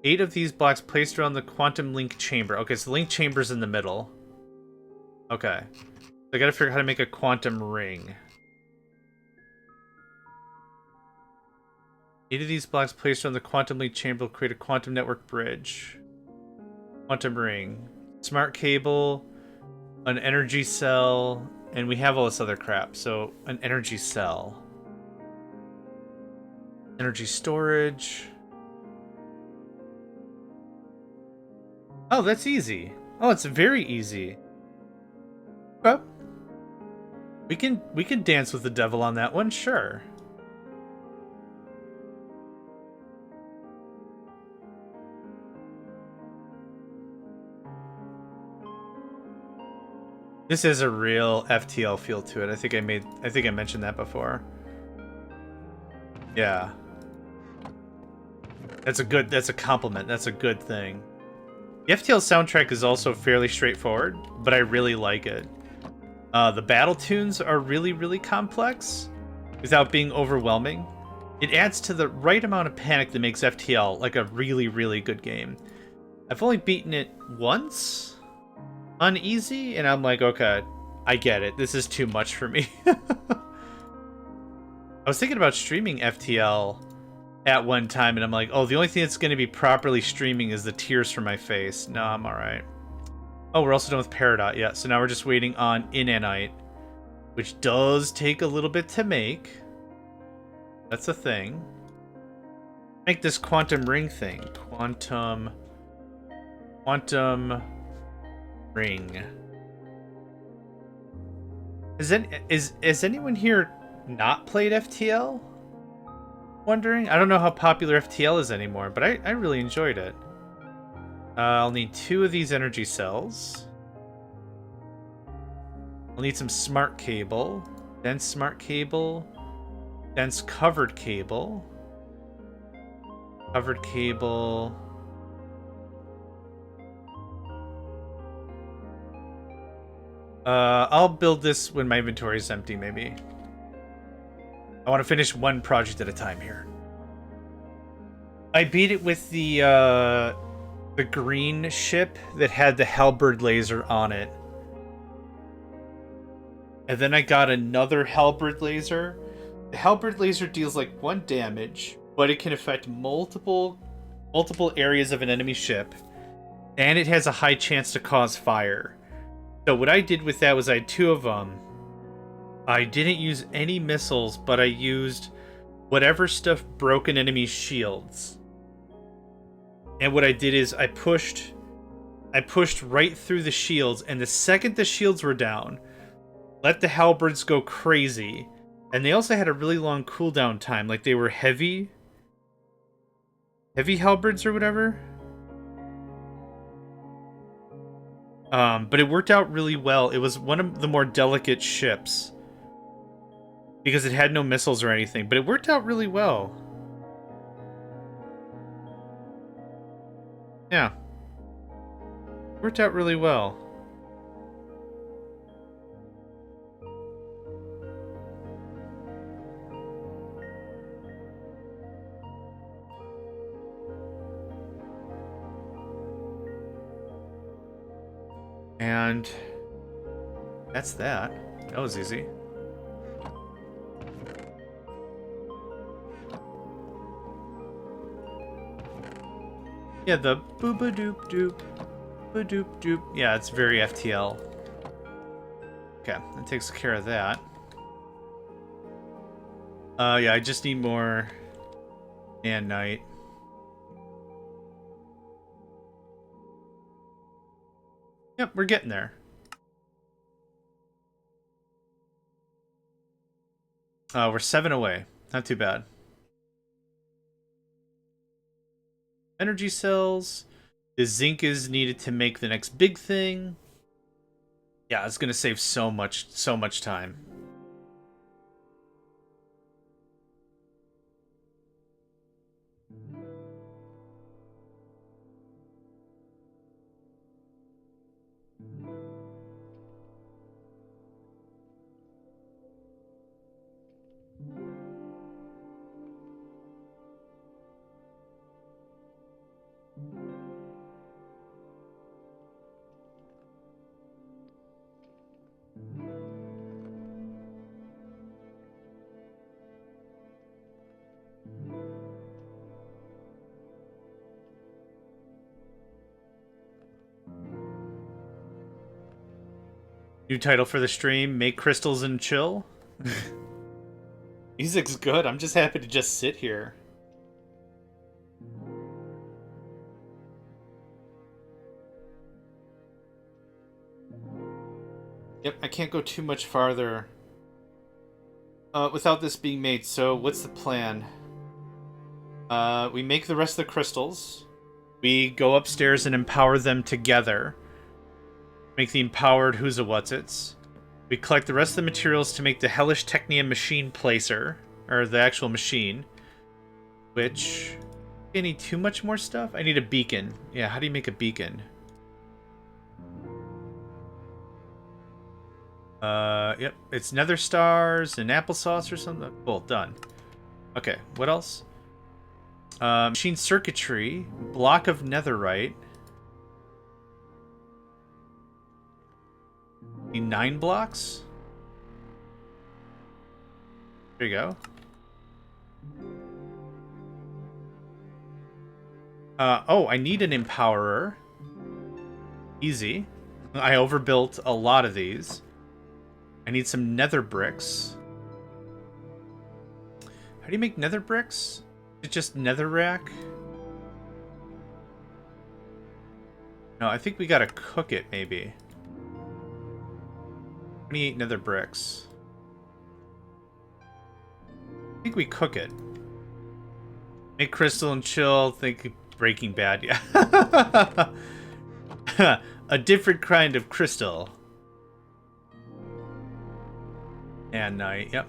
8 of these blocks placed around the quantum link chamber. Okay, so the link chamber's in the middle. Okay. So I gotta figure out how to make a quantum ring. 8 of these blocks placed around the quantum link chamber will create a quantum network bridge. Quantum ring. Smart cable. An energy cell. And we have all this other crap. So, an energy cell. Energy storage. Oh, that's easy. Oh, it's very easy. Okay. We can dance with the devil on that one, sure. This is a real FTL feel to it. I think I mentioned that before. Yeah. That's a compliment. That's a good thing. The FTL soundtrack is also fairly straightforward, but I really like it. The battle tunes are really, really complex without being overwhelming. It adds to the right amount of panic that makes FTL like a really, really good game. I've only beaten it once on easy, and I'm like, okay, I get it. This is too much for me. I was thinking about streaming FTL at one time, and I'm like, oh, the only thing that's going to be properly streaming is the tears from my face. No, I'm alright. Oh, we're also done with Peridot yet, so now we're just waiting on Inanite, which does take a little bit to make. That's a thing. Make this quantum ring thing. Quantum ring. Is anyone here not played FTL? Wondering? I don't know how popular FTL is anymore, but I really enjoyed it. I'll need 2 of these energy cells. I'll need some smart cable. Dense smart cable. Dense covered cable. Covered cable. I'll build this when my inventory is empty, maybe. I want to finish one project at a time here. I beat it with the green ship that had the halberd laser on it. And then I got another halberd laser. The halberd laser deals like 1 damage, but it can affect multiple areas of an enemy ship. And it has a high chance to cause fire. So what I did with that was I had 2 of them. I didn't use any missiles, but I used whatever stuff broke an enemy's shields. And what I did is I pushed right through the shields, and the second the shields were down, let the halberds go crazy. And they also had a really long cooldown time, like they were heavy halberds or whatever. But it worked out really well. It was one of the more delicate ships because it had no missiles or anything, but it worked out really well. Yeah. Worked out really well. And that's that. That was easy. Yeah, the booba-doop-doop. Booba-doop-doop. Yeah, it's very FTL. Okay, that takes care of that. Yeah, I just need more and night. Yep, we're getting there. We're 7 away. Not too bad. Energy cells. The zinc is needed to make the next big thing. Yeah, it's gonna save so much time. New title for the stream, Make Crystals and Chill. Music's good. I'm just happy to just sit here. Yep, I can't go too much farther without this being made, so what's the plan? We make the rest of the crystals. We go upstairs and empower them together. Make the empowered who's-a-what's-its. We collect the rest of the materials to make the hellish Technium machine placer, or the actual machine. Which, I need too much more stuff? I need a beacon. Yeah, how do you make a beacon? Yep, it's nether stars and applesauce or something. Cool, done. Okay, what else? Machine circuitry, block of netherite. Need 9 blocks? There you go. Oh, I need an empowerer. Easy. I overbuilt a lot of these. I need some nether bricks. How do you make nether bricks? Is it just netherrack? No, I think we gotta cook it, maybe. 28 nether bricks. I think we cook it. Make crystal and chill. Think Breaking Bad. Yeah. A different kind of crystal. And night. Yep.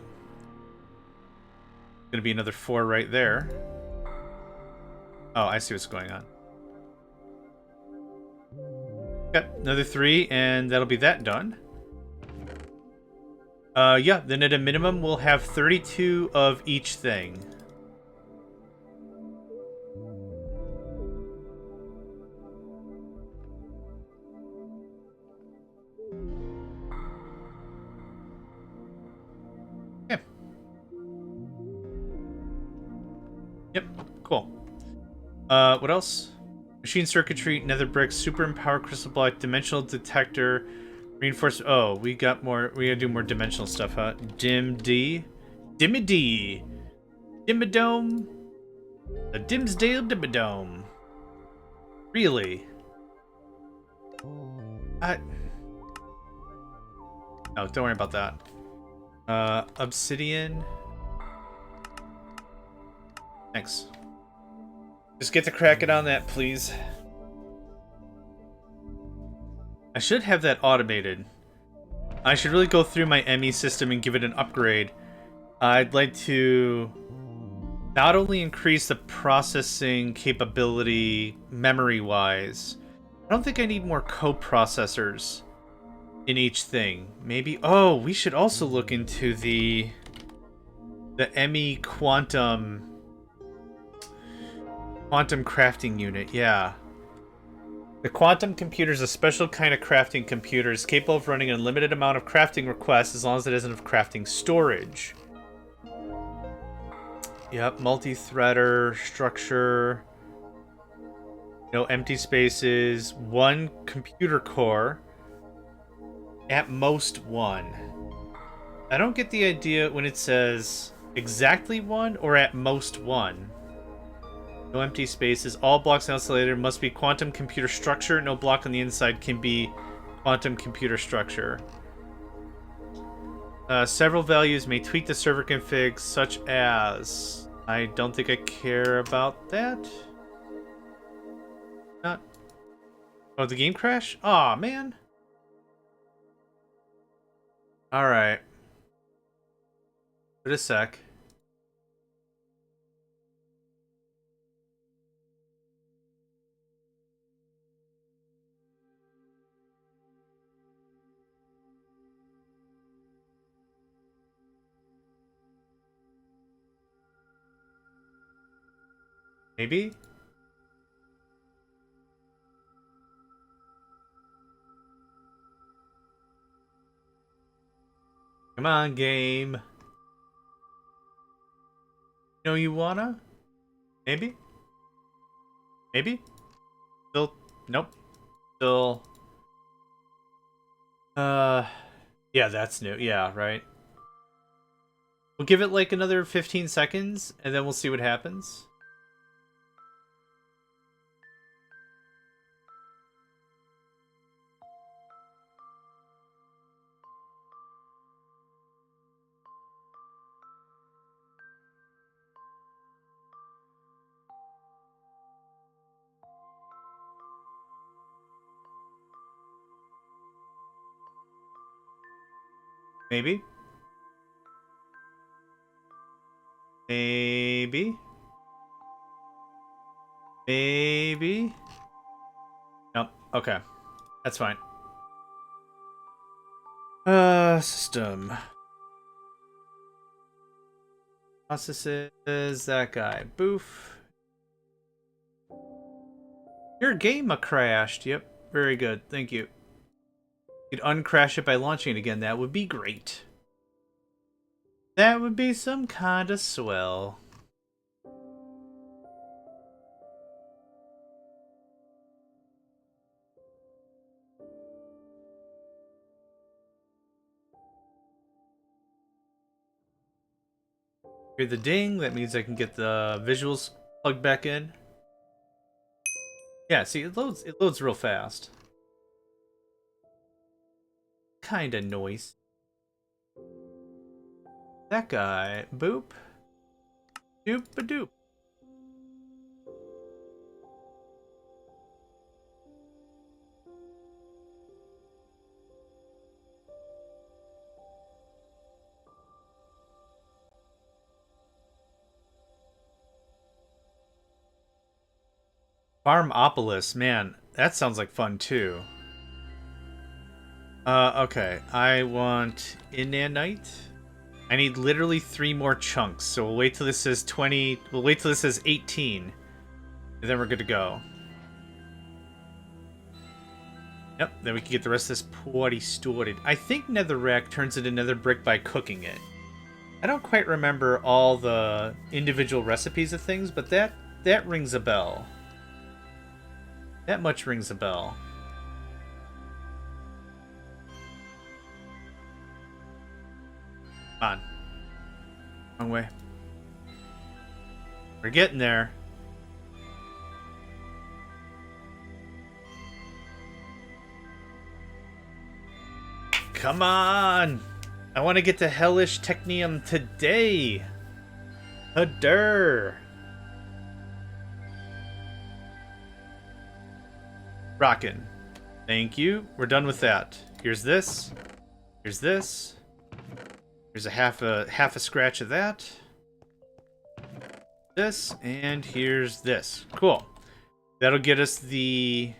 Gonna be another 4 right there. Oh, I see what's going on. Yep, another 3, and that'll be that done. Yeah, then at a minimum, we'll have 32 of each thing. Yeah. Yep, cool. What else? Machine circuitry, nether bricks, super empowered crystal block, dimensional detector, reinforced. Oh, we got more. We gotta do more dimensional stuff, huh? Dimdy, Dimidome, a Dimsdale Dimidome. Really? Oh, don't worry about that. Obsidian. Thanks. Just get to cracking on that, please. I should have that automated. I should really go through my ME system and give it an upgrade. I'd like to not only increase the processing capability memory-wise, I don't think I need more coprocessors in each thing. Maybe... Oh, we should also look into the ME quantum crafting unit, yeah. The quantum computer is a special kind of crafting computer. It's capable of running an unlimited amount of crafting requests as long as it has enough crafting storage. Yep, multi-threader, structure. No empty spaces. 1 computer core. At most 1. I don't get the idea when it says exactly 1 or at most 1. No empty spaces. All blocks in the oscillator must be quantum computer structure. No block on the inside can be quantum computer structure. Several values may tweak the server config, such as... I don't think I care about that. Not... Oh, the game crash? Aw, man. Alright. Wait a sec. Maybe? Come on, game. You know you wanna? Maybe? Maybe? Still... Nope. Still... Yeah, that's new. Yeah, right. We'll give it like another 15 seconds, and then we'll see what happens. Maybe? Maybe? Maybe? Nope. Okay. That's fine. System. Processes, that guy. Boof. Your game crashed. Yep. Very good. Thank you. You'd uncrash it by launching it again. That would be great. That would be some kind of swell. Hear the ding. That means I can get the visuals plugged back in. Yeah, see, it loads real fast. Kinda noise. That guy. Boop. Doop-a-doop. Farmopolis, man, that sounds like fun too. Okay, I want Inanite. I need literally 3 more chunks, so we'll wait till this says 20. We'll wait till this says 18, and then we're good to go. Yep, then we can get the rest of this potty sorted. I think netherrack turns into nether brick by cooking it. I don't quite remember all the individual recipes of things, but that rings a bell. That much rings a bell. Come on. Wrong way. We're getting there. Come on! I want to get to Hellish Technium today! Hadur! Rockin'. Thank you. We're done with that. Here's this. Here's this. Here's a half a scratch of that. This, and here's this. Cool. That'll get us the...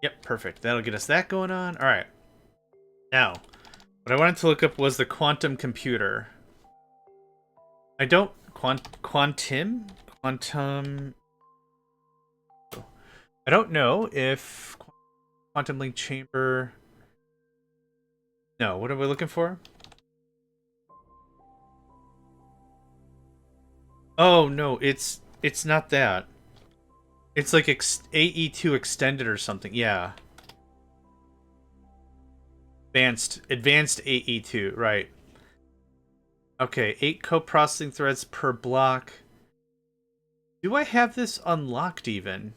Yep, perfect. That'll get us that going on. Alright. Now, what I wanted to look up was the quantum computer. I don't... Quantum? I don't know if quantum link chamber... No, what are we looking for? Oh, no, it's not that. It's like AE2 extended or something. Yeah. Advanced AE2, right. Okay, 8 co-processing threads per block. Do I have this unlocked even?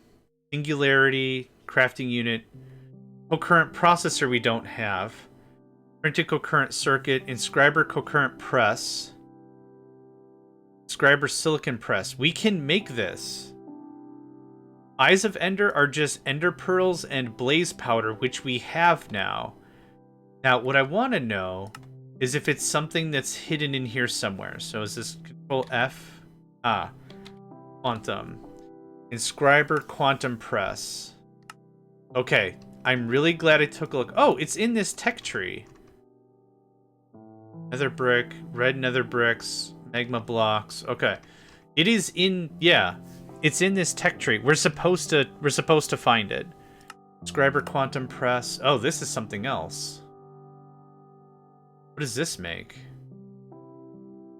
Singularity, crafting unit, concurrent processor we don't have. Printed concurrent circuit, inscriber concurrent press. Inscriber silicon press. We can make this. Eyes of Ender are just ender pearls and blaze powder, which we have now. Now, what I want to know is if it's something that's hidden in here somewhere. So is this Control F? Ah. Quantum. Inscriber quantum press. Okay. I'm really glad I took a look. Oh, it's in this tech tree. Nether brick, red nether bricks, magma blocks. Okay. It is in, yeah. It's in this tech tree. We're supposed to find it. Inscriber quantum press. Oh, this is something else. What does this make?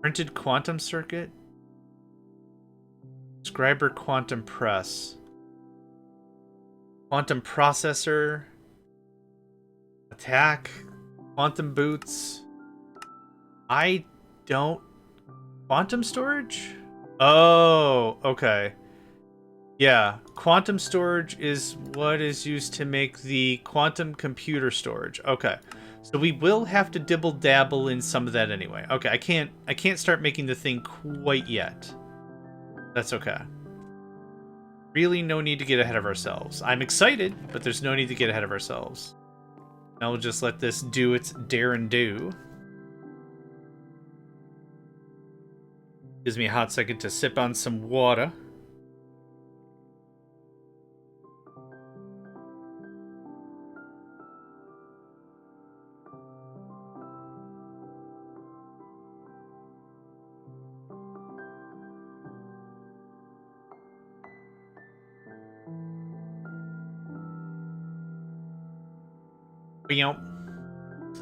Printed quantum circuit? Inscriber quantum press. Quantum processor. Attack. Quantum boots. I don't... Quantum storage? Oh, okay. Yeah, quantum storage is what is used to make the quantum computer storage. Okay. So we will have to dibble-dabble in some of that anyway. Okay, I can't start making the thing quite yet. That's okay. Really no need to get ahead of ourselves. I'm excited, but there's no need to get ahead of ourselves. Now we'll just let this do its dare and do. Gives me a hot second to sip on some water.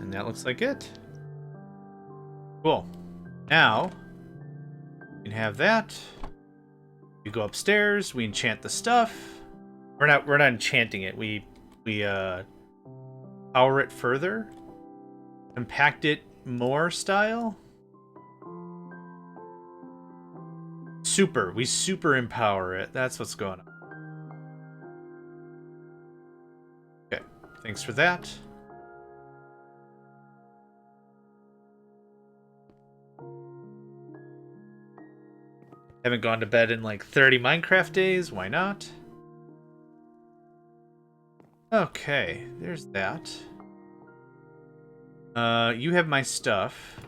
And that looks like it. Cool. Now, we can have that. We go upstairs, we enchant the stuff. We're not enchanting it. We power it further. Compact it more style. We super empower it. That's what's going on. Okay, thanks for that. Haven't gone to bed in like 30 Minecraft days. Why not? Okay, there's that. You have my stuff.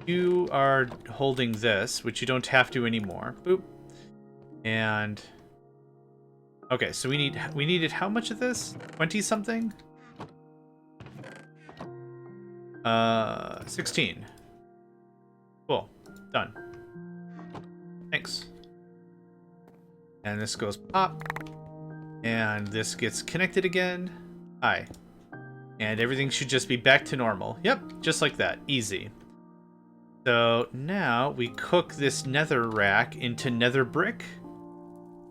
You are holding this, which you don't have to anymore. Boop. And okay, so we needed how much of this? 20 something? 16. Cool. Done. Thanks. And this goes pop. And this gets connected again. Hi. And everything should just be back to normal. Yep, just like that. Easy. So now we cook this nether rack into nether brick.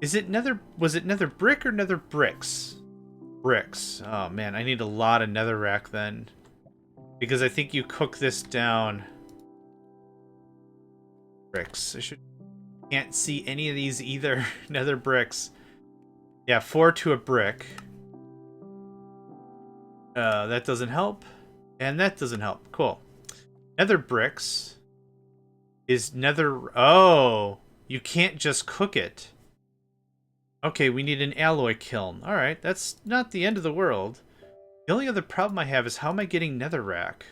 Was it nether brick or nether bricks? Bricks. Oh man, I need a lot of nether rack then. Because I think you cook this down. Bricks. Can't see any of these either. Nether bricks. Yeah, 4 to a brick. That doesn't help. And that doesn't help. Cool. Nether bricks is nether... Oh! You can't just cook it. Okay, we need an alloy kiln. Alright, that's not the end of the world. The only other problem I have is how am I getting netherrack?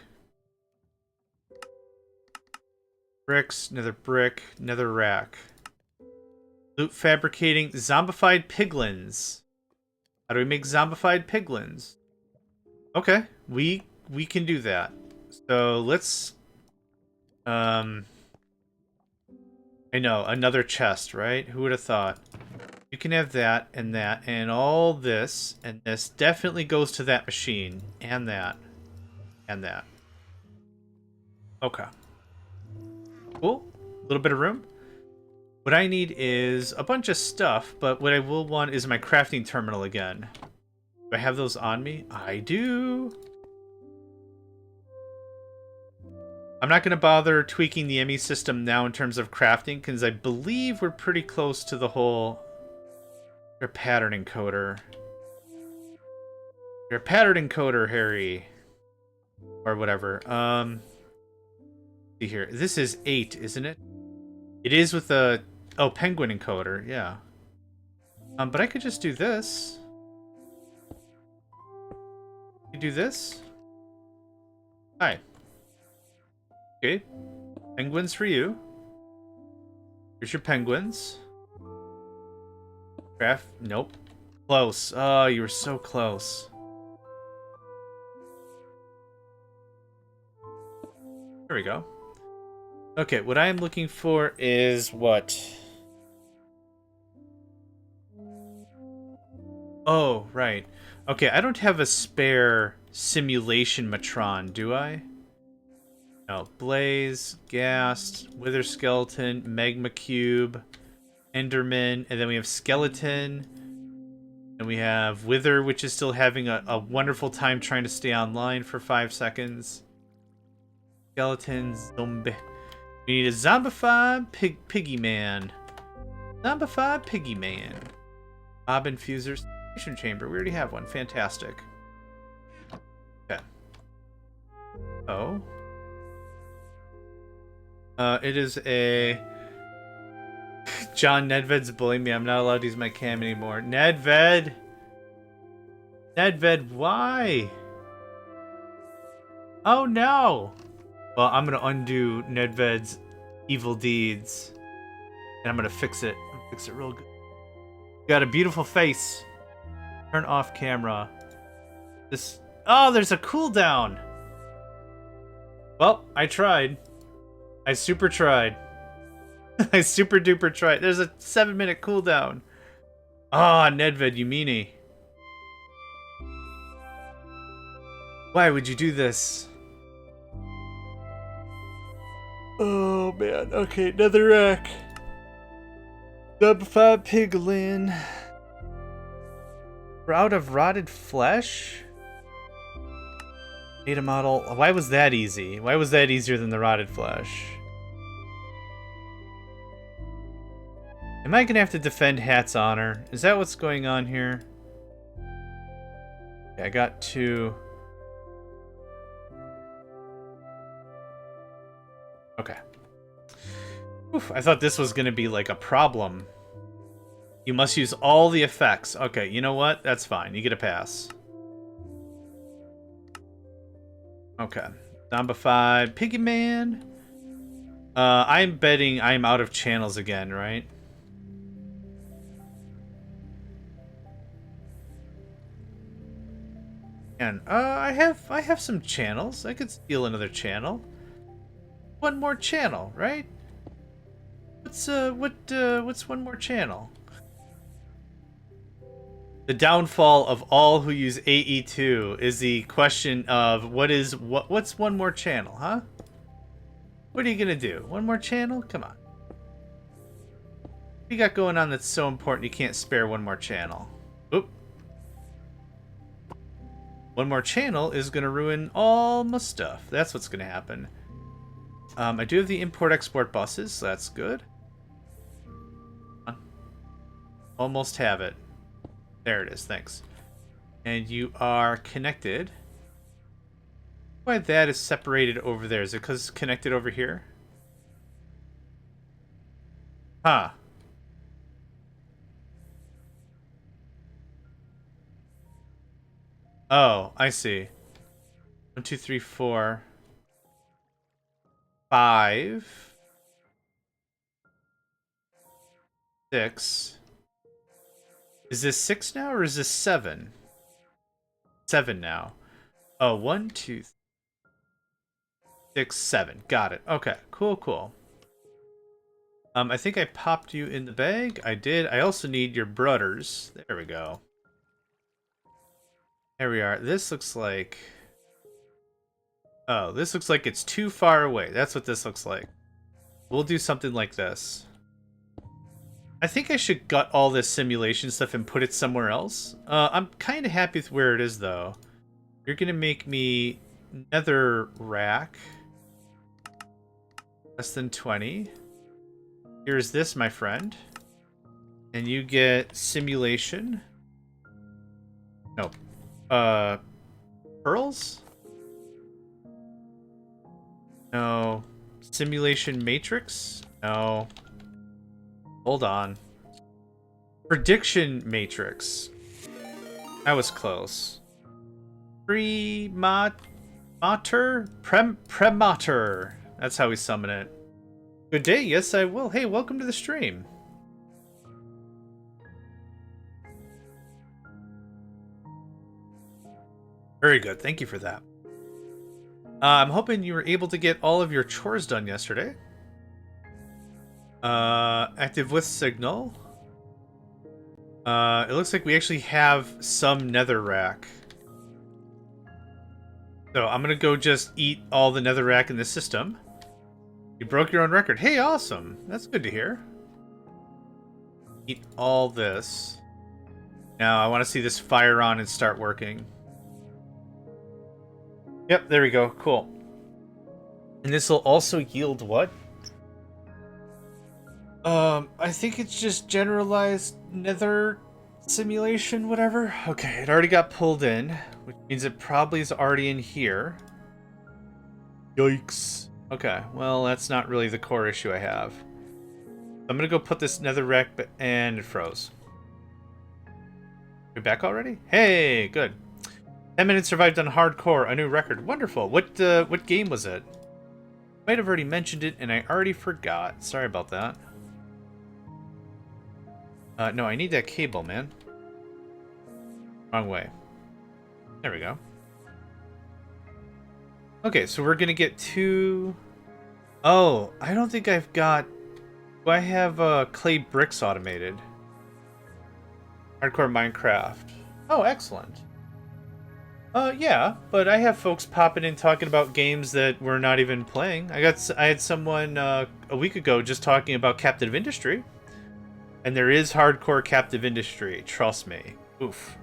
Bricks, nether brick, nether rack. Loot fabricating, zombified piglins. How do we make zombified piglins? Okay, we can do that. So let's I know, another chest, right? Who would have thought? You can have that, and all this, and this definitely goes to that machine, and that, and that. Okay. Cool. A little bit of room. What I need is a bunch of stuff, but what I will want is my crafting terminal again. Do I have those on me? I do. I'm not going to bother tweaking the ME system now in terms of crafting, because I believe we're pretty close to the whole... You're a pattern encoder. You're a pattern encoder, Harry. Or whatever. See here. This is 8, isn't it? It is with the... Oh, penguin encoder, yeah. But I could just do this. You do this? Hi. Okay. Penguins for you. Here's your penguins. Craft? Nope. Close. Oh, you were so close. There we go. Okay, what I am looking for is what? Oh, right. Okay, I don't have a spare simulation matron, do I? No. Blaze, Ghast, Wither Skeleton, Magma Cube, Enderman, and then we have Skeleton. And we have Wither, which is still having a wonderful time trying to stay online for 5 seconds. Skeleton, zombie. We need a zombified piggy man. Zombified piggy man. Mob infuser station chamber. We already have one. Fantastic. Okay. Oh. It is a... John Nedved's bullying me. I'm not allowed to use my cam anymore. Nedved! Nedved, why? Oh no! Well, I'm gonna undo Nedved's evil deeds. And I'm gonna fix it. Fix it real good. You got a beautiful face. Turn off camera. This... Oh, there's a cooldown! Well, I tried. I super tried. I super duper tried. There's a 7-minute cooldown. Ah, Nedved, you meanie. Why would you do this? Oh man, okay, netherrack. Zombified piglin. We're out of rotted flesh? Data model. Why was that easy? Why was that easier than the rotted flesh? Am I gonna have to defend Hat's honor? Is that what's going on here? Okay, I got 2. Okay. Oof, I thought this was going to be like a problem. You must use all the effects. Okay, you know what? That's fine. You get a pass. Okay. Zombified Piggy Man. I'm betting I'm out of channels again, right? And I have some channels. I could steal another channel. One more channel, right? What's one more channel? The downfall of all who use AE2 is the question of what's one more channel, huh? What are you gonna do? One more channel? Come on. What you got going on that's so important you can't spare one more channel? Oop. One more channel is gonna ruin all my stuff. That's what's gonna happen. I do have the import-export buses, so that's good. Almost have it. There it is, thanks. And you are connected. Why that is separated over there? Is it because it's connected over here? Huh. Oh, I see. 1, 2, 3, 4, 5, 6. Is this 6 now or is this 7? 7 now. Oh, 1, 2, 6, 7. Got it. Okay, cool. I think I popped you in the bag. I did. I also need your brothers. There we go. There we are. This looks like... Oh, this looks like it's too far away. That's what this looks like. We'll do something like this. I think I should gut all this simulation stuff and put it somewhere else. I'm kind of happy with where it is, though. You're going to make me Nether rack. Less than 20. Here's this, my friend. And you get simulation. No. Pearls? No. Simulation matrix? No. Hold on. Prediction matrix. That was close. Premater? Premater. That's how we summon it. Good day, yes I will. Hey, welcome to the stream. Very good, thank you for that. I'm hoping you were able to get all of your chores done yesterday. Active with signal. It looks like we actually have some netherrack. So I'm gonna go just eat all the netherrack in the system. You broke your own record. Hey, awesome. That's good to hear. Eat all this. Now I want to see this fire on and start working. Yep, there we go. Cool. And this will also yield what? I think it's just generalized nether simulation, whatever. Okay, it already got pulled in, which means it probably is already in here. Yikes. Okay, well, that's not really the core issue I have. I'm gonna go put this netherrack, and it froze. You're back already? Hey, good. 10 minutes survived on hardcore, a new record. Wonderful. What game was it? Might have already mentioned it, and I already forgot. Sorry about that. No, I need that cable, man. Wrong way. There we go. Okay, so we're gonna get two... Oh, I don't think I've got... Do I have clay bricks automated? Hardcore Minecraft. Oh, excellent. Yeah, but I have folks popping in talking about games that we're not even playing. I had someone a week ago just talking about Captive Industry. And there is hardcore Captive Industry, trust me. Oof.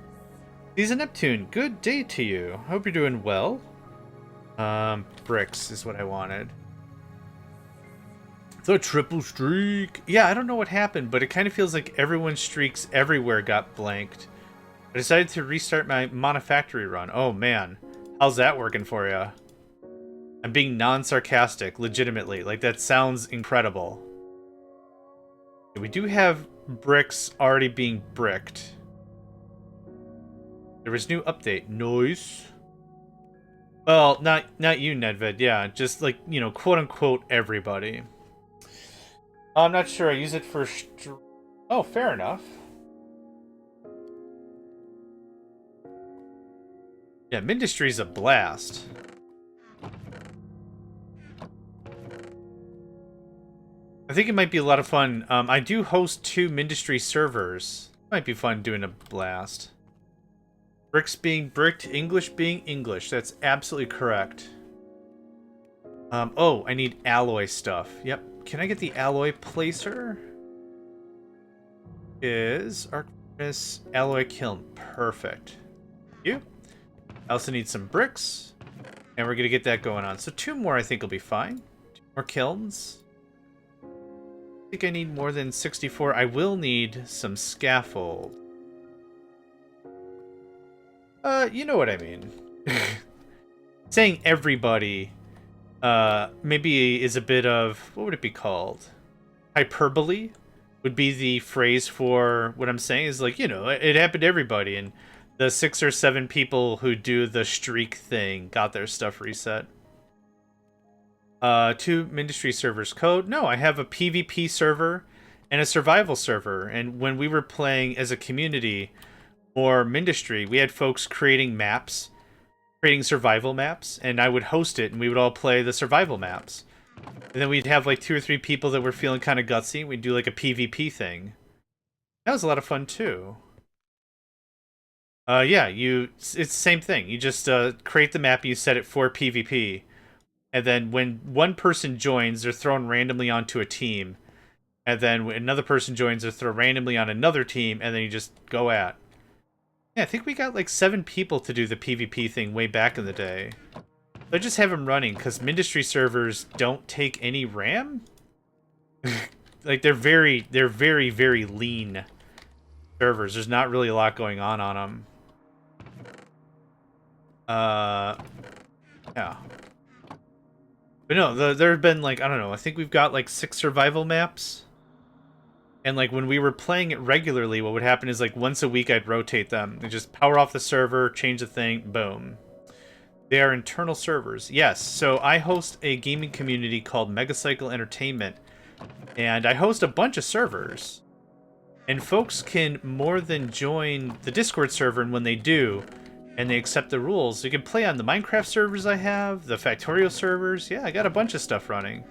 Season Neptune, good day to you. Hope you're doing well. Bricks is what I wanted. The triple streak. Yeah, I don't know what happened, but it kind of feels like everyone's streaks everywhere got blanked. I decided to restart my Monofactory run. Oh, man. How's that working for you? I'm being non-sarcastic, legitimately. Like, that sounds incredible. We do have bricks already being bricked. There was new update. Nice. Well, not you, Nedved. Yeah, just like, you know, quote unquote everybody. I'm not sure. I use it for. Oh, fair enough. Yeah, Mindustry's a blast. I think it might be a lot of fun. I do host 2 Mindustry servers. Might be fun doing a blast. Bricks being bricked, English being English. That's absolutely correct. Oh, I need alloy stuff. Yep. Can I get the alloy placer? Is Arc Furnace Alloy Kiln. Perfect. You. I also need some bricks. And we're going to get that going on. So 2 more I think will be fine. 2 more kilns. I think I need more than 64. I will need some scaffold. You know what I mean. Saying everybody, maybe is a bit of, what would it be called? Hyperbole would be the phrase for what I'm saying is like, you know, it happened to everybody, and the 6 or 7 people who do the streak thing got their stuff reset. 2 Mindustry servers code. No, I have a PvP server and a survival server, and when we were playing as a community or Mindustry, we had folks creating maps, creating survival maps, and I would host it, and we would all play the survival maps. And then we'd have like 2 or 3 people that were feeling kind of gutsy. We'd do like a PvP thing. That was a lot of fun too. Yeah, it's the same thing. You just create the map and you set it for PvP. And then when one person joins, they're thrown randomly onto a team. And then when another person joins, they're thrown randomly on another team, and then you just go at. Yeah, I think we got like 7 people to do the PvP thing way back in the day. I just have them running because Mindustry servers don't take any RAM. Like they're very, very lean servers. There's not really a lot going on them. Yeah. But no, there have been like, I don't know, I think we've got like 6 survival maps. And like when we were playing it regularly, what would happen is like once a week I'd rotate them. And just power off the server, change the thing, boom. They are internal servers. Yes, so I host a gaming community called Megacycle Entertainment. And I host a bunch of servers. And folks can more than join the Discord server, and when they do, and they accept the rules, you can play on the Minecraft servers I have, the Factorio servers. Yeah, I got a bunch of stuff running.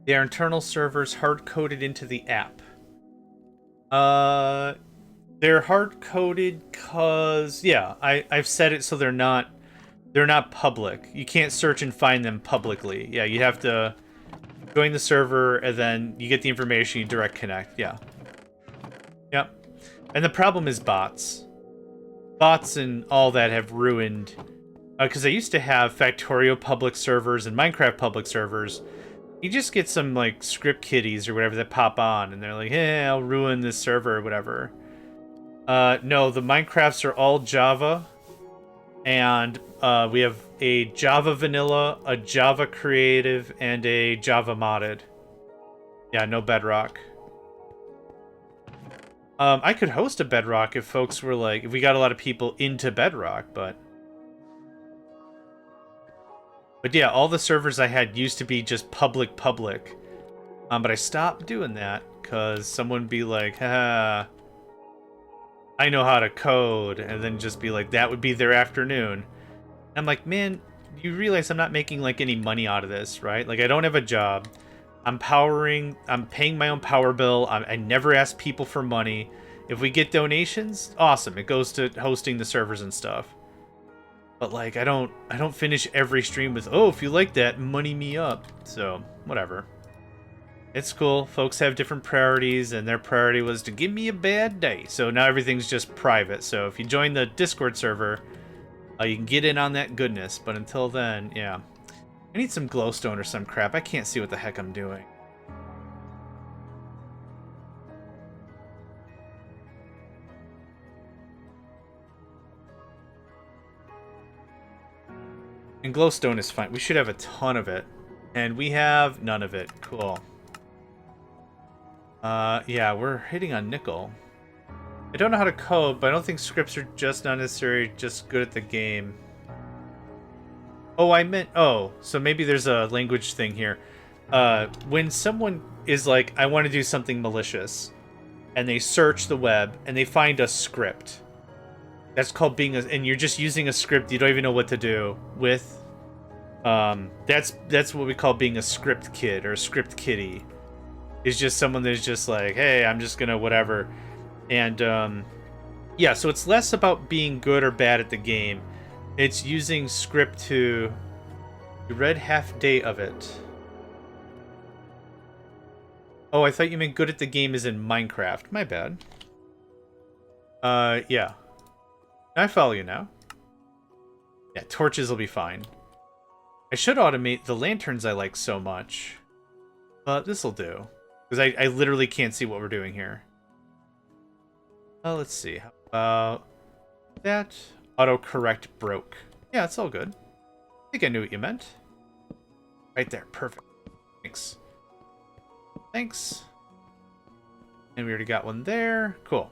They are internal servers hard-coded into the app. They're hard-coded because, yeah, I've set it so they're not public. You can't search and find them publicly. Yeah, you have to join the server, and then you get the information, you direct connect. Yeah. Yep. And the problem is bots. Bots and all that have ruined... Because I used to have Factorio public servers and Minecraft public servers. You just get some, like, script kiddies or whatever that pop on, and they're like, hey, I'll ruin this server or whatever. No, the Minecrafts are all Java, and we have a Java Vanilla, a Java Creative, and a Java Modded. Yeah, no Bedrock. I could host a Bedrock if folks were like, if we got a lot of people into Bedrock, but yeah, all the servers I had used to be just public. But I stopped doing that because someone would be like, I know how to code, and then just be like, that would be their afternoon. And I'm like, man, you realize I'm not making like any money out of this, right? Like I don't have a job. I'm paying my own power bill. I never ask people for money. If we get donations, awesome. It goes to hosting the servers and stuff. But like I don't finish every stream with, oh, if you like that, money me up. So, whatever. It's cool. Folks have different priorities, and their priority was to give me a bad day. So now everything's just private. So if you join the Discord server, you can get in on that goodness. But until then, yeah. I need some glowstone or some crap. I can't see what the heck I'm doing. And glowstone is fine. We should have a ton of it. And we have none of it. Cool. Yeah, we're hitting on nickel. I don't know how to code, but I don't think scripts are just not necessarily just good at the game. Oh, I meant... Oh, so maybe there's a language thing here. When someone is like, I want to do something malicious, and they search the web, and they find a script. That's called being a... And you're just using a script you don't even know what to do with. That's what we call being a script kid, or a script kiddie. Is just someone that's just like, hey, I'm just gonna whatever. And, yeah, so it's less about being good or bad at the game. It's using script to... You read half day of it. Oh, I thought you meant good at the game as in Minecraft. My bad. Yeah. I follow you now. Yeah, torches will be fine. I should automate the lanterns I like so much. But this'll do. Because I literally can't see what we're doing here. Let's see. How about that? Autocorrect broke. Yeah, it's all good. I think I knew what you meant. Right there. Perfect. Thanks. Thanks. And we already got one there. Cool.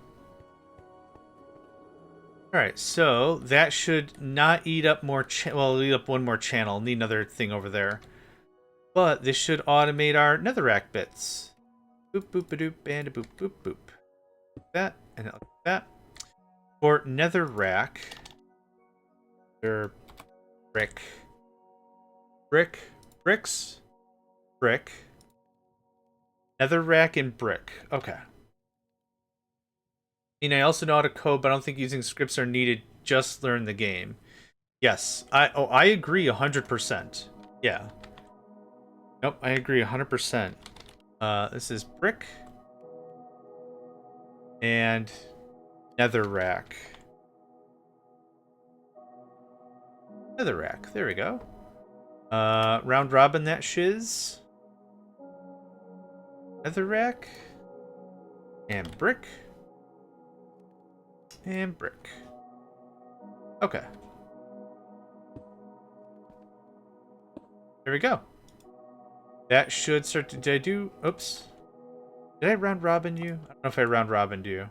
Alright, so that should not eat up more... Well, it'll eat up one more channel. Need another thing over there. But this should automate our netherrack bits. Boop, boop, a doop, and a boop, boop, boop. That, and like that. For netherrack... Brick. Bricks. Brick. Netherrack and brick. Okay. I also know how to code, but I don't think using scripts are needed. Just learn the game. Yes. I agree 100%. Yeah. Nope, I agree 100%. This is brick. And netherrack. Netherrack. There we go. Round robin that shiz. Netherrack. And brick. And brick. Okay. There we go. That should start to... Did I do... Oops. Did I round robin you? I don't know if I round robined you.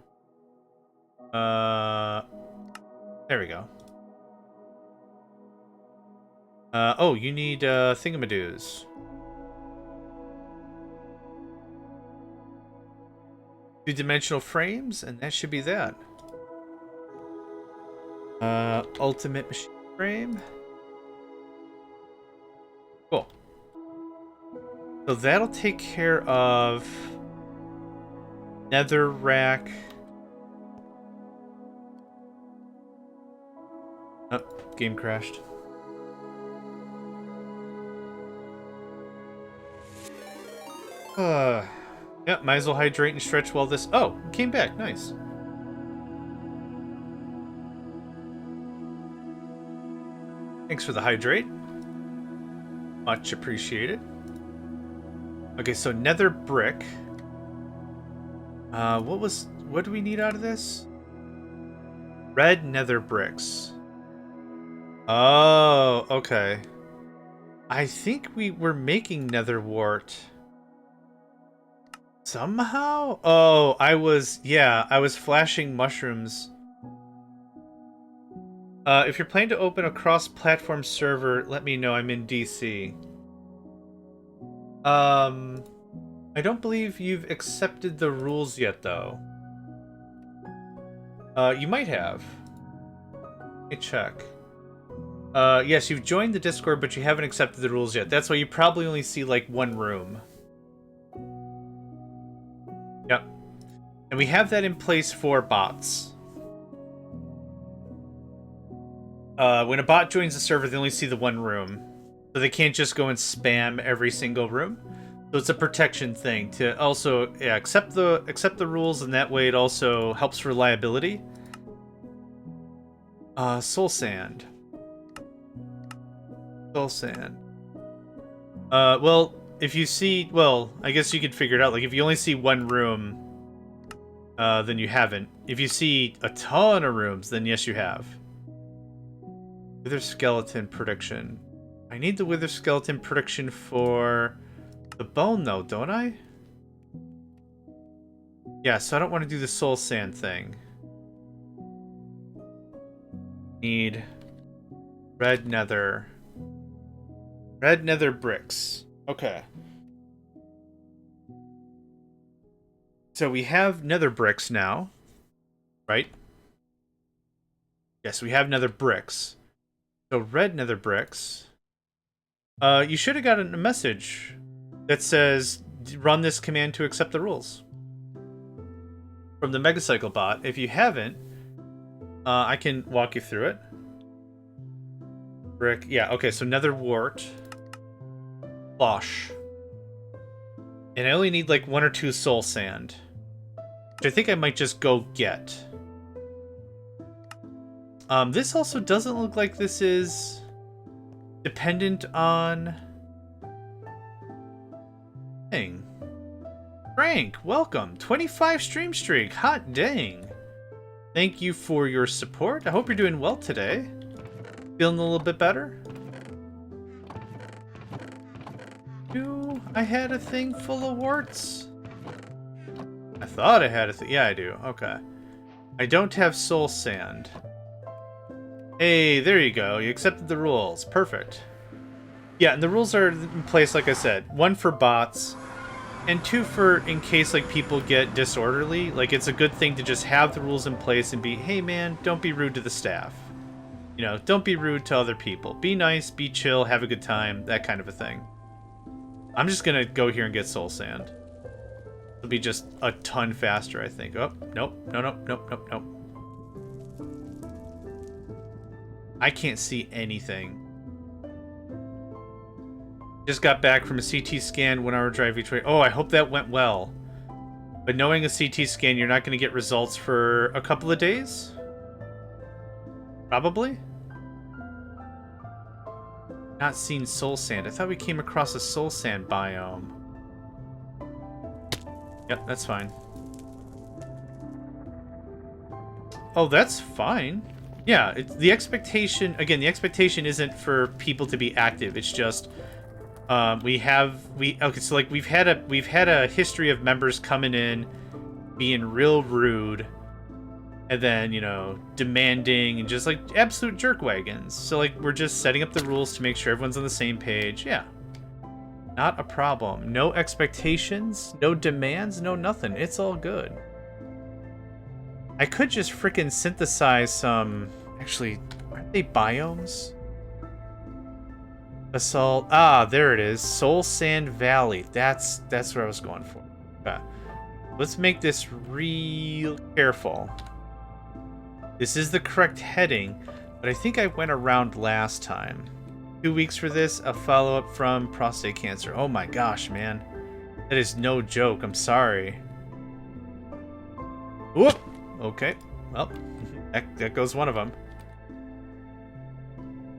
There we go. Oh, you need thingamadoos. Two-dimensional frames, and that should be that. Ultimate machine frame. Cool. So that'll take care of netherrack. Oh, game crashed. Yeah, might as well hydrate and stretch while this... Oh, it came back. Nice. Thanks for the hydrate. Much appreciated. Okay, so nether brick. What do we need out of this? Red nether bricks. Oh, okay. I think we were making nether wart. Somehow? Oh, I was flashing mushrooms. If you're planning to open a cross-platform server, let me know. I'm in DC. I don't believe you've accepted the rules yet, though. You might have. Let me check. Yes, you've joined the Discord, but you haven't accepted the rules yet. That's why you probably only see, like, one room. Yep. And we have that in place for bots. When a bot joins the server, they only see the one room. So they can't just go and spam every single room. So it's a protection thing to also accept the rules, and that way it also helps reliability. Soul sand. Soul sand. Well, if you see... Well, I guess you could figure it out. Like, if you only see one room, then you haven't. If you see a ton of rooms, then yes, you have. Wither skeleton prediction. I need the wither skeleton prediction for the bone, though, don't I? Yeah, so I don't want to do the soul sand thing. Need red nether. Red nether bricks. Okay. So we have nether bricks now, right? Yes, we have nether bricks. So red nether bricks. You should have gotten a message that says run this command to accept the rules from the Megacycle bot. If you haven't, I can walk you through it. Brick, yeah, okay, so nether wart. Losh. And I only need like 1 or 2 soul sand. Which I think I might just go get. This also doesn't look like this is dependent on... Dang. Frank, welcome. 25 stream streak. Hot dang. Thank you for your support. I hope you're doing well today. Feeling a little bit better? I had a thing full of warts? I thought I had a thing. Yeah, I do. Okay. I don't have soul sand. Hey, there you go. You accepted the rules. Perfect. Yeah, and the rules are in place, like I said. 1 for bots, and 2 for in case like people get disorderly. Like, it's a good thing to just have the rules in place and be, hey man, don't be rude to the staff. You know, don't be rude to other people. Be nice, be chill, have a good time, that kind of a thing. I'm just gonna go here and get soul sand. It'll be just a ton faster, I think. Oh, nope, nope. I can't see anything. Just got back from a CT scan, 1 hour drive each way. Oh, I hope that went well. But knowing a CT scan, you're not going to get results for a couple of days? Probably? Not seen soul sand. I thought we came across a soul sand biome. Yep, that's fine. Oh, that's fine. Yeah, it's the expectation. Again, the expectation isn't for people to be active. It's just okay. So like we've had a history of members coming in, being real rude, and then demanding and just like absolute jerk wagons. So like we're just setting up the rules to make sure everyone's on the same page. Yeah, not a problem. No expectations, no demands, no nothing. It's all good. I could just freaking synthesize some... Actually, aren't they biomes? Basalt... Ah, there it is. Soul Sand Valley. That's what I was going for. Okay. Let's make this real careful. This is the correct heading, but I think I went around last time. 2 weeks for this, a follow-up from prostate cancer. Oh my gosh, man. That is no joke. I'm sorry. Whoop! Okay, well, that goes one of them.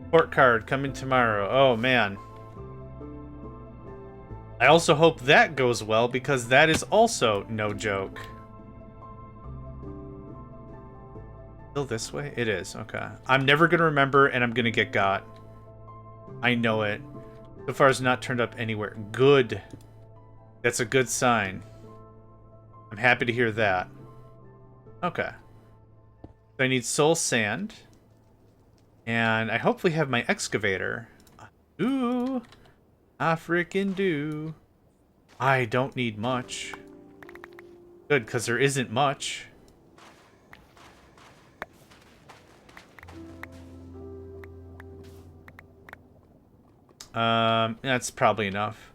Port card coming tomorrow. Oh, man. I also hope that goes well, because that is also no joke. Still this way? It is, okay. I'm never going to remember, and I'm going to get got. I know it. So far it's not turned up anywhere. Good. That's a good sign. I'm happy to hear that. Okay. So I need soul sand. And I hopefully have my excavator. Ooh. I freaking do. I don't need much. Good, because there isn't much. That's probably enough.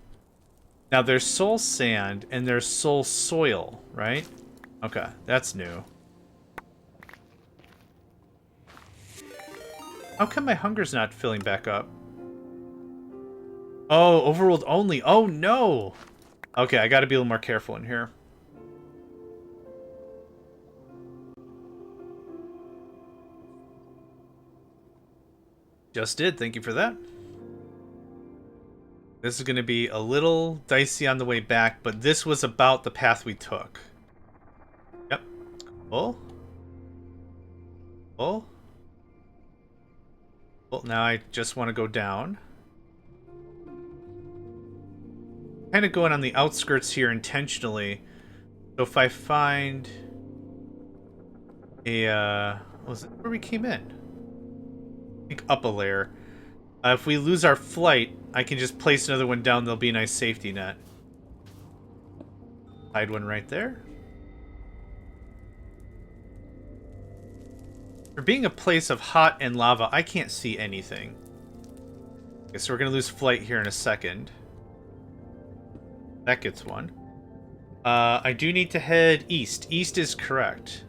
Now there's soul sand and there's soul soil, right? Okay, that's new. How come my hunger's not filling back up? Oh, overworld only. Oh, no. Okay, I gotta be a little more careful in here. Just did. Thank you for that. This is gonna be a little dicey on the way back, but this was about the path we took. Yep. Cool. Cool. Well, now I just want to go down. Kind of going on the outskirts here intentionally So if I find a, was it where we came in? I think up a layer. If we lose our flight, I can just place another one down. There'll be a nice safety net. Hide one right there. For being a place of hot and lava, I can't see anything. Okay, so we're gonna lose flight here in a second. That gets one. I do need to head east. East is correct.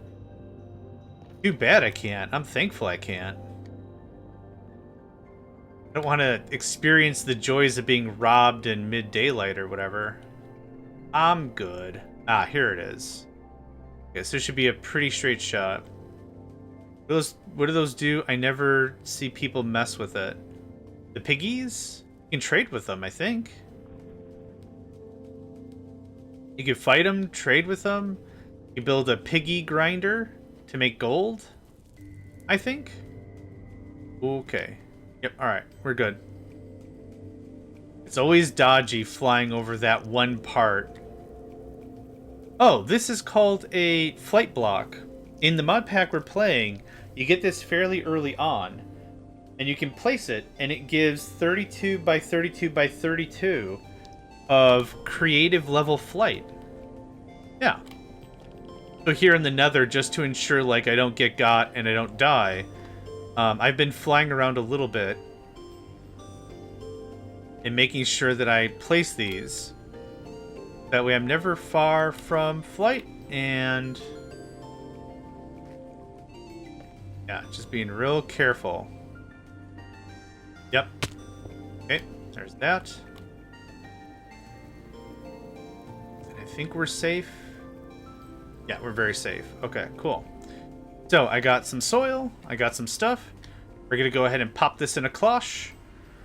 Too bad I can't. I'm thankful I can't. I don't want to experience the joys of being robbed in mid-daylight or whatever. I'm good. Ah, here it is. Okay, so it should be a pretty straight shot. What do those do? I never see people mess with it. The piggies? You can trade with them, I think. You can fight them, trade with them. You build a piggy grinder to make gold, I think. Okay. Yep, alright, we're good. It's always dodgy flying over that one part. Oh, this is called a flight block. In the mod pack we're playing, you get this fairly early on. And you can place it, and it gives 32 by 32 by 32 of creative level flight. Yeah. So here in the Nether, just to ensure like I don't get got and I don't die, I've been flying around a little bit and making sure that I place these. That way I'm never far from flight, and yeah, just being real careful. Yep. Okay, there's that. I think we're safe. Yeah, we're very safe. Okay, cool. So, I got some soil. I got some stuff. We're going to go ahead and pop this in a cloche.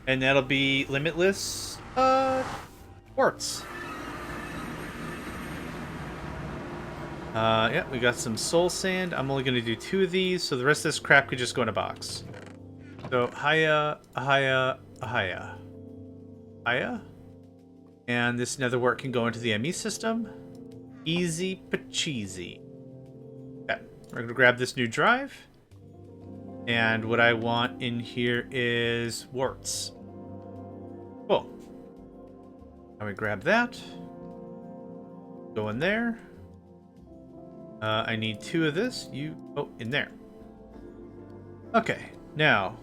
And that'll be limitless, quartz. Yeah, we got some soul sand. I'm only going to do 2 of these, so the rest of this crap could just go in a box. So, hiya, hiya, hiya. Hiya. And this nether wart can go into the ME system. Easy pacheesy. Okay, we're going to grab this new drive. And what I want in here is warts. Cool. Now we grab that. Go in there. I need 2 of this. Oh, in there. Okay, now,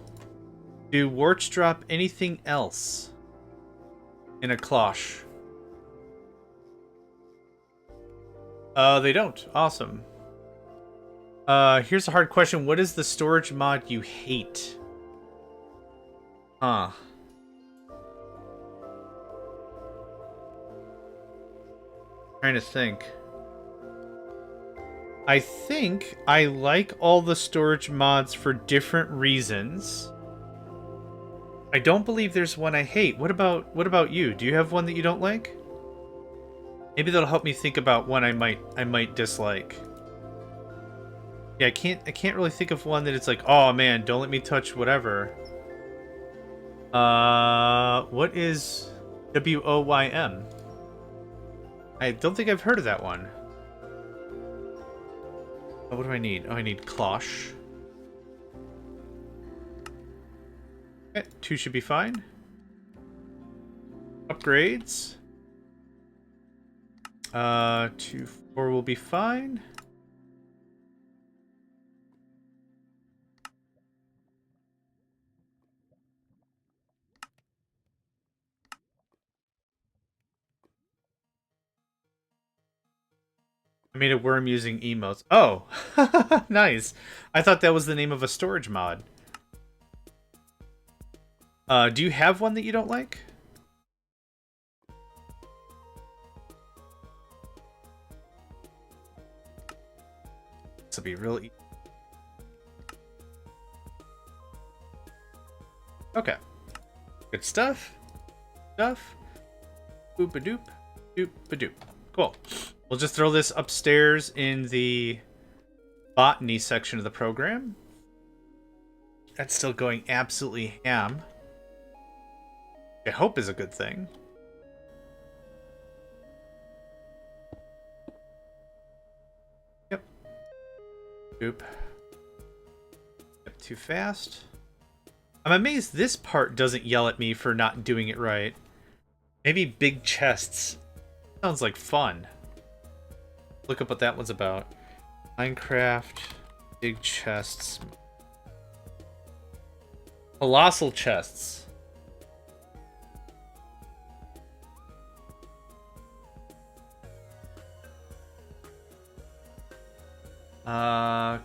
do warts drop anything else in a cloche? They don't. Awesome. Here's a hard question. What is the storage mod you hate? Huh. Trying to think. I think I like all the storage mods for different reasons. I don't believe there's one I hate. What about you? Do you have one that you don't like? Maybe that'll help me think about one I might dislike. Yeah, I can't really think of one that it's like, oh man, don't let me touch whatever. What is WOYM? I don't think I've heard of that one. Oh, what do I need? Oh, I need cloche. Okay, 2 should be fine. Upgrades. 2, 4 will be fine. I made a worm using emotes. Oh, nice. I thought that was the name of a storage mod. Do you have one that you don't like? This will be really. Okay. Good stuff. Boop-a-doop. Doop-a-doop. Cool. We'll just throw this upstairs in the botany section of the program. That's still going absolutely ham. I hope is a good thing. Oop. Yep, too fast. I'm amazed this part doesn't yell at me for not doing it right. Maybe big chests. Sounds like fun. Look up what that one's about. Minecraft, big chests. Colossal chests.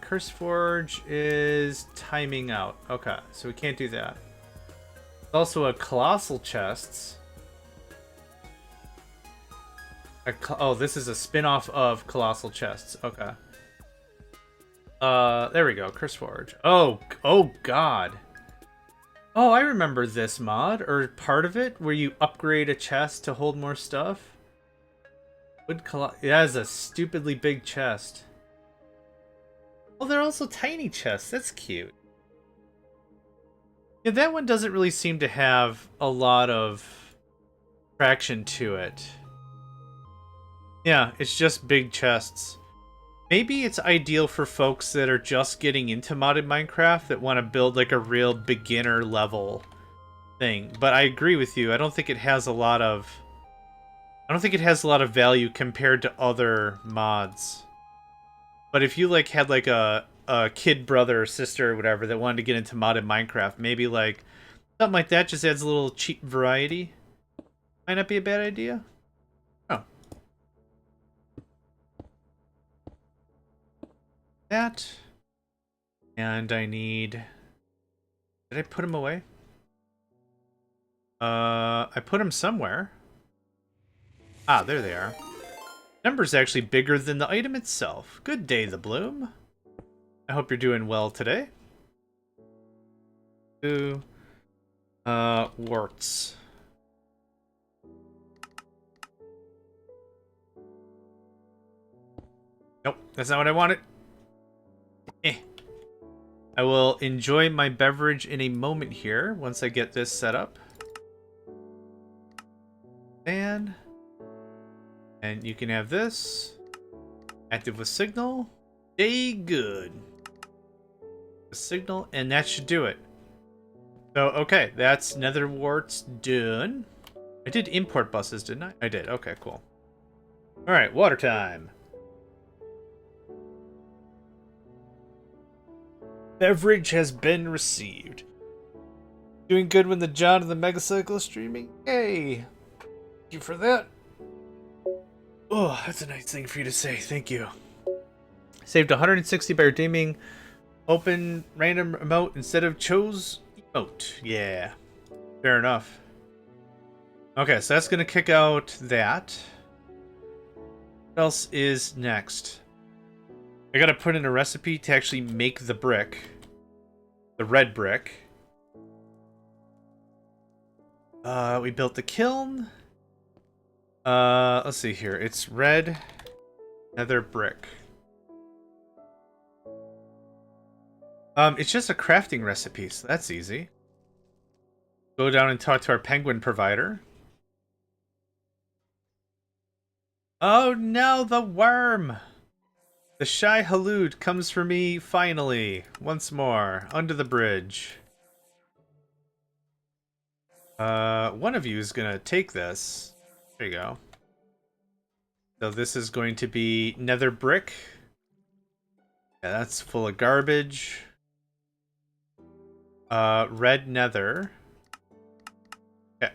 CurseForge is timing out. Okay, so we can't do that. There's also a colossal chests. Oh, this is a spin-off of colossal chests. Okay. There we go. CurseForge. Oh God. Oh, I remember this mod, or part of it, where you upgrade a chest to hold more stuff. That is a stupidly big chest. Oh, they're also tiny chests. That's cute. Yeah, that one doesn't really seem to have a lot of traction to it. Yeah, it's just big chests. Maybe it's ideal for folks that are just getting into modded Minecraft that want to build like a real beginner level thing. But I agree with you. I don't think it has a lot of value compared to other mods. But if you like had like a kid brother or sister or whatever that wanted to get into modded Minecraft, maybe like something like that just adds a little cheap variety. Might not be a bad idea. Oh. That. And I need... Did I put him away? I put him somewhere. Ah, there they are. Number's actually bigger than the item itself. Good day, the Bloom. I hope you're doing well today. Ooh. Warts. Nope, that's not what I wanted. I will enjoy my beverage in a moment here once I get this set up. And you can have this. Active with signal. Day good. The signal, and that should do it. So, okay, that's Nether warts done. I did import buses, didn't I? I did. Okay, cool. Alright, water time. Beverage has been received. Doing good when the John and the Megacycle is streaming? Yay! Thank you for that. Oh, that's a nice thing for you to say. Thank you. Saved 160 by redeeming open random emote instead of chose emote. Yeah. Fair enough. Okay, so that's going to kick out that. What else is next? I got to put in a recipe to actually make the brick. The red brick. We built the kiln. Let's see here. It's red nether brick. It's just a crafting recipe, so that's easy. Go down and talk to our penguin provider. Oh no, the worm! The shy halud comes for me finally, once more, under the bridge. One of you is gonna take this. There you go. So this is going to be nether brick. Yeah, that's full of garbage. Red nether. Okay.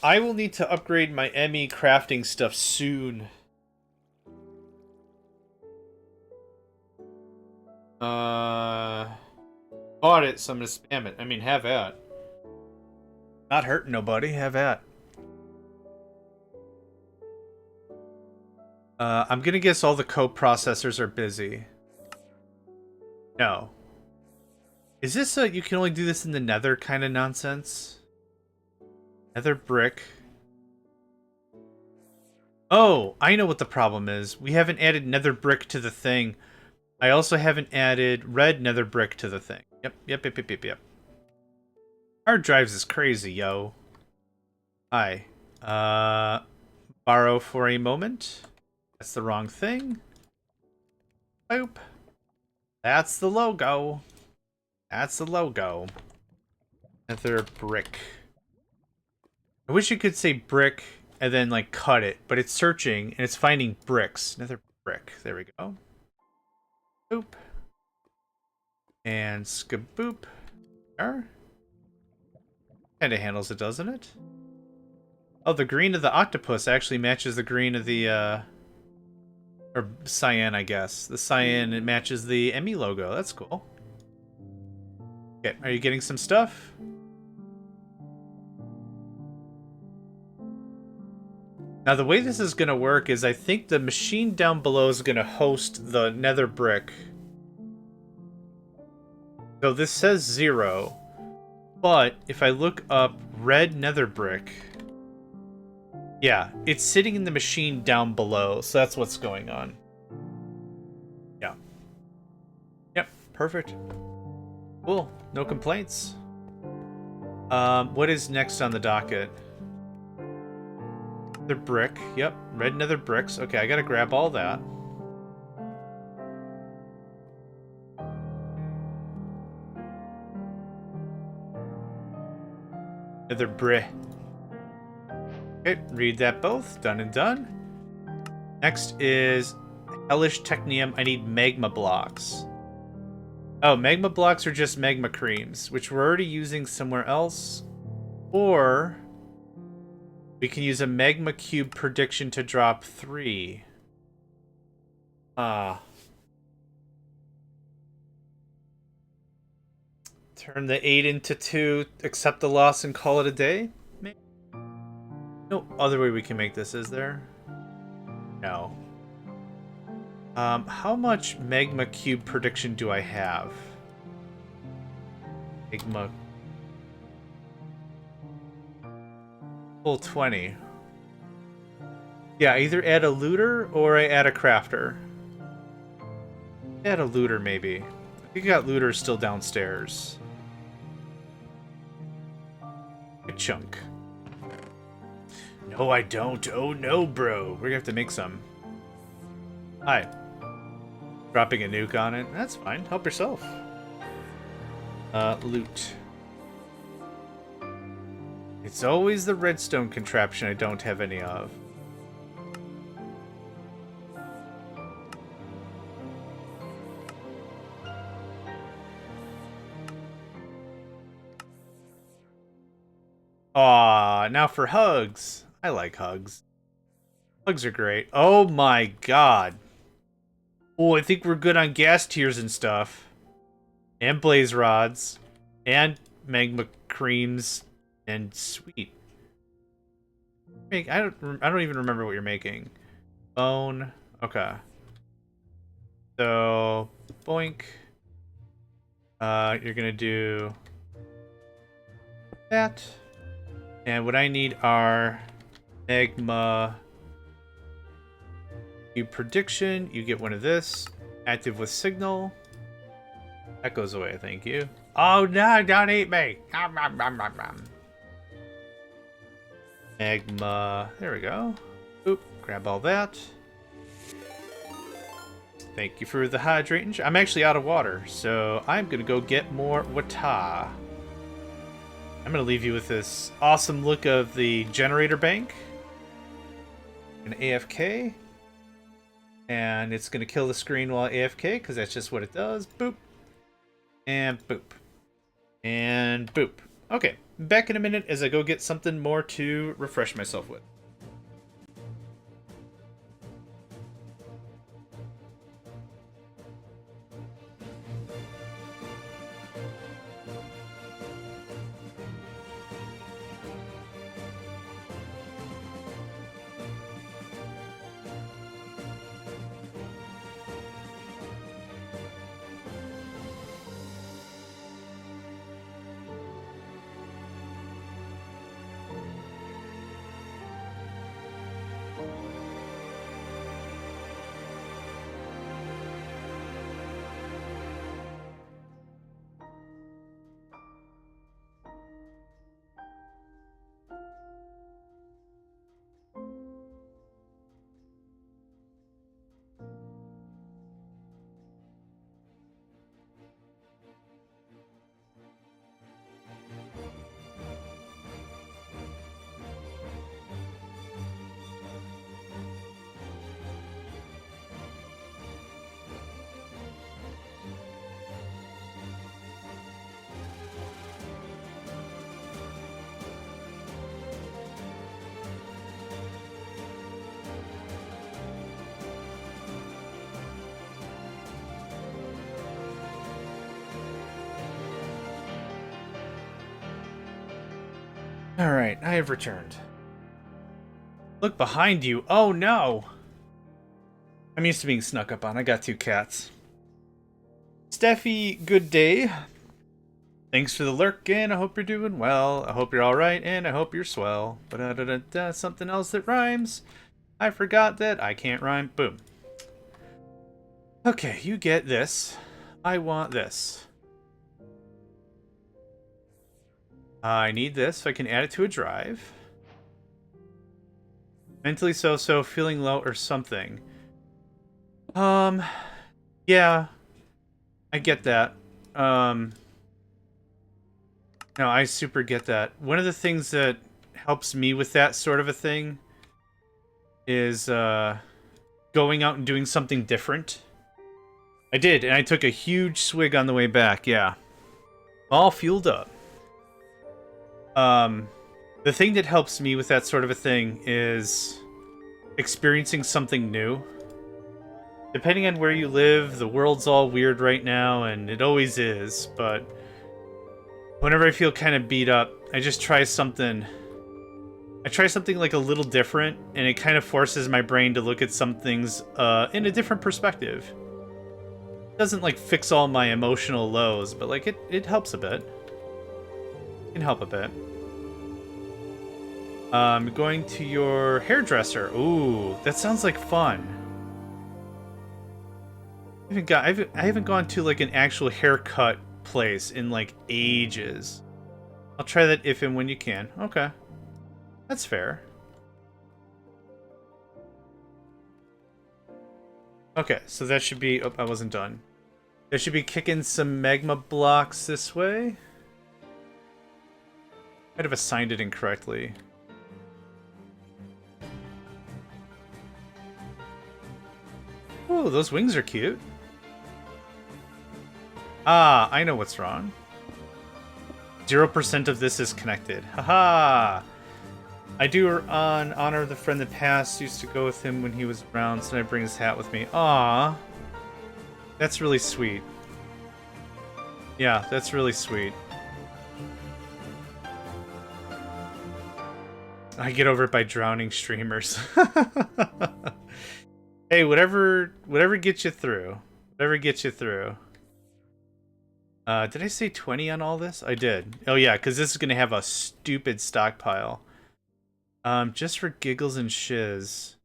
I will need to upgrade my ME crafting stuff soon. Bought it, so I'm gonna spam it. I mean, have at. Not hurting nobody, have at. I'm gonna guess all the co-processors are busy. No. Is this a you can only do this in the nether kind of nonsense? Nether brick. Oh, I know what the problem is. We haven't added nether brick to the thing. I also haven't added red nether brick to the thing. Yep. Hard drives is crazy, yo. Hi. Borrow for a moment. That's the wrong thing. Boop. That's the logo. That's the logo. Nether brick. I wish you could say brick and then like cut it, but it's searching and it's finding bricks. Nether brick. There we go. Boop. And skaboop. There. Kinda handles it, doesn't it? Oh, the green of the octopus actually matches the green of the or cyan, I guess. The cyan, it matches the Emmy logo. That's cool. Okay, are you getting some stuff? Now, the way this is going to work is I think the machine down below is going to host the nether brick. So this says 0, but if I look up red nether brick, yeah, it's sitting in the machine down below, so that's what's going on. Yeah. Yep, perfect. Cool, no complaints. What is next on the docket? Nether brick, yep, red nether bricks. Okay, I gotta grab all that. Nether brick. Okay, read that both. Done and done. Next is hellish technium. I need magma blocks. Oh, magma blocks are just magma creams, which we're already using somewhere else. Or we can use a magma cube prediction to drop 3. Turn the 8 into 2, accept the loss, and call it a day? Maybe. No other way we can make this, is there? No. How much magma cube prediction do I have? Magma. Full 20. Yeah, either add a looter or I add a crafter. Add a looter, maybe. I think I got looters still downstairs. A chunk. No, I don't. Oh no, bro. We're gonna have to make some. Hi. Dropping a nuke on it. That's fine. Help yourself. Loot. It's always the redstone contraption I don't have any of. Aw, now for hugs. I like hugs. Hugs are great. Oh my god. Oh, I think we're good on gas tiers and stuff. And blaze rods. And magma creams. And sweet. I don't even remember what you're making. Bone. Okay. So, boink. You're gonna do that. And what I need are magma cube prediction. You get one of this. Active with signal. That goes away, thank you. Oh no, don't eat me! Magma. There we go. Oop, grab all that. Thank you for the hydrating. I'm actually out of water, so I'm gonna go get more water. I'm gonna leave you with this awesome look of the generator bank. An AFK. And it's gonna kill the screen while AFK, because that's just what it does. Boop. And boop. And boop. Okay, back in a minute as I go get something more to refresh myself with. Alright, I have returned. Look behind you. Oh no! I'm used to being snuck up on. I got 2 cats. Steffi, good day. Thanks for the lurk, and I hope you're doing well. I hope you're alright, and I hope you're swell. But something else that rhymes. I forgot that I can't rhyme. Boom. Okay, you get this. I want this. I need this so I can add it to a drive. Mentally so, feeling low or something. Yeah. I get that. No, I super get that. One of the things that helps me with that sort of a thing is going out and doing something different. I did, and I took a huge swig on the way back, yeah. All fueled up. The thing that helps me with that sort of a thing is experiencing something new. Depending on where you live, the world's all weird right now, and it always is, but whenever I feel kind of beat up, I just try something. I try something like a little different, and it kind of forces my brain to look at some things in a different perspective. It doesn't like fix all my emotional lows, but like it helps a bit. It can help a bit. Going to your hairdresser. Ooh, that sounds like fun. I haven't gone to like an actual haircut place in like ages. I'll try that if and when you can. Okay. That's fair. Okay, so that should be... Oh, I wasn't done. That should be kicking some magma blocks this way. Might have assigned it incorrectly. Ooh, those wings are cute. Ah, I know what's wrong. 0% of this is connected. Haha! I do honor the friend that passed. Used to go with him when he was around, so I bring his hat with me. Ah, that's really sweet. Yeah, that's really sweet. I get over it by drowning streamers. Hey, whatever gets you through. Whatever gets you through. Did I say 20 on all this? I did. Oh yeah, because this is going to have a stupid stockpile. Just for giggles and shiz.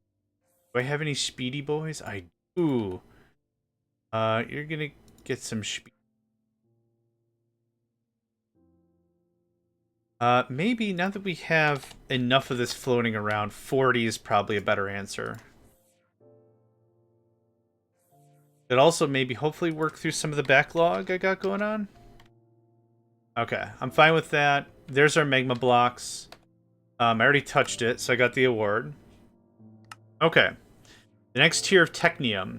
Do I have any speedy boys? I do. You're going to get some speed. Maybe now that we have enough of this floating around, 40 is probably a better answer. It also maybe hopefully work through some of the backlog I got going on. Okay, I'm fine with that. There's our magma blocks. I already touched it, so I got the award. Okay. The next tier of Technium.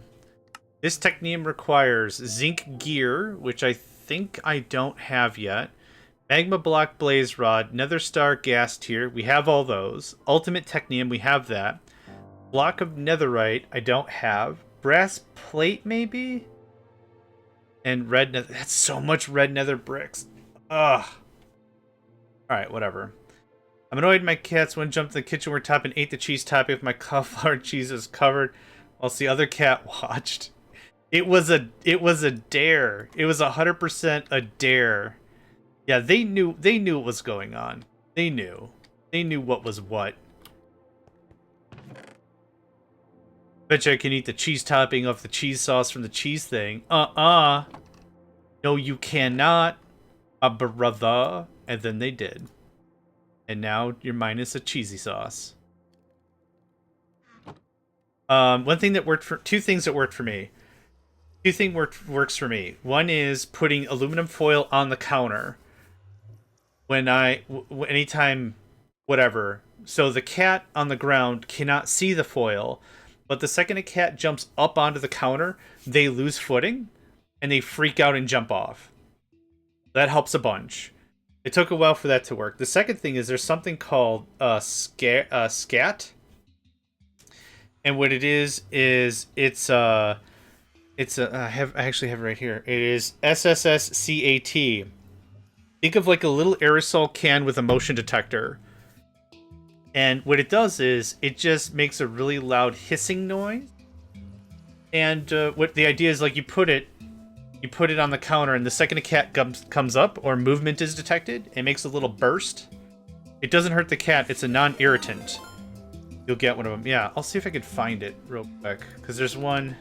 This Technium requires zinc gear, which I think I don't have yet. Magma block blaze rod, nether star gas tier. We have all those. Ultimate Technium, we have that. Block of netherite, I don't have. Brass plate, maybe? And red nether. That's so much red nether bricks. Ugh. Alright, whatever. I'm annoyed my cats one jumped in the kitchenware top and ate the cheese topping with my cauliflower cheese was covered, whilst the other cat watched. It was a dare. It was 100% a dare. Yeah, they knew what was going on. They knew. They knew what was what. Bet you I can eat the cheese topping off the cheese sauce from the cheese thing. No, you cannot. Brother. And then they did. And now you're minus a cheesy sauce. One thing that worked for... Two things that worked for me. Two things works for me. One is putting aluminum foil on the counter. Anytime, whatever. So the cat on the ground cannot see the foil. But the second a cat jumps up onto the counter, they lose footing. And they freak out and jump off. That helps a bunch. It took a while for that to work. The second thing is there's something called scat. And what it is I actually have it right here. It is SSSCAT. Think of like a little aerosol can with a motion detector. And what it does is it just makes a really loud hissing noise. And what the idea is, like, you put it on the counter, and the second a cat comes up or movement is detected, it makes a little burst. It doesn't hurt the cat. It's a non-irritant. You'll get one of them. Yeah, I'll see if I can find it real quick, because there's one.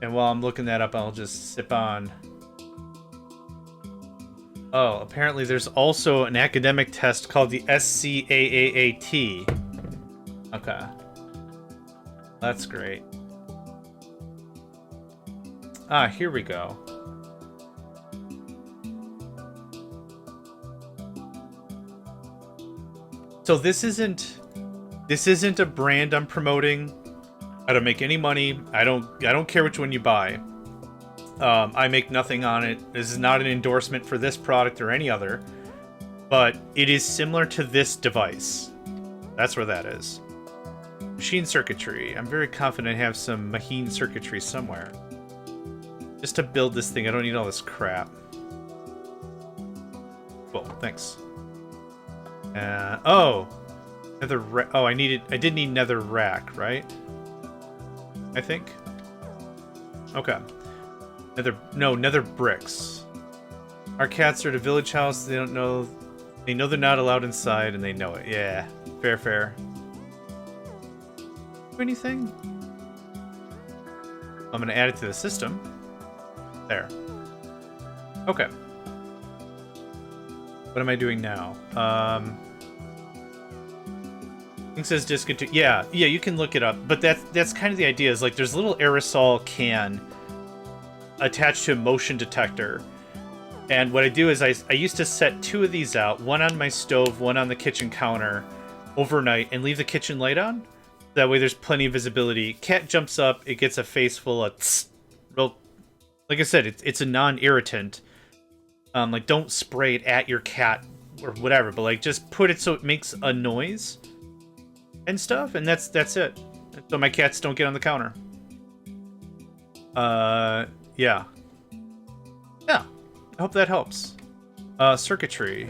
And while I'm looking that up, I'll just sip on. Oh, apparently there's also an academic test called the SCAAAT. Okay. That's great. Ah, here we go. So this isn't a brand I'm promoting. I don't make any money. I don't care which one you buy. I make nothing on it. This is not an endorsement for this product or any other, but it is similar to this device. That's where that is. Machine circuitry. I'm very confident I have some machine circuitry somewhere. Just to build this thing, I don't need all this crap. Cool, thanks. Oh! Nether oh, I did need nether rack, right? I think? Okay. Nether bricks. Our cats are at a village house, they don't know... They know they're not allowed inside, and they know it. Yeah, fair. Do anything? I'm gonna add it to the system. There. Okay. What am I doing now? It says discontinue. Yeah, you can look it up. But that's kind of the idea. Is like there's a little aerosol can attached to a motion detector. And what I do is I used to set 2 of these out, one on my stove, one on the kitchen counter, overnight, and leave the kitchen light on. That way there's plenty of visibility. Cat jumps up, it gets a face full of tss, real. Like I said, it's a non-irritant. Like, don't spray it at your cat or whatever, but like just put it so it makes a noise and stuff, and that's it. So my cats don't get on the counter. Yeah. Yeah. I hope that helps. Circuitry.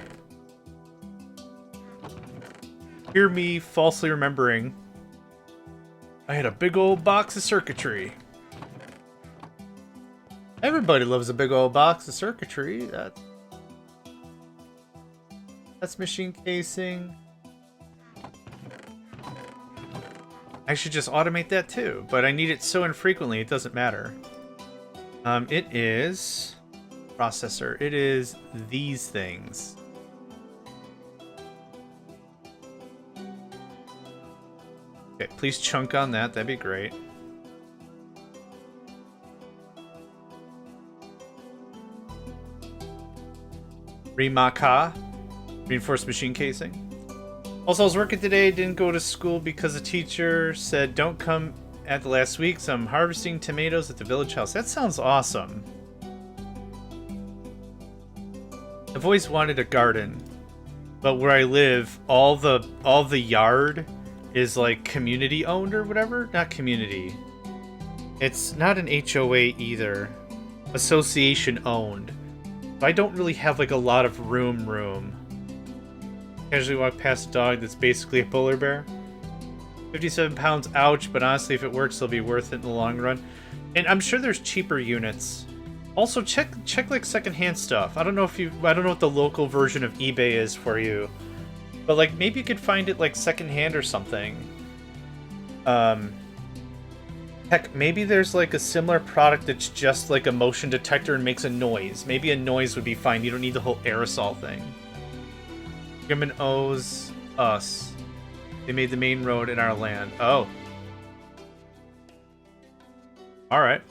Hear me falsely remembering I had a big old box of circuitry. Everybody loves a big old box of circuitry. That's machine casing. I should just automate that too, but I need it so infrequently it doesn't matter. It is processor. It is these things. Okay, please chunk on that. That'd be great. Remaka. Reinforced machine casing. Also, I was working today, didn't go to school because the teacher said don't come at the last week, so I'm harvesting tomatoes at the village house. That sounds awesome. I've always wanted a garden, but where I live, all the yard is like community owned or whatever. Not community. It's not an HOA either. Association owned. So I don't really have like a lot of room. Casually walk past a dog that's basically a polar bear. 57 pounds, ouch, but honestly, if it works, it'll be worth it in the long run. And I'm sure there's cheaper units. Also, check like secondhand stuff. I don't know what the local version of eBay is for you, but like maybe you could find it like secondhand or something. Heck, maybe there's like a similar product that's just like a motion detector and makes a noise. Maybe a noise would be fine. You don't need the whole aerosol thing. German owes us. They made the main road in our land. Oh. Alright.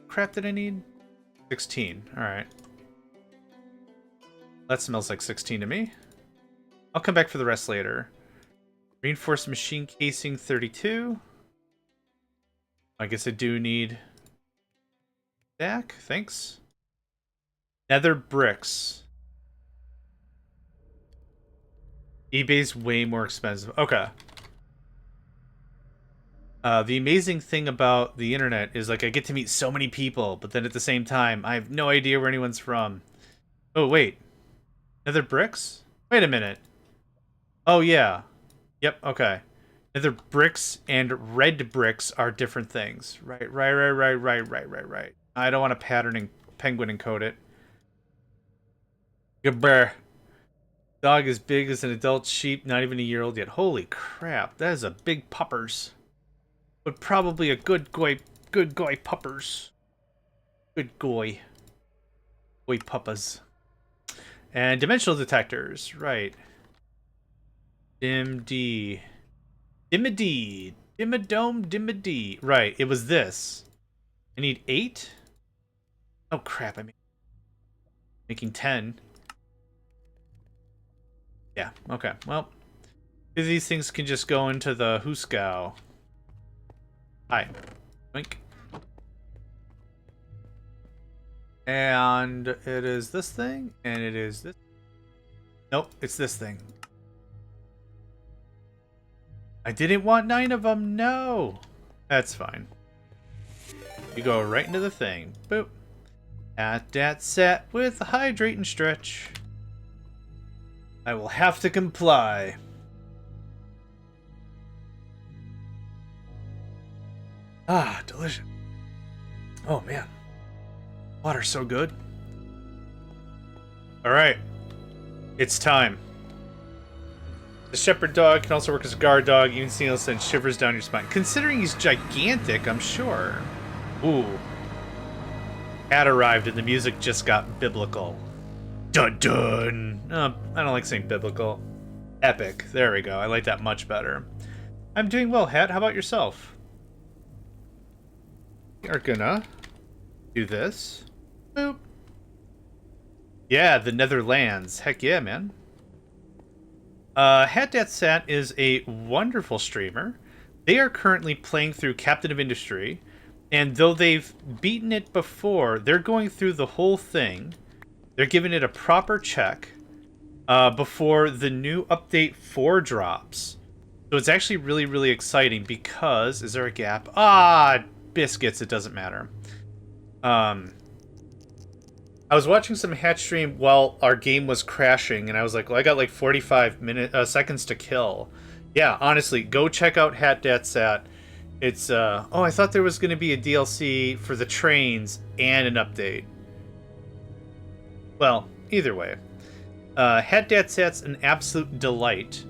Crap did I need? 16. Alright. That smells like 16 to me. I'll come back for the rest later. Reinforced machine casing 32. I guess I do need stack. Thanks. Nether bricks. eBay's way more expensive. Okay. The amazing thing about the internet is like I get to meet so many people, but then at the same time, I have no idea where anyone's from. Oh, wait. Nether bricks? Wait a minute. Oh, yeah. Yep, okay. Nether bricks and red bricks are different things. Right. I don't want a patterning penguin encode it. Gabber. Dog as big as an adult sheep, not even a year old yet. Holy crap, that is a big puppers. But probably a good goy puppers. Good goy. Goy puppas. And dimensional detectors, right. Dim-D. Dimmadee. Dimmadome, Dimmadee. Right, it was this. I need 8? Oh crap, I'm making 10. Yeah, okay, well. These things can just go into the Hooskow. Hi. Wink. And it is this thing, and it is this. Nope, it's this thing. I didn't want 9 of them, no! That's fine. You go right into the thing. Boop. At that set with the hydrate and stretch. I will have to comply. Ah, delicious. Oh, man. Water's so good. Alright. It's time. The shepherd dog can also work as a guard dog. Even seeing will send shivers down your spine. Considering he's gigantic, I'm sure. Ooh. Hat arrived and the music just got biblical. Dun dun! I don't like saying biblical. Epic. There we go. I like that much better. I'm doing well, Hat. How about yourself? We are gonna do this. Boop. Yeah, the Netherlands. Heck yeah, man. Hat is a wonderful streamer. They are currently playing through Captain of Industry, and though they've beaten it before, they're going through the whole thing. They're giving it a proper check before the new update 4 drops. So it's actually really, really exciting because... Is there a gap? Ah, biscuits, it doesn't matter. I was watching some Hatch stream while our game was crashing, and I was like, well, I got like 45 seconds to kill. Yeah, honestly, go check out Hat. It's, oh, I thought there was going to be a DLC for the trains and an update. Well, either way. Hat's an absolute delight.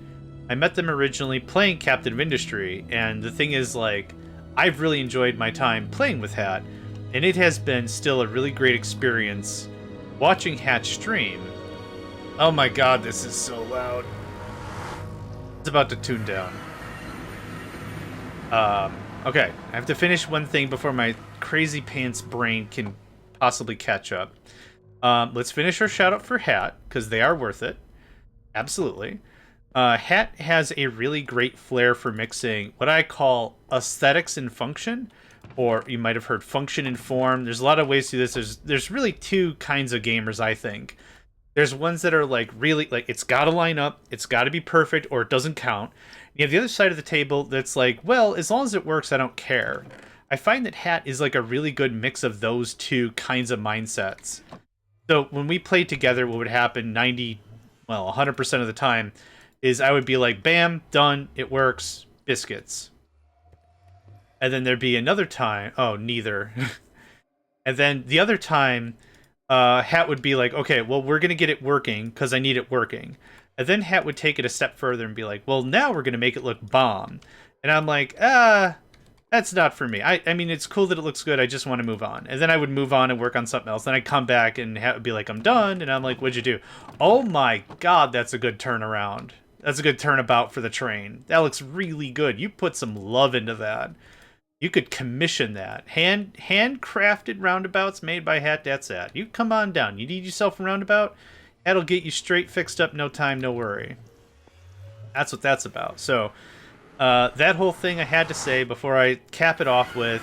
I met them originally playing Captain of Industry, and the thing is, like, I've really enjoyed my time playing with Hat, and it has been still a really great experience watching Hat stream. Oh my god, this is so loud. It's about to tune down. Okay, I have to finish one thing before my crazy pants brain can possibly catch up. Let's finish our shout out for Hat, because they are worth it. Absolutely. Hat has a really great flair for mixing what I call aesthetics and function, or you might have heard function and form. There's a lot of ways to do this. There's really 2 kinds of gamers, I think. There's ones that are like really like it's got to line up, it's got to be perfect, or it doesn't count. You have the other side of the table that's like, well, as long as it works, I don't care. I find that Hat is like a really good mix of those 2 kinds of mindsets. So when we played together, what would happen 100% of the time is I would be like, bam, done, it works, biscuits. And then there'd be another time, oh, neither. And then the other time, Hat would be like, okay, well, we're going to get it working because I need it working. And then Hat would take it a step further and be like, well, now we're going to make it look bomb. And I'm like, that's not for me. I mean, it's cool that it looks good. I just want to move on. And then I would move on and work on something else. Then I'd come back and Hat would be like, I'm done. And I'm like, what'd you do? Oh my god, that's a good turnaround. That's a good turnabout for the train. That looks really good. You put some love into that. You could commission that. Handcrafted roundabouts made by Hat. You come on down. You need yourself a roundabout? That'll get you straight fixed up, no time, no worry. That's what that's about. So, that whole thing I had to say before I cap it off with,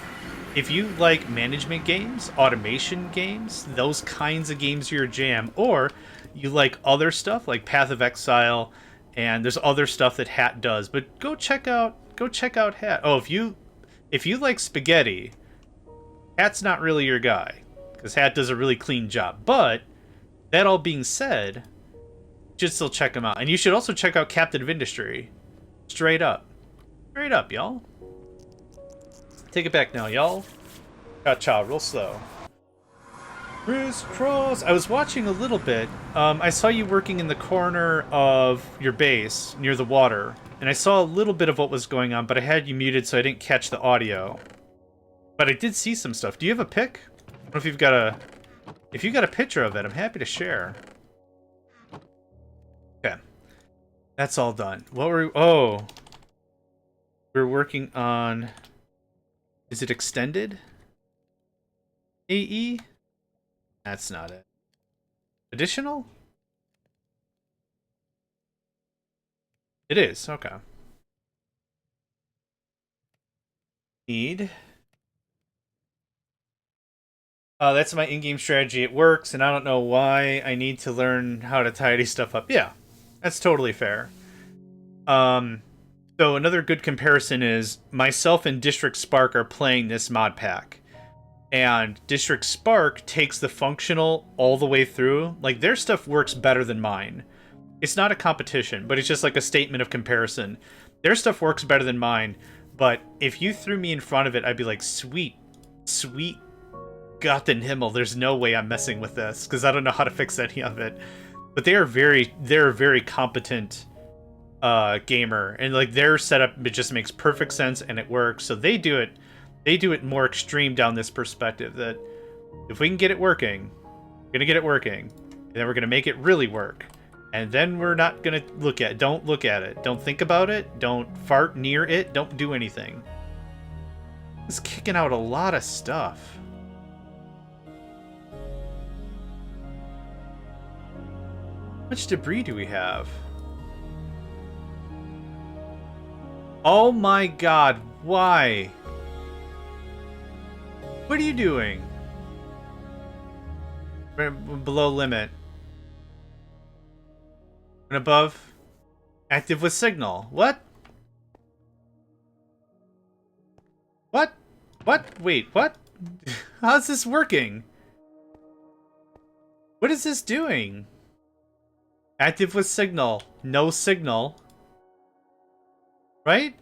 if you like management games, automation games, those kinds of games are your jam, or you like other stuff like Path of Exile, and there's other stuff that Hat does, but go check out Hat. Oh, if you if you like spaghetti, Hat's not really your guy, because Hat does a really clean job. But that all being said, you should still check him out, and you should also check out Captain of Industry. Straight up, y'all. Take it back now, y'all. Cha-cha, real slow. Crisscross. I was watching a little bit. I saw you working in the corner of your base near the water, and I saw a little bit of what was going on, but I had you muted so I didn't catch the audio. But I did see some stuff. Do you have a pic? I don't know if you've got a... If you got a picture of it, I'm happy to share. Okay. That's all done. What were we... Oh. We're working on... Is it extended? AE? That's not it. Additional? It is, okay. Need. That's my in-game strategy. It works, and I don't know why I need to learn how to tidy stuff up. Yeah, that's totally fair. So another good comparison is myself and District Spark are playing this mod pack. And District Spark takes the functional all the way through. Like, their stuff works better than mine. It's not a competition, but it's just like a statement of comparison. Their stuff works better than mine, but if you threw me in front of it, I'd be like, sweet Gott in Himmel, there's no way I'm messing with this, because I don't know how to fix any of it. But they're a very competent gamer, and like their setup, it just makes perfect sense and it works. So they do it more extreme down this perspective that if we can get it working, we're gonna get it working, and then we're gonna make it really work. And then we're not gonna look at it. Don't look at it. Don't think about it. Don't fart near it. Don't do anything. It's kicking out a lot of stuff. How much debris do we have? Oh my god, why? What are you doing? We're below limit. And above. Active with signal. What? What? What? Wait, what? How's this working? What is this doing? Active with signal. No signal. Right?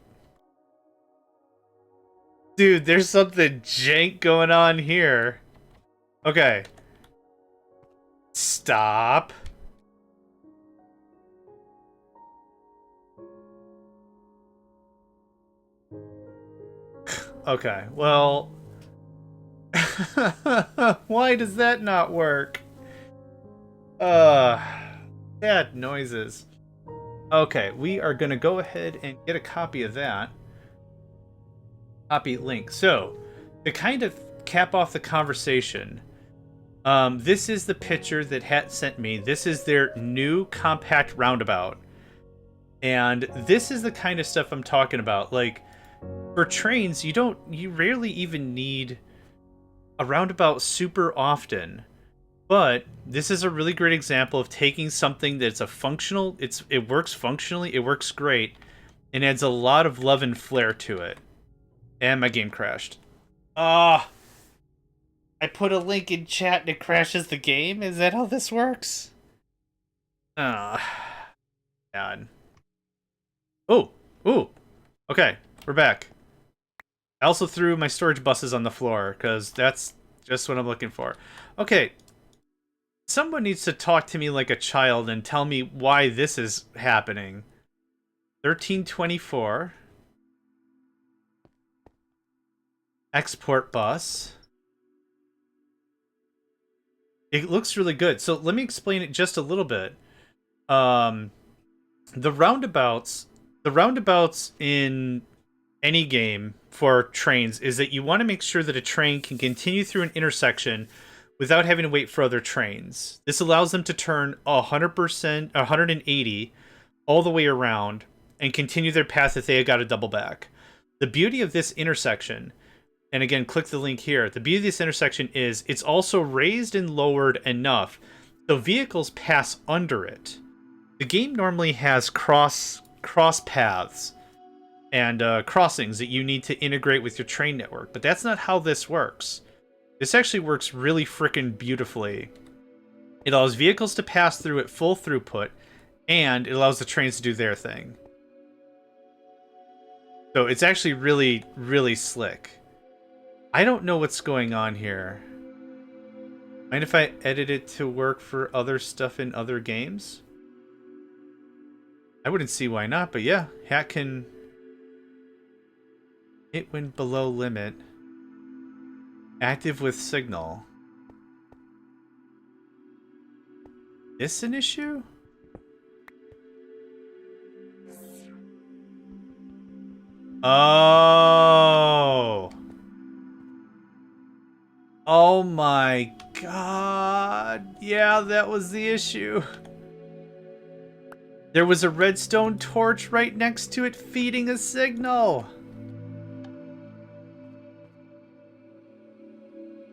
Dude, there's something jank going on here. Okay. Stop. Okay, well... Why does that not work? Bad noises. Okay, we are gonna go ahead and get a copy of that. Copy link. So, to kind of cap off the conversation, this is the picture that Hat sent me. This is their new compact roundabout. And this is the kind of stuff I'm talking about. Like, for trains, you rarely even need a roundabout super often. But this is a really great example of taking something that's a functional, it works functionally, it works great, and adds a lot of love and flair to it. And my game crashed. I put a link in chat and it crashes the game? Is that how this works? God. Oh, okay, we're back. I also threw my storage buses on the floor, because that's just what I'm looking for. Okay. Someone needs to talk to me like a child and tell me why this is happening. 1324. Export bus. It looks really good. So let me explain it just a little bit. The roundabouts in any game for trains is that you want to make sure that a train can continue through an intersection without having to wait for other trains. This allows them to turn 100%, 180 all the way around and continue their path if they got to double back. The beauty of this intersection, and again, click the link here, the beauty of this intersection is it's also raised and lowered enough so vehicles pass under it. The game normally has cross paths, and crossings that you need to integrate with your train network. But that's not how this works. This actually works really frickin' beautifully. It allows vehicles to pass through at full throughput, and it allows the trains to do their thing. So it's actually really, really slick. I don't know what's going on here. Mind if I edit it to work for other stuff in other games? I wouldn't see why not, but yeah, hat can hit when below limit. Active with signal. This an issue? Oh. Oh my god. Yeah, that was the issue. There was a redstone torch right next to it feeding a signal.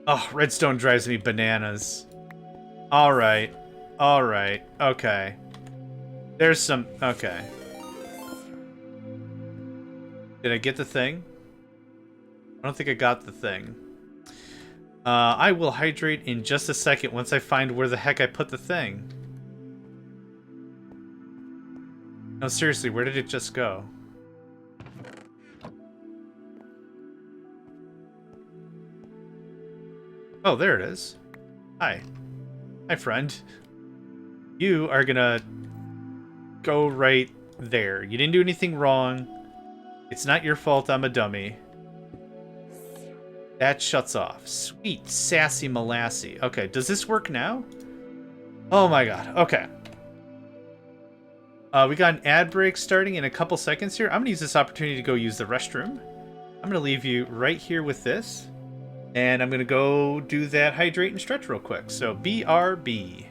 Oh, redstone drives me bananas. Alright. Alright. Okay. There's some... Okay. Did I get the thing? I don't think I got the thing. I will hydrate in just a second once I find where the heck I put the thing. No, seriously, where did it just go? Oh, there it is. Hi. Hi, friend. You are gonna go right there. You didn't do anything wrong. It's not your fault I'm a dummy. That shuts off. Sweet, sassy molassy. Okay, does this work now? Oh my god, okay. We got an ad break starting in a couple seconds here. I'm gonna use this opportunity to go use the restroom. I'm gonna leave you right here with this. And I'm gonna go do that hydrate and stretch real quick. So BRB.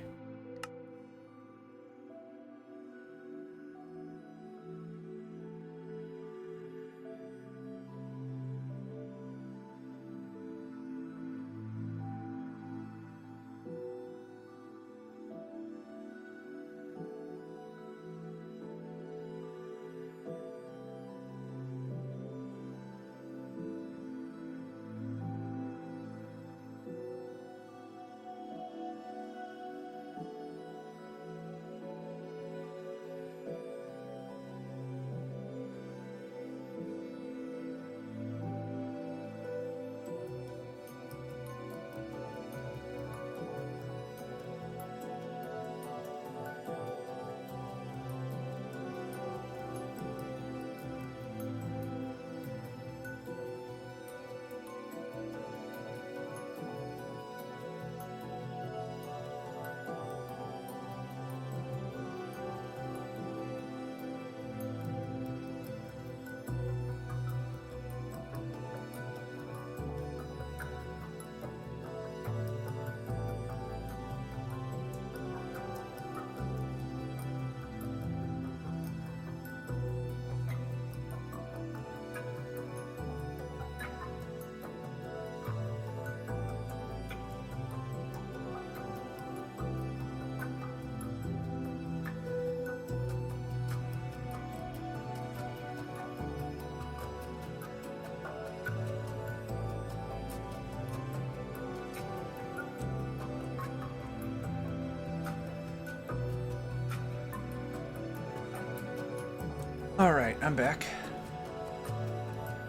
Alright, I'm back.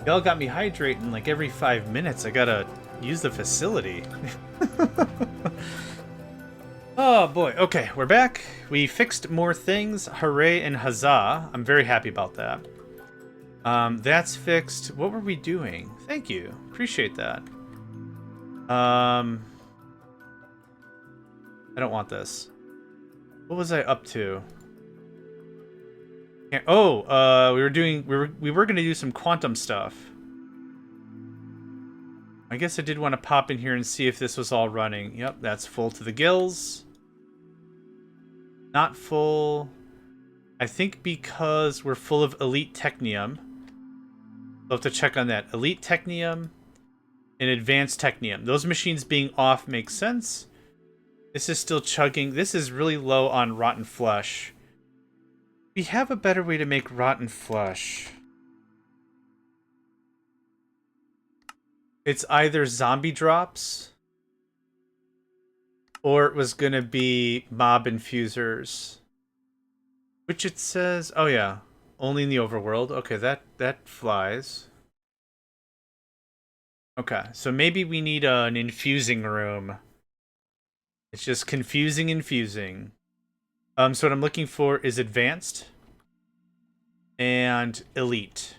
Y'all got me hydrating like every 5 minutes. I gotta use the facility. Oh boy. Okay, we're back. We fixed more things. Hooray and huzzah. I'm very happy about that. That's fixed. What were we doing? Thank you. Appreciate that. I don't want this. What was I up to? Oh, we were gonna do some quantum stuff. I guess I did want to pop in here and see if this was all running. Yep, that's full to the gills. Not full. I think because we're full of elite technium. We'll have to check on that. Elite technium and advanced technium. Those machines being off makes sense. This is still chugging. This is really low on rotten flesh. We have a better way to make rotten flesh. It's either zombie drops or it was gonna be mob infusers. Which it says, oh yeah, only in the overworld. Okay, that flies. Okay, so maybe we need an infusing room. It's just infusing. So what I'm looking for is advanced and elite.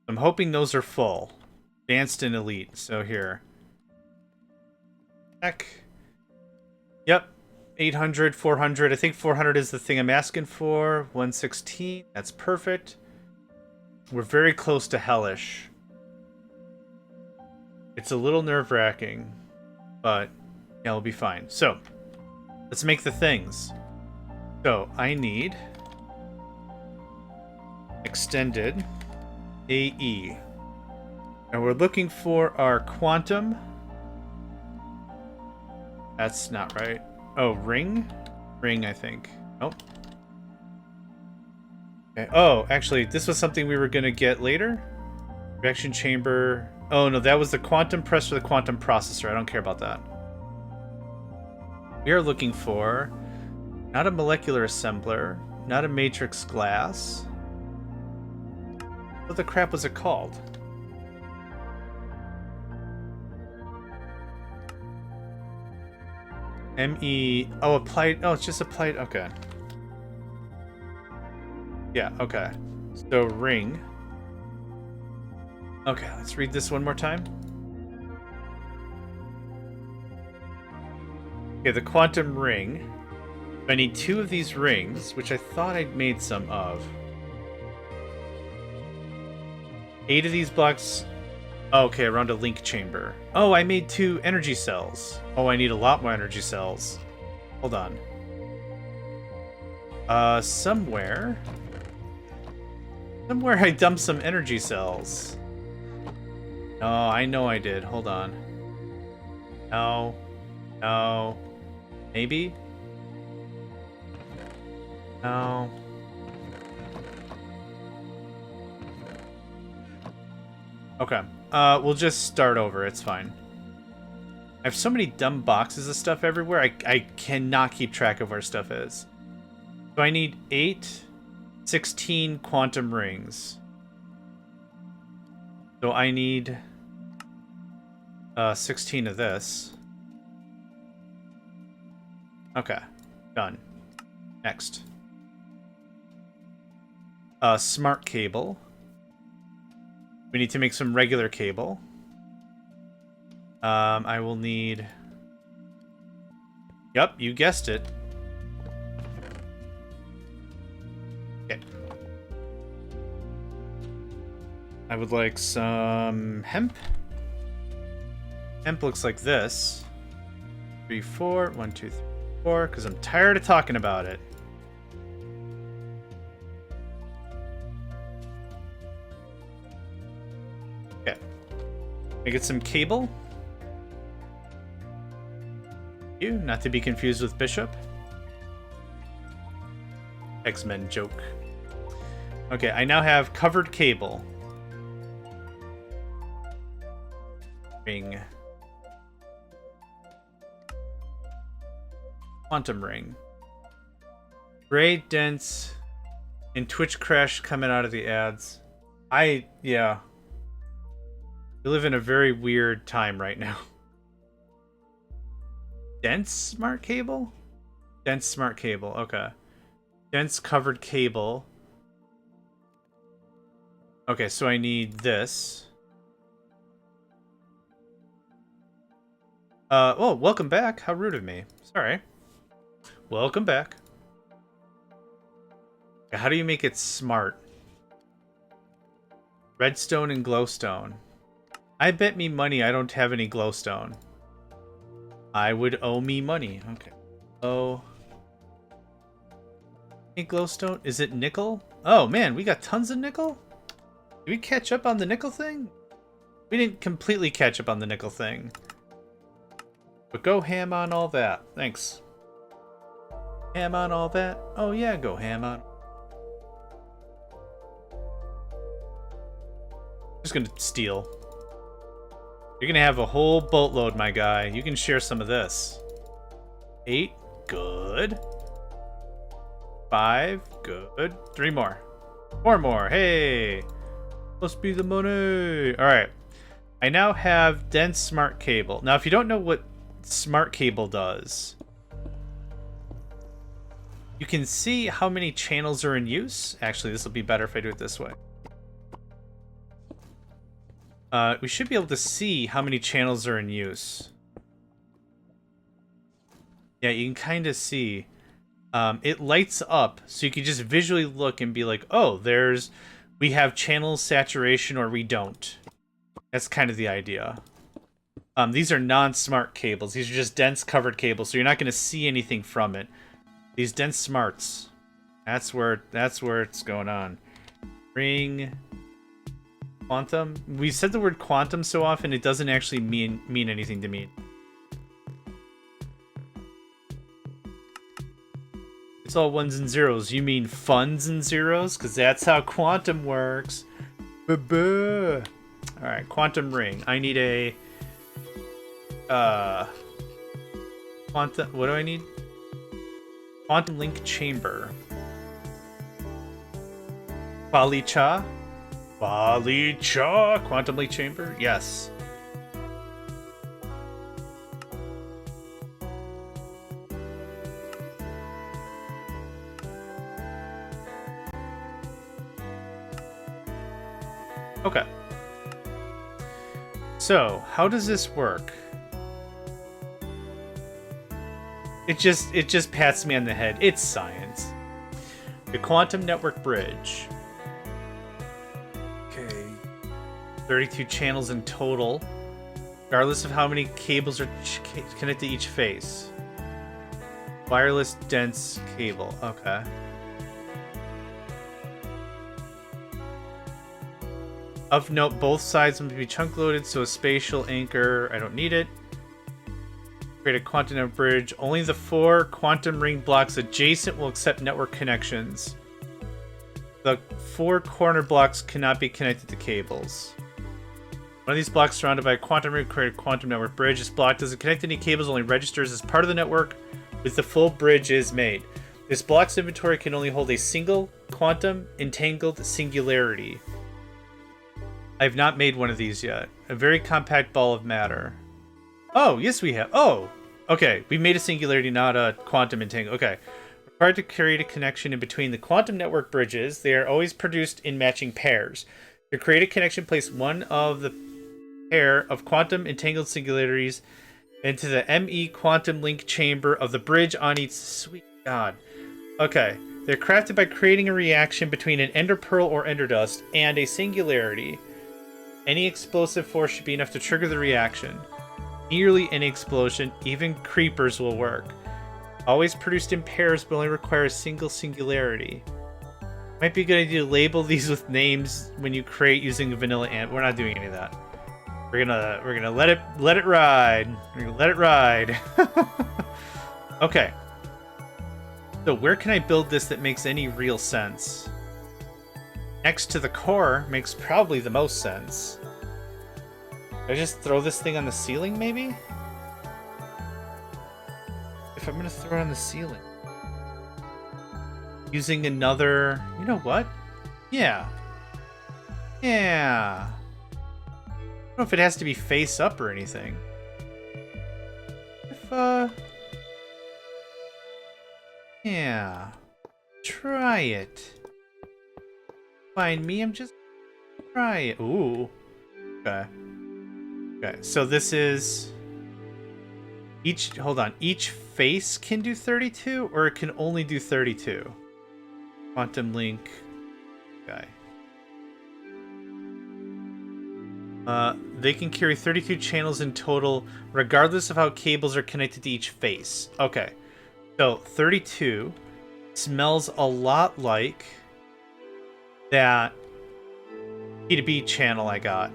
I'm hoping those are full. Advanced and elite. So here. Heck. Yep. 800, 400. I think 400 is the thing I'm asking for. 116. That's perfect. We're very close to hellish. It's a little nerve-wracking, but yeah, we'll be fine. So, let's make the things. So, I need extended AE. And we're looking for our quantum. That's not right. Oh, ring? Ring, I think. Nope. Okay. Oh, actually, this was something we were going to get later. Reaction chamber. Oh, no, that was the quantum press for the quantum processor. I don't care about that. We are looking for not a molecular assembler, not a matrix glass. What the crap was it called? ME. Oh, applied. Oh, it's just applied. Okay. Yeah, okay. So, ring. Okay, let's read this one more time. Okay, the quantum ring. I need 2 of these rings, which I thought I'd made some of. 8 of these blocks. Oh, okay, around a link chamber. Oh, I made 2 energy cells. Oh, I need a lot more energy cells. Hold on. Somewhere I dumped some energy cells. Oh, I know I did. Hold on. No. No. Maybe? No. Okay. We'll just start over. It's fine. I have so many dumb boxes of stuff everywhere. I cannot keep track of where stuff is. So I need 16 quantum rings. So I need 16 of this. Okay. Done. Next. Smart cable. We need to make some regular cable. I will need... Yep, you guessed it. Okay. I would like some hemp. Hemp looks like this. 3, 4. 1, 2, 3, 4. Because I'm tired of talking about it. Okay. I get some cable. You, not to be confused with Bishop. X-Men joke. Okay, I now have covered cable. Ring. Quantum ring. Gray, dense, and Twitch crash coming out of the ads. Yeah. We live in a very weird time right now. Dense smart cable? Dense smart cable, okay. Dense covered cable. Okay, so I need this. Oh, welcome back. How rude of me. Sorry. Welcome back. How do you make it smart? Redstone and glowstone. I bet me money I don't have any glowstone. I would owe me money. Okay. Oh. Any glowstone? Is it nickel? Oh man, we got tons of nickel? Did we catch up on the nickel thing? We didn't completely catch up on the nickel thing. But go ham on all that. Thanks. Ham on all that? Oh yeah, go ham on. Just gonna steal. You're gonna have a whole boatload, my guy. You can share some of this. 8, good. 5, good. 3 more. 4 more, hey! Must be the money! Alright. I now have dense smart cable. Now, if you don't know what smart cable does, you can see how many channels are in use. Actually, this will be better if I do it this way. We should be able to see how many channels are in use. Yeah, you can kind of see. It lights up, so you can just visually look and be like, oh, we have channel saturation or we don't. That's kind of the idea. These are non-smart cables. These are just dense covered cables, so you're not going to see anything from it. These dense smarts. That's where it's going on. Ring. Quantum. We said the word quantum so often it doesn't actually mean anything to me. It's all ones and zeros. You mean funds and zeros? Because that's how quantum works. Alright, quantum ring. I need a quantum. What do I need? Quantum link chamber. Qualicha. Quantum link chamber. Yes. Okay. So, how does this work? It just pats me on the head. It's science. The quantum network bridge. Okay. 32 channels in total, regardless of how many cables are connected to each face. Wireless dense cable. Okay. Of note, both sides must be chunk loaded, so a spatial anchor, I don't need it. Create a quantum network bridge. Only the 4 quantum ring blocks adjacent will accept network connections. The 4 corner blocks cannot be connected to cables. One of these blocks surrounded by a quantum ring create a quantum network bridge. This block doesn't connect any cables, only registers as part of the network with the full bridge is made. This block's inventory can only hold a single quantum entangled singularity. I have not made one of these yet. A very compact ball of matter. Oh, yes we have. Oh, okay. We made a singularity, not a quantum entangle. Okay. Required to create a connection in between the quantum network bridges. They are always produced in matching pairs. To create a connection, place one of the pair of quantum entangled singularities into the ME quantum link chamber of the bridge on each... Sweet God. Okay. They're crafted by creating a reaction between an ender pearl or ender dust and a singularity. Any explosive force should be enough to trigger the reaction. Nearly any explosion, even creepers will work. Always produced in pairs but only require a single singularity. Might be a good idea to label these with names when you create using a vanilla ant. We're not doing any of that. We're gonna let it ride. We're gonna let it ride. Okay. So where can I build this that makes any real sense? Next to the core makes probably the most sense. I just throw this thing on the ceiling, maybe? If I'm gonna throw it on the ceiling. Using another... You know what? Yeah. Yeah. I don't know if it has to be face up or anything. If, yeah. Try it. Find me, I'm just... Try it. Ooh. Okay. Okay, so this is... Hold on. Each face can do 32, or it can only do 32? Quantum link. Okay. They can carry 32 channels in total, regardless of how cables are connected to each face. Okay. So, 32 smells a lot like that P2B channel I got.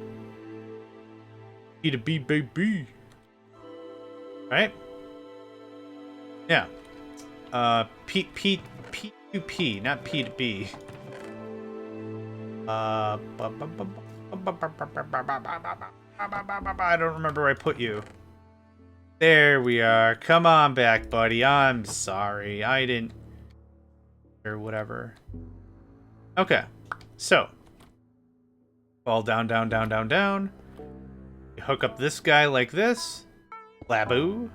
P2B, baby. Right? Yeah. P2P, not P2B. I don't remember where I put you. There we are. Come on back, buddy. I'm sorry. I didn't... Or whatever. Okay. So. Fall down, down, down, down, down. You hook up this guy like this. Laboo.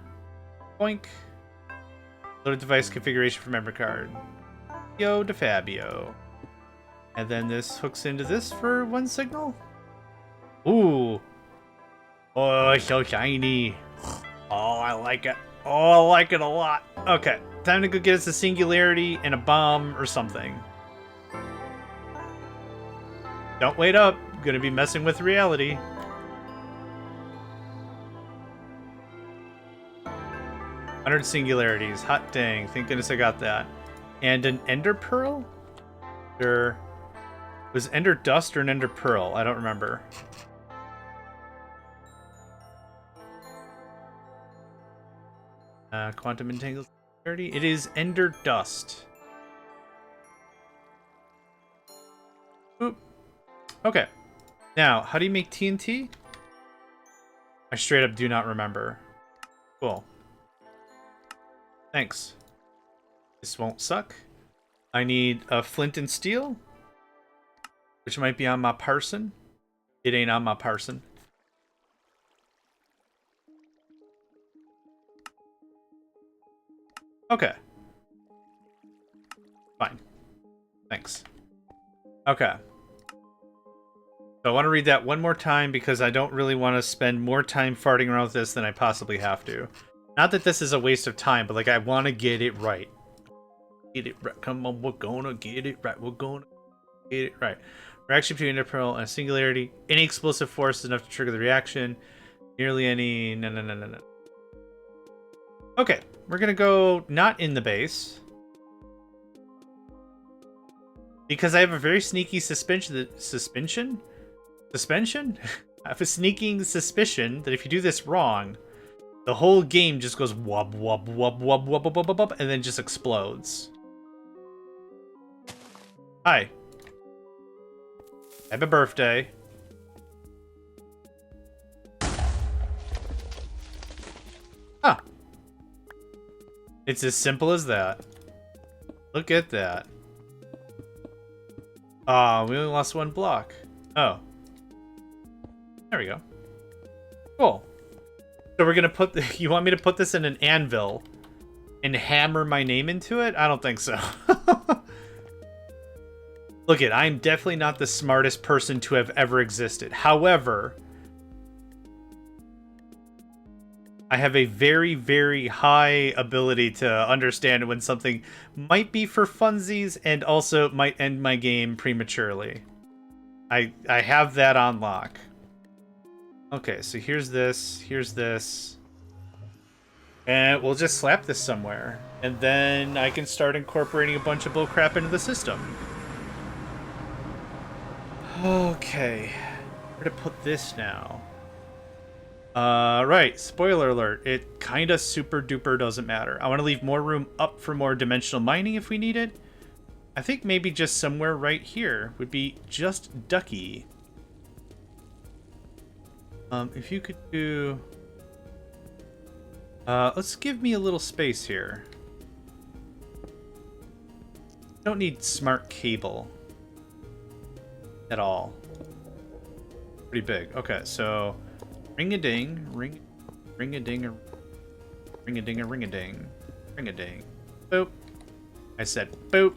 Boink. Loaded device configuration for memory card. Yo de Fabio. And then this hooks into this for one signal. Ooh. Oh, it's so shiny. Oh, I like it. Oh, I like it a lot. Okay, time to go get us a singularity and a bomb or something. Don't wait up. I'm gonna be messing with reality. $100 singularities. Hot dang. Thank goodness I got that. And an ender pearl? Or was ender dust or an ender pearl? I don't remember. Quantum entangled singularity. It is ender dust. Oop. Okay. Now, how do you make TNT? I straight up do not remember. Cool. Thanks. This won't suck. I need a flint and steel, which might be on my person. It ain't on my person. Okay. Fine. Thanks. Okay. So I want to read that one more time because I don't really want to spend more time farting around with this than I possibly have to. Not that this is a waste of time, but like I want to get it right. Get it right. Come on, we're gonna get it right. We're gonna get it right. Reaction between ender pearl and a singularity. Any explosive force is enough to trigger the reaction. Nearly any... No. Okay, we're gonna go not in the base. Because I have a very sneaky suspension? I have a sneaking suspicion that if you do this wrong, the whole game just goes wub wub wub wub wub wub wub wub and then just explodes. Hi. Happy birthday. Huh. It's as simple as that. Look at that. Ah, we only lost one block. Oh. There we go. Cool. So we're gonna put the, you want me to put this in an anvil and hammer my name into it? I don't think so. Look it, I'm definitely not the smartest person to have ever existed. However, I have a very, very high ability to understand when something might be for funsies and also might end my game prematurely. I have that on lock. Okay, so here's this, and we'll just slap this somewhere. And then I can start incorporating a bunch of bullcrap into the system. Okay, where to put this now? Right, spoiler alert, it kinda super duper doesn't matter. I want to leave more room up for more dimensional mining if we need it. I think maybe just somewhere right here would be just ducky. If you could do... let's give me a little space here. Don't need smart cable. At all. Pretty big. Okay, so... Ring-a-ding, ring-a-ding, ring-a-ding, ring-a-ding, ring-a-ding. Boop. I said boop.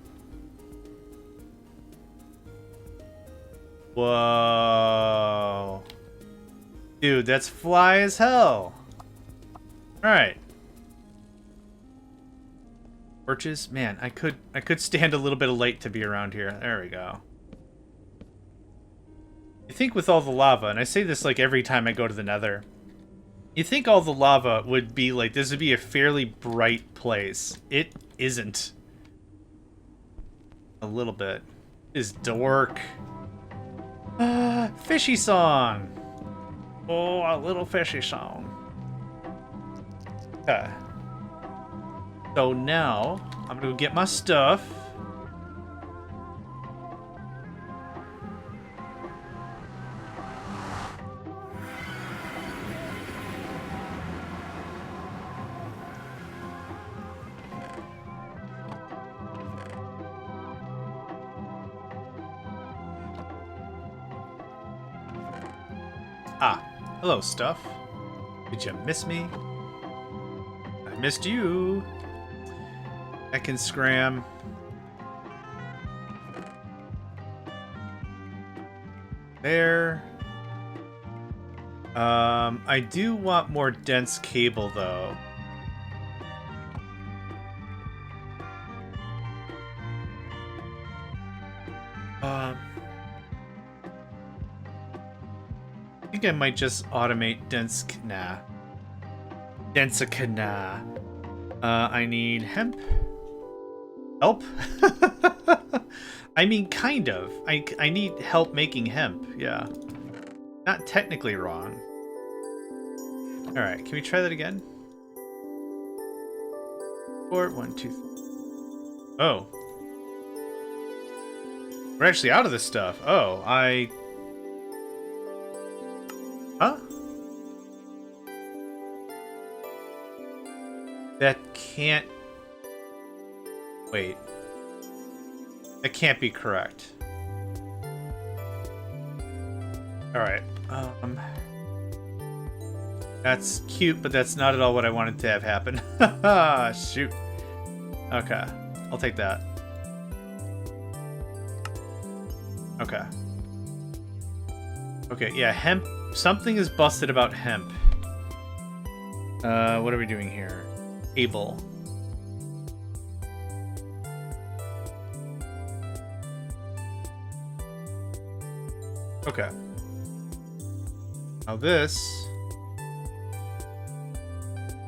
Whoa. Dude, that's fly as hell. Alright. Torches? Man, I could stand a little bit of light to be around here. There we go. You think with all the lava, and I say this like every time I go to the Nether, you think all the lava would be like, this would be a fairly bright place. It isn't. A little bit. Is dork. Fishy song. Oh, a little fishy song. Okay. So now, I'm gonna go get my stuff. Ah, hello, stuff. Did you miss me? I missed you. I can scram. There. I do want more dense cable, though. I think I might just automate Densicana. I need hemp. Help? I mean, kind of. I need help making hemp, yeah. Not technically wrong. Alright, can we try that again? 4, 1, 2, 3. Oh. We're actually out of this stuff. Oh, Huh? That can't... Wait. That can't be correct. Alright. That's cute, but that's not at all what I wanted to have happen. Shoot. Okay. I'll take that. Okay. Okay, yeah, hemp. Something is busted about hemp. What are we doing here? Cable. Okay. Now this...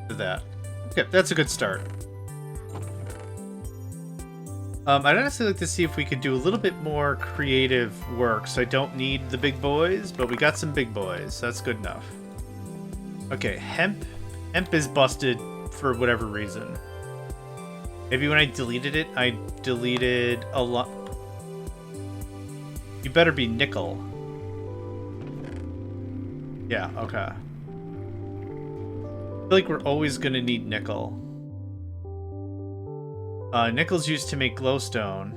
to that. Okay, that's a good start. I'd honestly like to see if we could do a little bit more creative work, so I don't need the big boys, but we got some big boys. That's good enough. Okay, hemp. Hemp is busted for whatever reason. Maybe when I deleted it, I deleted a lot. You better be nickel. Yeah, okay. I feel like we're always gonna need nickel. Nickel's used to make glowstone.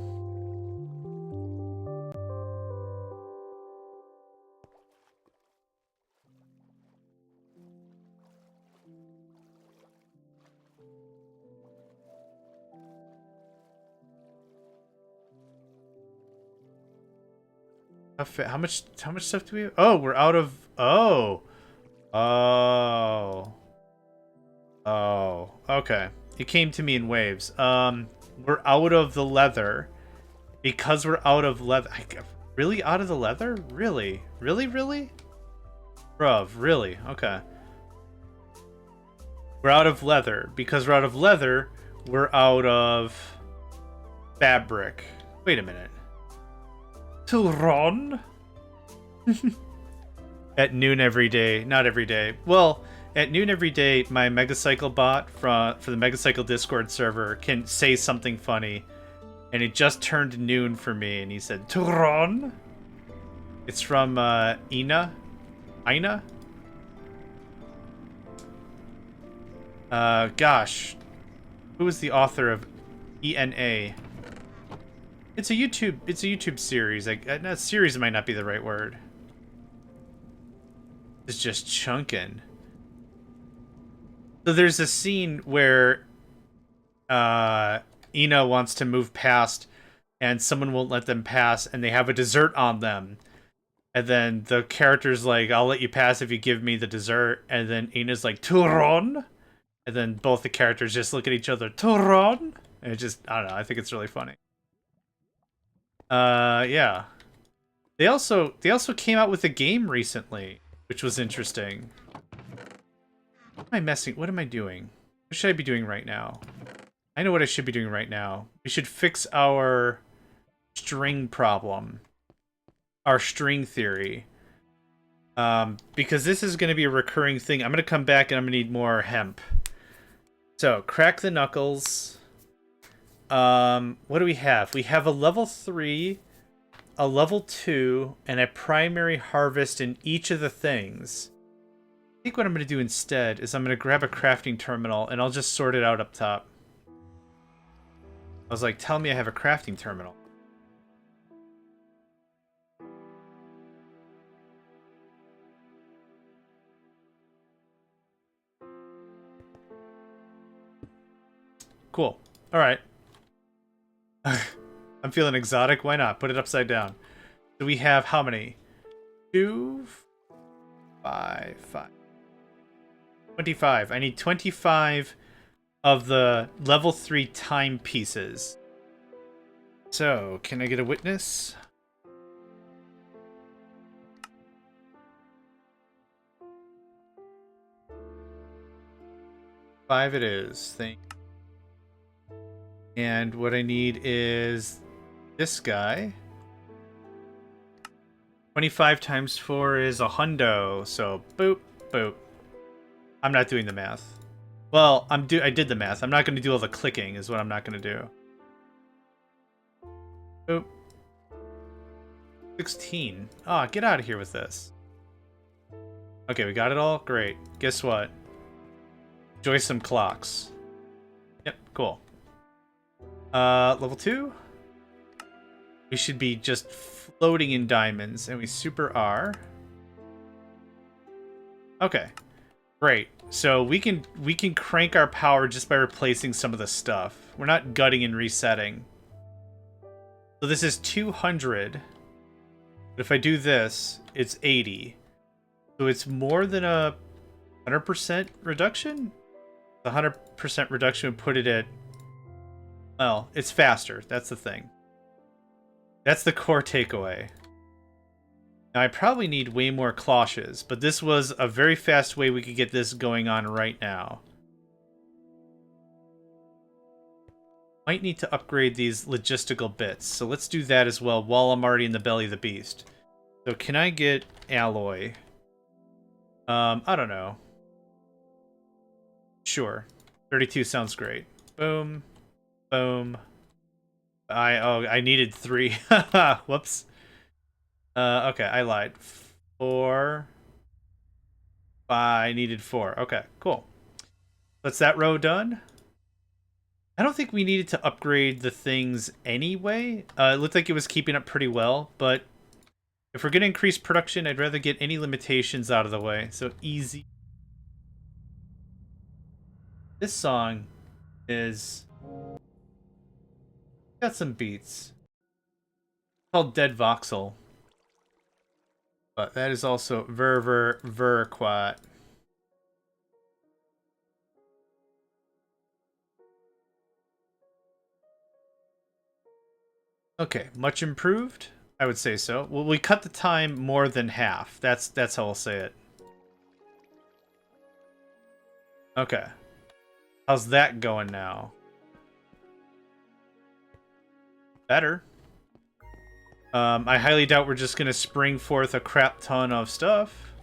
How much stuff do we have? Oh, we're out of... Oh. Oh. Oh. Okay. It came to me in waves. We're out of the leather. Because we're out of leather... Really? Out of the leather? Really? Really? Really? Bruv, really? Okay. We're out of leather. Because we're out of leather, we're out of... fabric. Wait a minute. To run? At noon every day. Not every day. Well... At noon every day, my Megacycle bot for the Megacycle Discord server can say something funny. And it just turned noon for me, and he said, Turon? It's from, Ina? Ina? Gosh. Who is the author of ENA? It's a YouTube series. Not series might not be the right word. It's just chunkin'. So there's a scene where Ina wants to move past and someone won't let them pass and they have a dessert on them. And then the character's like, I'll let you pass if you give me the dessert. And then Ina's like, Turon? And then both the characters just look at each other, Turon? And it just, I don't know, I think it's really funny. Yeah. They also came out with a game recently, which was interesting. What am I messing? What am I doing? What should I be doing right now? I know what I should be doing right now. We should fix our string problem. Our string theory. Because this is going to be a recurring thing. I'm going to come back and I'm going to need more hemp. So, crack the knuckles. What do we have? We have a level 3, a level 2, and a primary harvest in each of the things. I think what I'm going to do instead is I'm going to grab a crafting terminal and I'll just sort it out up top. I was like, tell me I have a crafting terminal. cool. All right. I'm feeling exotic. Why not? Put it upside down. So we have how many? 2, 5, 5. 25. I need 25 of the level 3 timepieces. So, can I get a witness? Five it is. And what I need is this guy. 25 times 4 is a hundo. So boop, boop. I'm not doing the math. Well, I did the math. I'm not going to do all the clicking is what I'm not going to do. Boop. 16. Oh, get out of here with this. Okay, we got it all? Great. Guess what? Enjoy some clocks. Yep, cool. Level 2? We should be just floating in diamonds, and we super are. Okay. Great. So we can crank our power just by replacing some of the stuff. We're not gutting and resetting. So this is 200. But if I do this, it's 80. So it's more than a 100% reduction? The 100% reduction would put it at... Well, it's faster. That's the thing. That's the core takeaway. Now, I probably need way more cloches, but this was a very fast way we could get this going on right now. Might need to upgrade these logistical bits, so let's do that as well while I'm already in the belly of the beast. So can I get alloy? I don't know. Sure. 32 sounds great. Boom. Boom. I needed 3. Whoops. Okay, I lied. 4. I needed 4. Okay, cool. That's that row done. I don't think we needed to upgrade the things anyway. It looked like it was keeping up pretty well, but if we're going to increase production, I'd rather get any limitations out of the way. So easy. This song is... got some beats. It's called Dead Voxel. But that is also ver quiet. Okay, much improved? I would say so. Well, we cut the time more than half. That's how I'll say it. Okay. How's that going now? Better. I highly doubt we're just gonna spring forth a crap ton of stuff.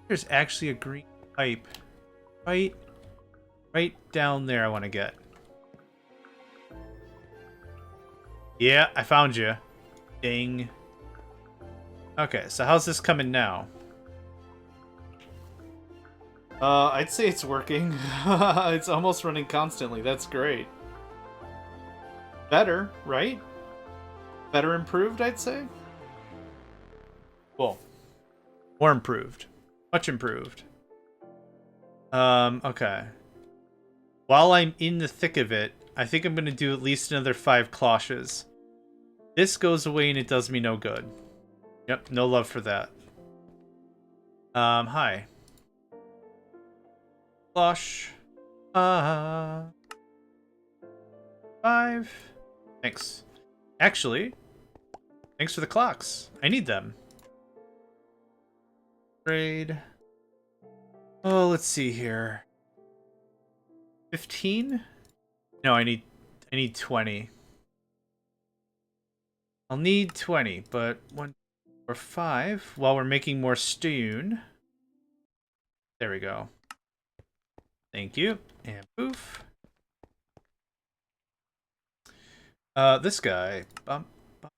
There's actually a green pipe. Right down there I want to get. Yeah, I found you. Ding. Okay, so how's this coming now? I'd say it's working. It's almost running constantly. That's great. Better, right? Better improved, I'd say? Cool. More improved. Much improved. Okay. While I'm in the thick of it, I think I'm going to do at least another 5 cloches. This goes away and it does me no good. Yep, no love for that. Hi. Cloche. 5. Thanks. Actually, thanks for the clocks. I need them. Trade. Oh, let's see here. 15? No, I need 20. I'll need 20, but 1 or 5 while we're making more stone. There we go. Thank you. And poof. This guy. Bum, bum,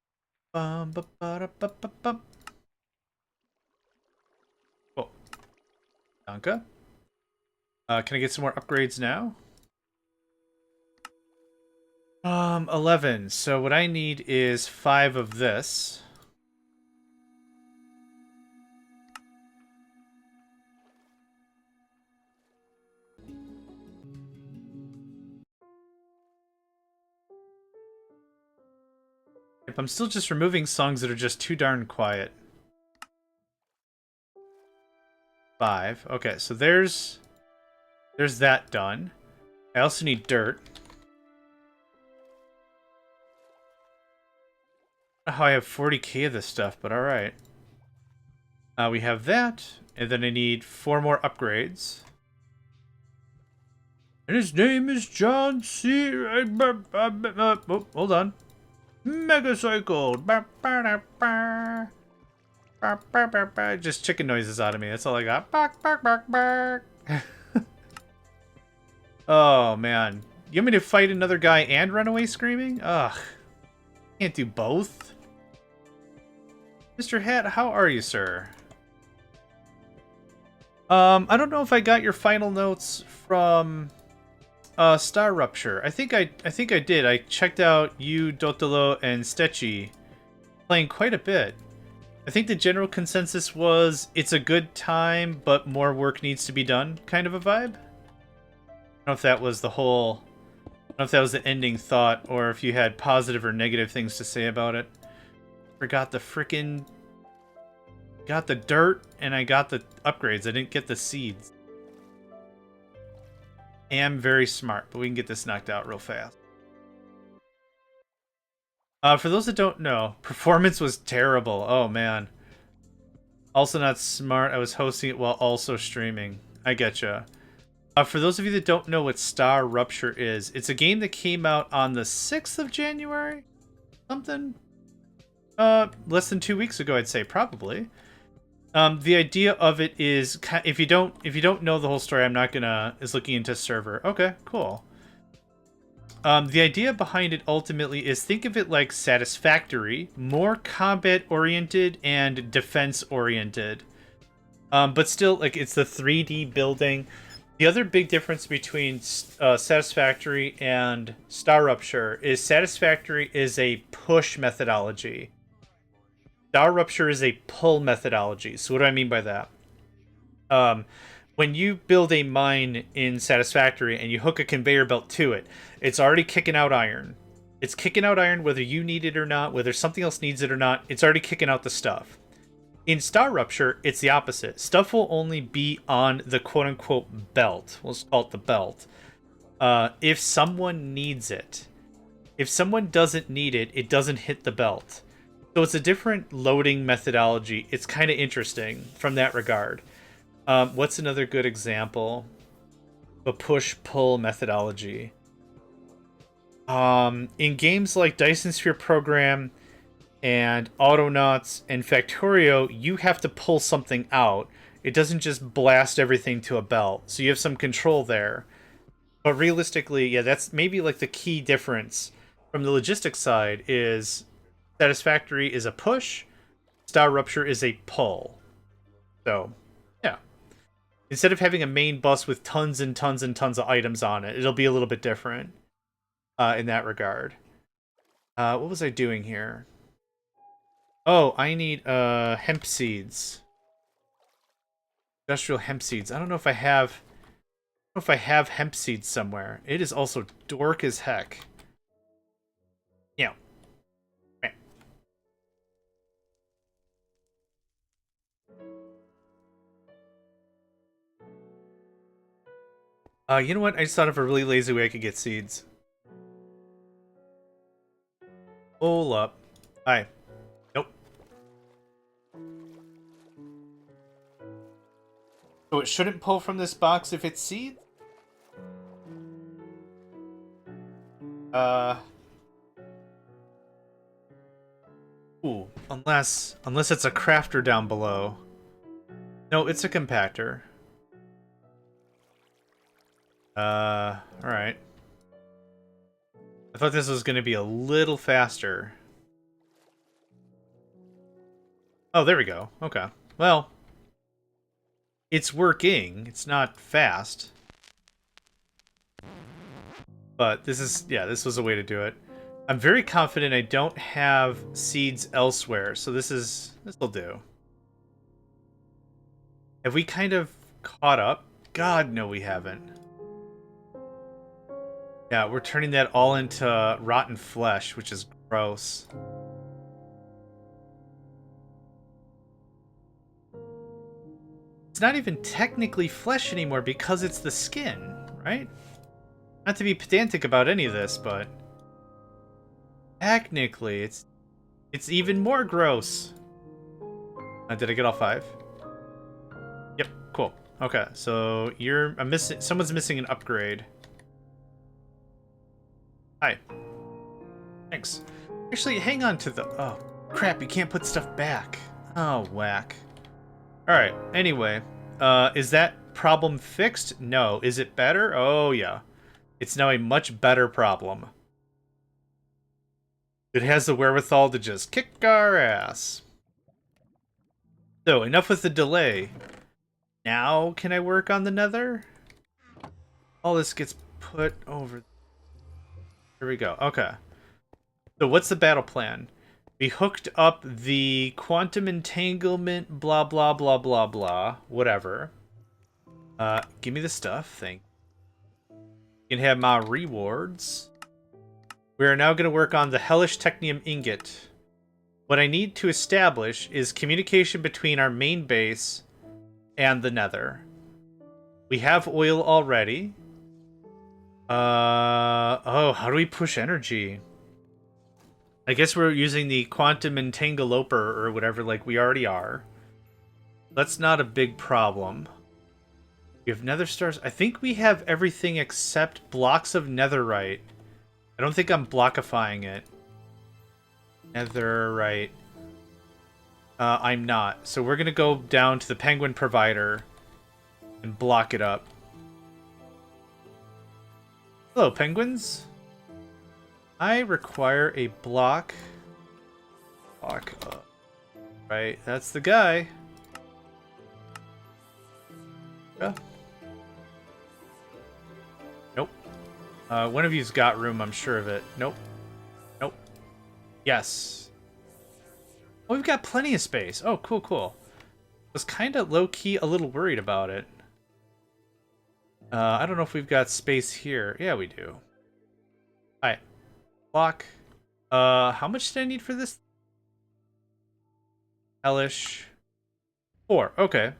bum, ba, ba, ba, ba, bum. Oh. Danke. Can I get some more upgrades now? 11. So what I need is 5 of this. If I'm still just removing songs that are just too darn quiet. 5. Okay, so there's that done. I also need dirt. I don't know how I have 40k of this stuff, but alright. We have that, and then I need 4 more upgrades. And his name is John C. Oh, hold on. Megacycle. Just chicken noises out of me. That's all I got. Bark, bark, bark, bark. Oh, man. You want me to fight another guy and run away screaming? Ugh. Can't do both. Mr. Hat, how are you, sir? I don't know if I got your final notes from Star Rupture. I think I did. I checked out you, Dotolo, and Stetchy playing quite a bit. I think the general consensus was it's a good time, but more work needs to be done, kind of a vibe. I don't know if that was the whole... I don't know if that was the ending thought, or if you had positive or negative things to say about it. Forgot the frickin'... Got the dirt, and I got the upgrades. I didn't get the seeds. Am very smart, but we can get this knocked out real fast. For those that don't know, performance was terrible. Oh, man. Also not smart. I was hosting it while also streaming. I getcha. For those of you that don't know what Star Rupture is, it's a game that came out on the 6th of January? Something? Less than 2 weeks ago, I'd say, probably. The idea of it is, if you don't know the whole story, I'm not gonna, is looking into server. Okay, cool. The idea behind it ultimately is, think of it like Satisfactory, more combat-oriented and defense-oriented. But still, like, it's the 3D building. The other big difference between Satisfactory and Star Rupture is Satisfactory is a push methodology. Star Rupture is a pull methodology. So what do I mean by that? When you build a mine in Satisfactory and you hook a conveyor belt to it, it's already kicking out iron. It's kicking out iron whether you need it or not, whether something else needs it or not. It's already kicking out the stuff. In Star Rupture, it's the opposite. Stuff will only be on the quote-unquote belt. Let's call it the belt. If someone needs it. If someone doesn't need it, it doesn't hit the belt. So it's a different loading methodology. It's kind of interesting from that regard. What's another good example? A push-pull methodology. In games like Dyson Sphere Program and Autonauts and Factorio, you have to pull something out. It doesn't just blast everything to a belt. So you have some control there. But realistically, yeah, that's maybe like the key difference from the logistics side is Satisfactory is a push, Star Rupture is a pull. So, yeah. Instead of having a main bus with tons and tons and tons of items on it, it'll be a little bit different in that regard. What was I doing here? Oh, I need hemp seeds. Industrial hemp seeds. I don't know if I have hemp seeds somewhere. It is also dork as heck. Yeah. You know what? I just thought of a really lazy way I could get seeds. Hold up. Hi. Nope. So it shouldn't pull from this box if it's seeds? Ooh, unless it's a crafter down below. No, it's a compactor. Alright. I thought this was going to be a little faster. Oh, there we go. Okay. Well, it's working. It's not fast. But this is, yeah, this was a way to do it. I'm very confident I don't have seeds elsewhere, so this'll do. Have we kind of caught up? God, no, we haven't. Yeah, we're turning that all into rotten flesh, which is gross. It's not even technically flesh anymore because it's the skin, right? Not to be pedantic about any of this, but technically it's even more gross. Did I get all 5? Yep, cool. Okay, so someone's missing an upgrade. Hi. Thanks. Actually, hang on to the... Oh, crap, you can't put stuff back. Oh, whack. Alright, anyway. Is that problem fixed? No. Is it better? Oh, yeah. It's now a much better problem. It has the wherewithal to just kick our ass. So, enough with the delay. Now, can I work on the Nether? All this gets put over... Here we go. Okay. So, what's the battle plan? We hooked up the quantum entanglement, blah, blah, blah, blah, blah. Whatever. Give me the stuff. Thank you. You can have my rewards. We are now going to work on the hellish Technium ingot. What I need to establish is communication between our main base and the Nether. We have oil already. Oh, how do we push energy? I guess we're using the quantum entangloper or whatever, like we already are. That's not a big problem. We have nether stars. I think we have everything except blocks of netherite. I don't think I'm blockifying it. Netherite. I'm not. So we're going to go down to the penguin provider and block it up. Hello, penguins. I require a block. Block up. Right, that's the guy. Yeah. Nope. One of you's got room, I'm sure of it. Nope. Nope. Yes. Oh, we've got plenty of space. Oh, cool, cool. Was kind of low-key a little worried about it. I don't know if we've got space here. Yeah, we do. Alright. Block. How much did I need for this? Hellish. 4. Okay.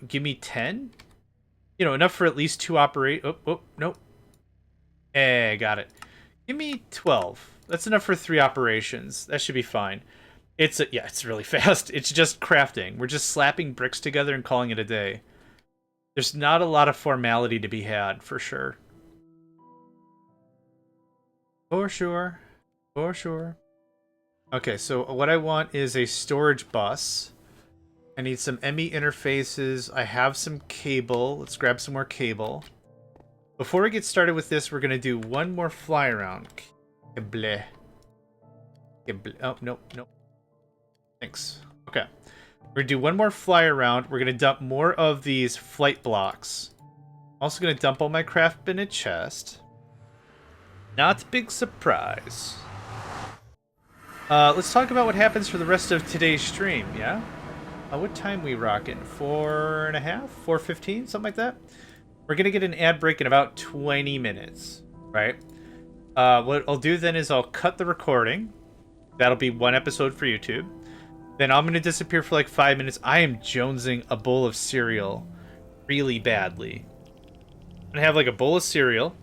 Give me 10? You know, enough for at least 2 operate. Oh, nope. Hey, got it. Give me 12. That's enough for 3 operations. That should be fine. Yeah, it's really fast. It's just crafting. We're just slapping bricks together and calling it a day. There's not a lot of formality to be had, for sure. For sure. For sure. Okay, so what I want is a storage bus. I need some ME interfaces. I have some cable. Let's grab some more cable. Before we get started with this, we're going to do one more fly around. Bleh. Oh, nope. Thanks. Okay. We're going to do one more fly around. We're going to dump more of these flight blocks. I'm also going to dump all my craft in a chest. Not a big surprise. Let's talk about what happens for the rest of today's stream, yeah? What time we rocking? 4:30? 4:15? Something like that? We're going to get an ad break in about 20 minutes, right? What I'll do then is I'll cut the recording. That'll be one episode for YouTube. Then I'm going to disappear for like 5 minutes. I am jonesing a bowl of cereal really badly. I'm going to have like a bowl of cereal.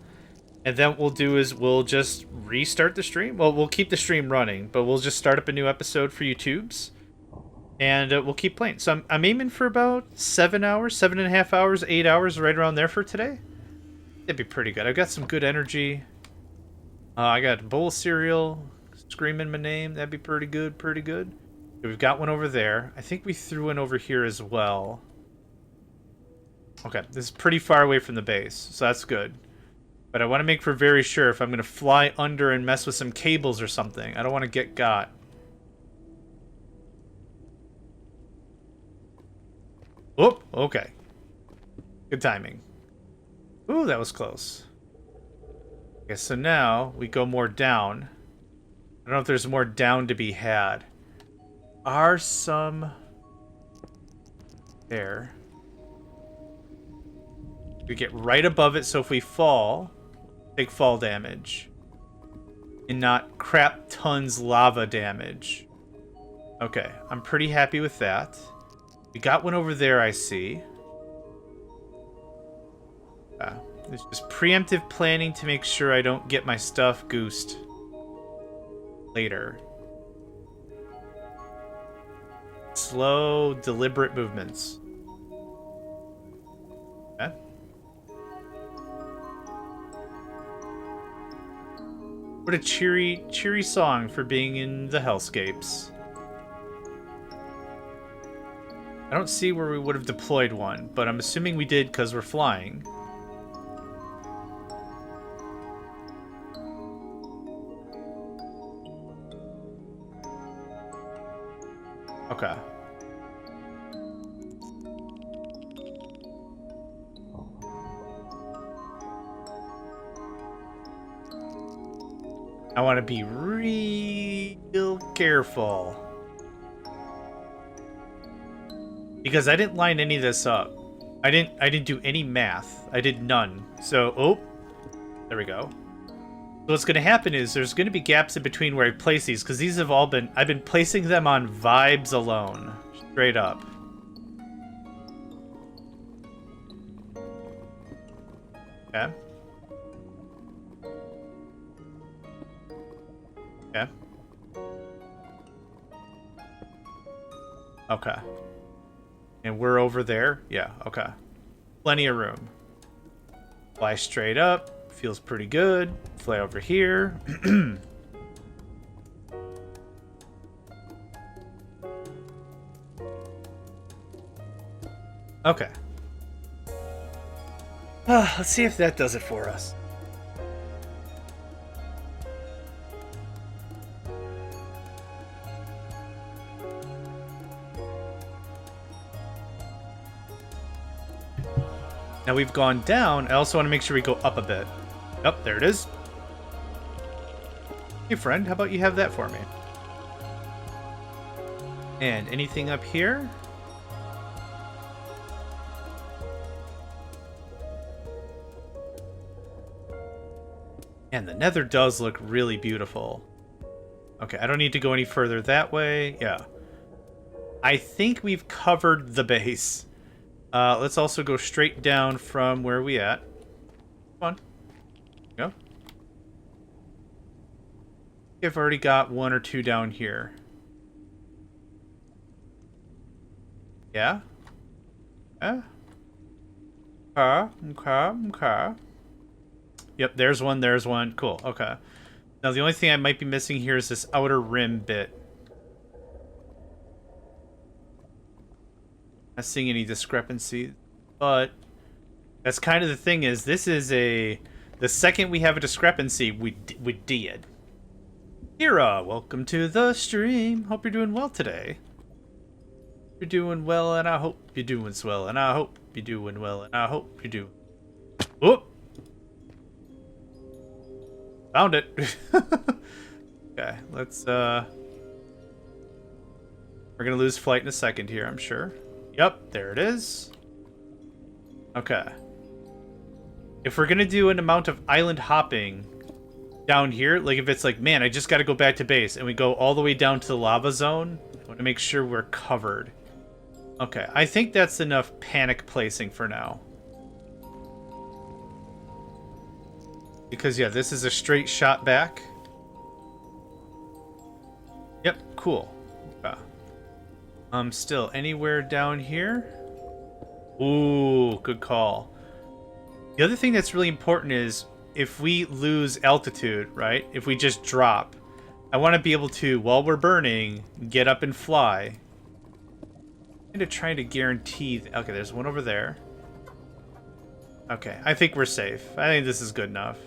And then what we'll do is we'll just restart the stream. Well, we'll keep the stream running, but we'll just start up a new episode for YouTube's. And we'll keep playing. So I'm aiming for about 7 hours, 7.5 hours, 8 hours, right around there for today. It'd be pretty good. I've got some good energy. I got a bowl of cereal, screaming my name. That'd be pretty good, pretty good. Okay, we've got one over there. I think we threw one over here as well. Okay, this is pretty far away from the base, so that's good. But I want to make for very sure if I'm going to fly under and mess with some cables or something. I don't want to get got. Oh, okay. Good timing. Ooh, that was close. Okay, so now we go more down. I don't know if there's more down to be had. Are some... There. We get right above it, so if we fall, take fall damage. And not crap tons lava damage. Okay, I'm pretty happy with that. We got one over there, I see. It's just preemptive planning to make sure I don't get my stuff goosed later. Slow, deliberate movements. Okay. What a cheery song for being in the hellscapes. I don't see where we would have deployed one, but I'm assuming we did because we're flying. Okay. I want to be real careful. Because I didn't line any of this up. I didn't do any math. I did none. So, oh, there we go. So what's going to happen is there's going to be gaps in between where I place these, because these have all been, I've been placing them on vibes alone. Straight up. Okay. Okay. Okay. And we're over there? Yeah, okay. Plenty of room. Fly straight up. Feels pretty good. Fly over here. Okay. Let's see if that does it for us. Now we've gone down. I also want to make sure we go up a bit. Yep, there it is. Hey friend, how about you have that for me? And anything up here? And the Nether does look really beautiful. Okay, I don't need to go any further that way. Yeah. I think we've covered the base. Let's also go straight down from where we at. Come on. Go. I've already got one or two down here. Yeah? Yeah? Okay. Yep, there's one, there's one. Cool, okay. Now the only thing I might be missing here is this outer rim bit. Not seeing any discrepancies, but that's kind of the thing is this is the second we have a discrepancy, we did. Kira, welcome to the stream. Hope you're doing well today. You're doing well, and I hope you're doing swell, and I hope you're doing well, and I hope you do. Oh, found it. Okay, let's we're gonna lose flight in a second here, I'm sure. Yep, there it is. Okay. If we're gonna do an amount of island hopping down here, like if it's like, man, I just gotta go back to base, and we go all the way down to the lava zone, I want to make sure we're covered. Okay, I think that's enough panic placing for now. Because, yeah, this is a straight shot back. Yep, cool. Okay. Still, anywhere down here? Ooh, good call. The other thing that's really important is if we lose altitude, right? If we just drop, I want to be able to, while we're burning, get up and fly. I'm going to try to guarantee... Okay, there's one over there. Okay, I think we're safe. I think this is good enough.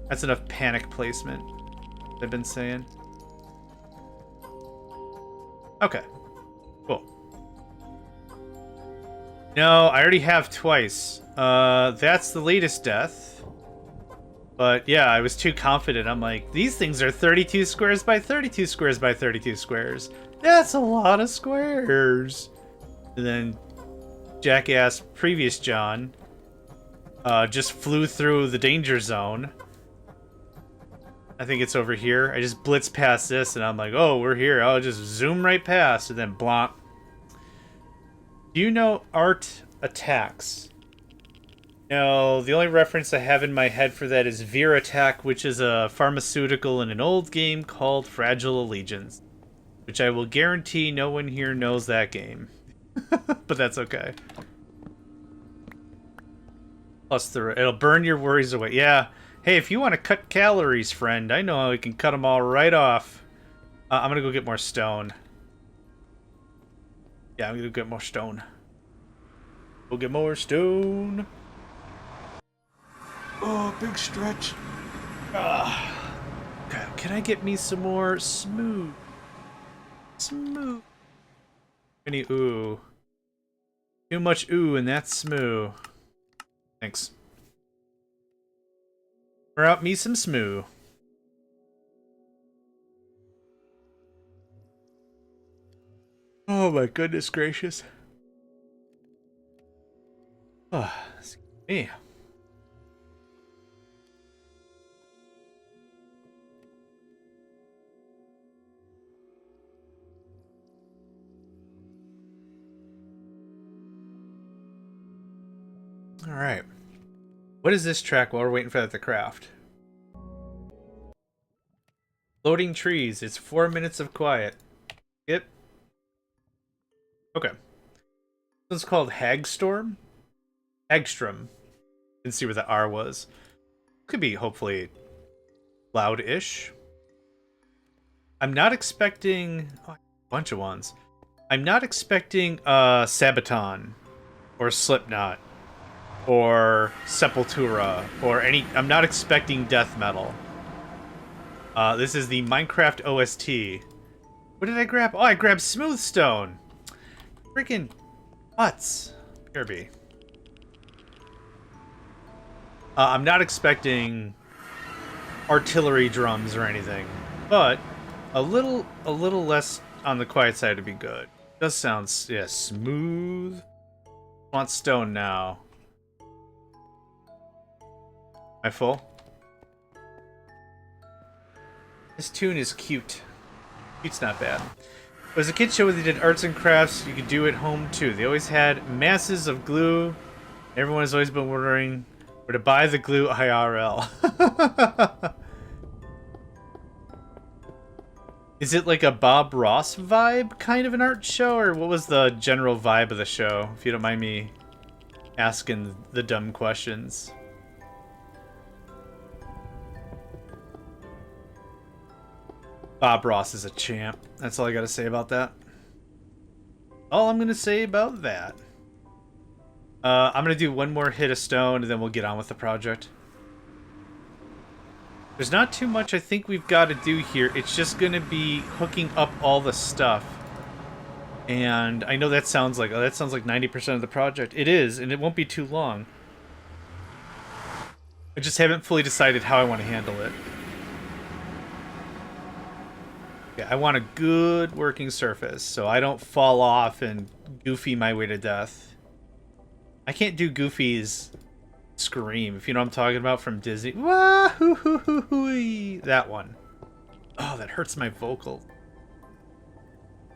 That's enough panic placement, I've been saying. Okay, cool. No, I already have twice. That's the latest death. But yeah, I was too confident. I'm like, these things are 32 squares by 32 squares by 32 squares. That's a lot of squares. And then jackass previous John just flew through the danger zone. I think it's over here. I just blitzed past this and I'm like, oh, we're here. I'll just zoom right past and then blonk. Do you know Art Attacks? No, the only reference I have in my head for that is Veer Attack, which is a pharmaceutical in an old game called Fragile Allegiance, which I will guarantee no one here knows that game. But that's okay. Plus, it'll burn your worries away. Yeah. Hey, if you want to cut calories, friend, I know how we can cut them all right off. I'm gonna go get more stone. Yeah, I'm gonna get more stone. Go get more stone. Oh, big stretch. Okay, can I get me some more smooth? Smooth. Any ooh. Too much ooh and that's smooth. Thanks. Pour out me some smooth. Oh my goodness gracious. Oh, excuse me. Alright. What is this track while we're waiting for that to craft? Floating trees. It's 4 minutes of quiet. Yep. Okay. This one's called Hagstorm? Hagstrom. Didn't see where the R was. Could be, hopefully, loud-ish. I'm not expecting... Oh, a bunch of ones. I'm not expecting Sabaton. Or Slipknot. Or Sepultura. Or any... I'm not expecting death metal. This is the Minecraft OST. What did I grab? Oh, I grabbed Smoothstone. Freaking nuts. Kirby. I'm not expecting artillery drums or anything, but a little less on the quiet side would be good. Does sound, yeah, smooth. Want stone now. Am I full? This tune is cute. Cute's not bad. It was a kid show where they did arts and crafts you could do at home too. They always had masses of glue. Everyone has always been wondering where to buy the glue IRL. Is it like a Bob Ross vibe kind of an art show, or what was the general vibe of the show, if you don't mind me asking the dumb questions? Bob Ross is a champ. That's all I gotta say about that. All I'm gonna say about that. I'm gonna do one more hit of stone, and then we'll get on with the project. There's not too much I think we've got to do here. It's just gonna be hooking up all the stuff. And I know that sounds like 90% of the project. It is, and it won't be too long. I just haven't fully decided how I want to handle it. Yeah, I want a good working surface, so I don't fall off and goofy my way to death. I can't do Goofy's scream, if you know what I'm talking about, from Disney. Wah-hoo-hoo-hoo-hoo-hoo. That one. Oh, that hurts my vocal.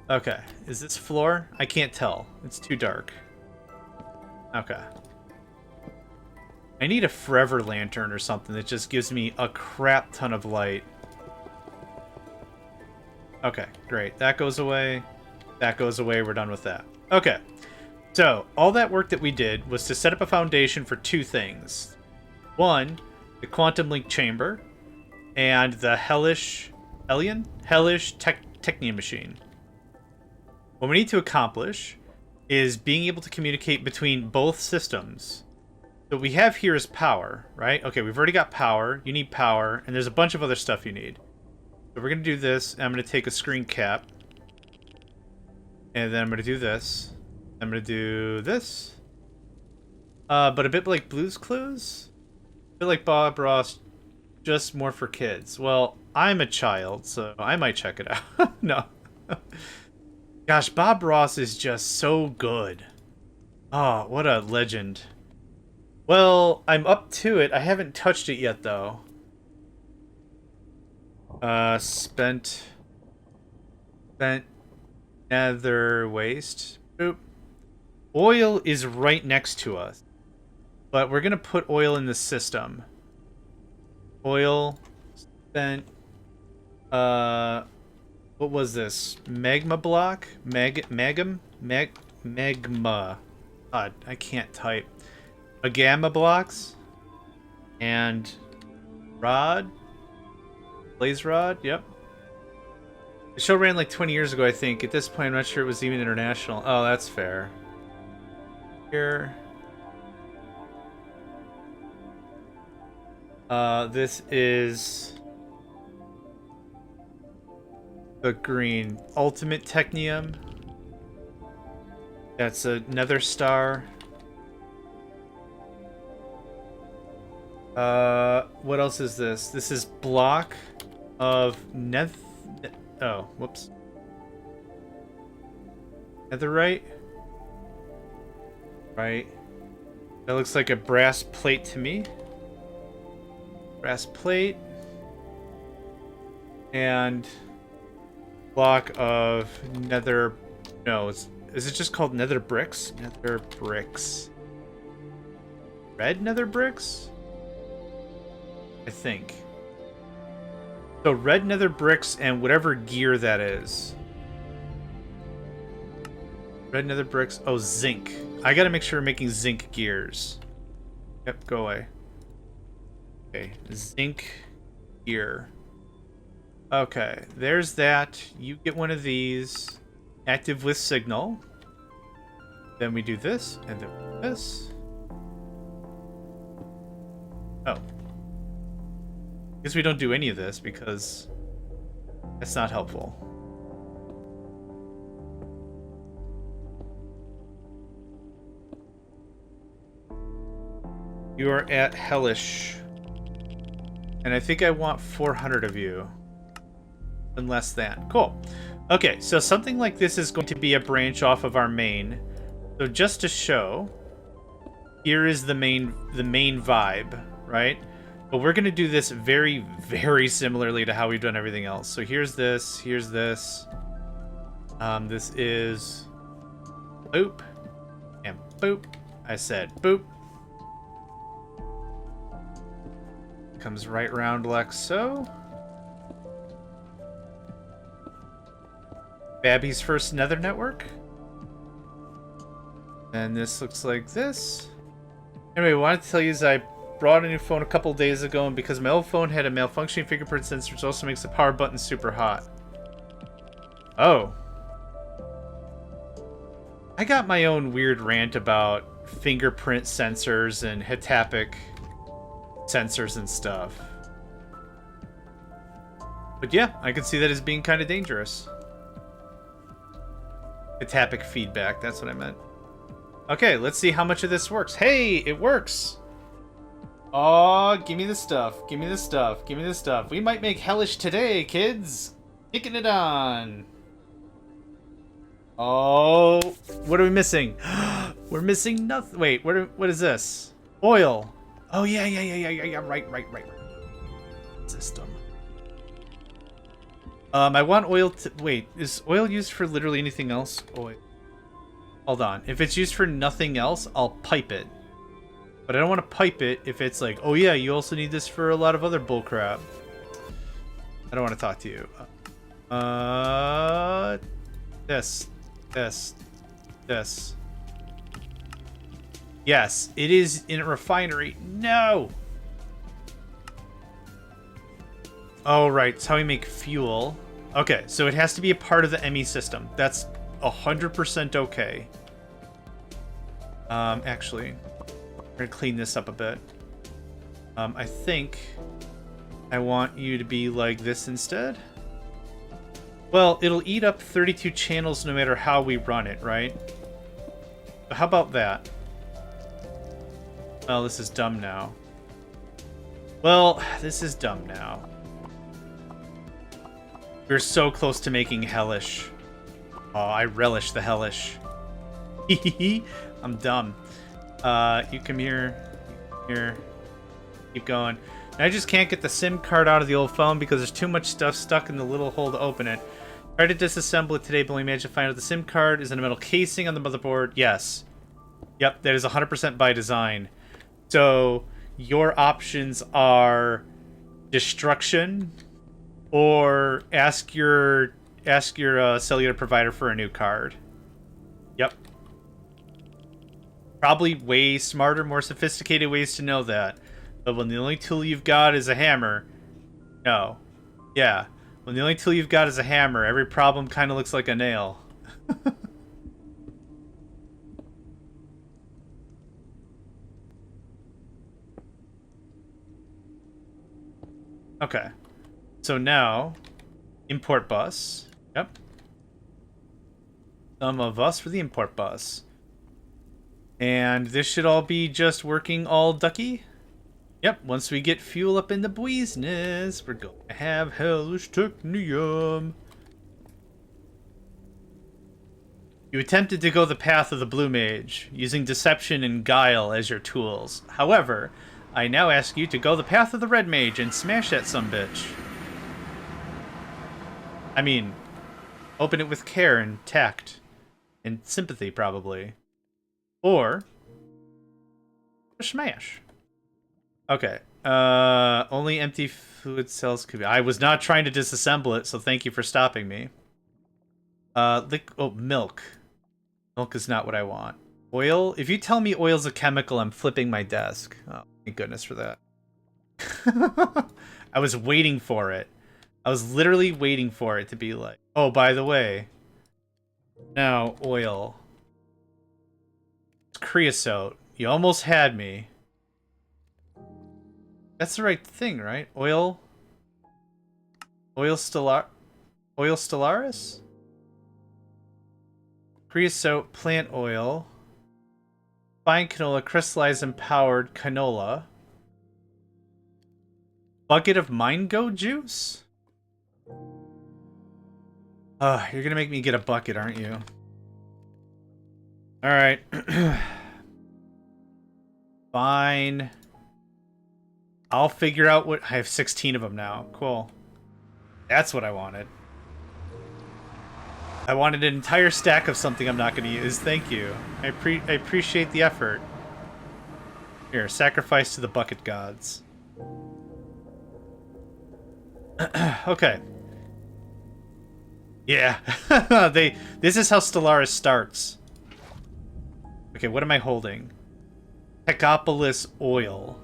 Okay, is this floor? I can't tell. It's too dark. Okay. I need a forever lantern or something that just gives me a crap ton of light. Okay, great. That goes away. That goes away. We're done with that. Okay. So, all that work that we did was to set up a foundation for two things. One, the quantum link chamber, and the hellish Technium machine. What we need to accomplish is being able to communicate between both systems. So what we have here is power, right? Okay, we've already got power. You need power, and there's a bunch of other stuff you need. So we're going to do this, and I'm going to take a screen cap. And then I'm going to do this. I'm going to do this. But a bit like Blue's Clues? A bit like Bob Ross, just more for kids. Well, I'm a child, so I might check it out. No. Gosh, Bob Ross is just so good. Oh, what a legend. Well, I'm up to it. I haven't touched it yet, though. Spent Nether waste. Boop. Oil is right next to us. But we're going to put oil in the system. Oil spent... what was this? Magma block? Magma? God, I can't type. A gamma blocks. And rod. Blaze rod, yep. The show ran like 20 years ago, I think. At this point, I'm not sure it was even international. Oh, that's fair. Here. This is the green. Ultimate Technium. That's a Nether star. What else is this? This is block of oh, whoops. Netherite? Right. That looks like a brass plate to me. Brass plate. And block of nether... No, is it just called nether bricks? Nether bricks. Red nether bricks? I think. So red nether bricks and whatever gear that is. Red nether bricks. Oh, zinc. I gotta make sure we're making zinc gears. Yep, go away. Okay, zinc gear. Okay, there's that. You get one of these. Active with signal. Then we do this, and then this. Oh. Guess we don't do any of this because that's not helpful. You are at Hellish. And I think I want 400 of you. And less than. Cool. Okay, so something like this is going to be a branch off of our main. So just to show, here is the main vibe, right? But we're going to do this very, very similarly to how we've done everything else. So here's this. Here's this. This is boop. And boop. I said boop. Comes right round like so. Babby's first nether network. And this looks like this. Anyway, I wanted to tell you is I brought a new phone a couple days ago, and because my old phone had a malfunctioning fingerprint sensor, which also makes the power button super hot. Oh. I got my own weird rant about fingerprint sensors and haptic sensors and stuff. But yeah, I can see that as being kind of dangerous. Haptic feedback, that's what I meant. Okay, let's see how much of this works. Hey, it works! Oh, give me the stuff. Give me the stuff. Give me the stuff. We might make Hellish today, kids. Kicking it on. Oh, what are we missing? We're missing nothing. Wait, what is this? Oil. Oh, yeah. Right. System. I want oil to... Wait, is oil used for literally anything else? Oil. Hold on. If it's used for nothing else, I'll pipe it. But I don't want to pipe it if it's like, oh yeah, you also need this for a lot of other bullcrap. I don't want to talk to you. This. Yes, it is in a refinery. No! Oh, right. It's how we make fuel. Okay, so it has to be a part of the ME system. That's 100% okay. Actually, we're gonna clean this up a bit. I think I want you to be like this instead. Well, it'll eat up 32 channels no matter how we run it, right? But how about that? Well, this is dumb now. Well, this is dumb now. We're so close to making Hellish. Oh, I relish the Hellish. I'm dumb. You come here. Here. Keep going. And I just can't get the SIM card out of the old phone because there's too much stuff stuck in the little hole to open it. Tried to disassemble it today, but only managed to find out the SIM card is in a metal casing on the motherboard. Yes. Yep, that is 100% by design. So your options are destruction or ask your cellular provider for a new card. Yep. Probably way smarter, more sophisticated ways to know that. But when the only tool you've got is a hammer, no. Yeah. When the only tool you've got is a hammer, every problem kind of looks like a nail. Okay. So now, import bus. Yep. Some of us for the import bus. And this should all be just working all ducky. Yep, once we get fuel up in the business, we're going to have hellish technium. You attempted to go the path of the blue mage, using deception and guile as your tools. However, I now ask you to go the path of the red mage and smash that sumbitch. I mean, open it with care and tact. And sympathy, probably. Or smash. Okay. Only empty fluid cells could be. I was not trying to disassemble it, so thank you for stopping me. Milk. Milk is not what I want. Oil? If you tell me oil's a chemical, I'm flipping my desk. Oh, thank goodness for that. I was waiting for it. I was literally waiting for it to be like, oh, by the way. Now, oil. It's creosote. You almost had me. That's the right thing, right? Oil stellaris? Creosote, plant oil. Fine canola, crystallized and powdered canola. Bucket of mango juice? You're gonna make me get a bucket, aren't you? Alright. Fine. I'll figure out what... I have 16 of them now. Cool. That's what I wanted. I wanted an entire stack of something I'm not going to use. Thank you. I appreciate the effort. Here, sacrifice to the bucket gods. Okay. Yeah. This is how Stellaris starts. Okay, what am I holding? Techopolis oil.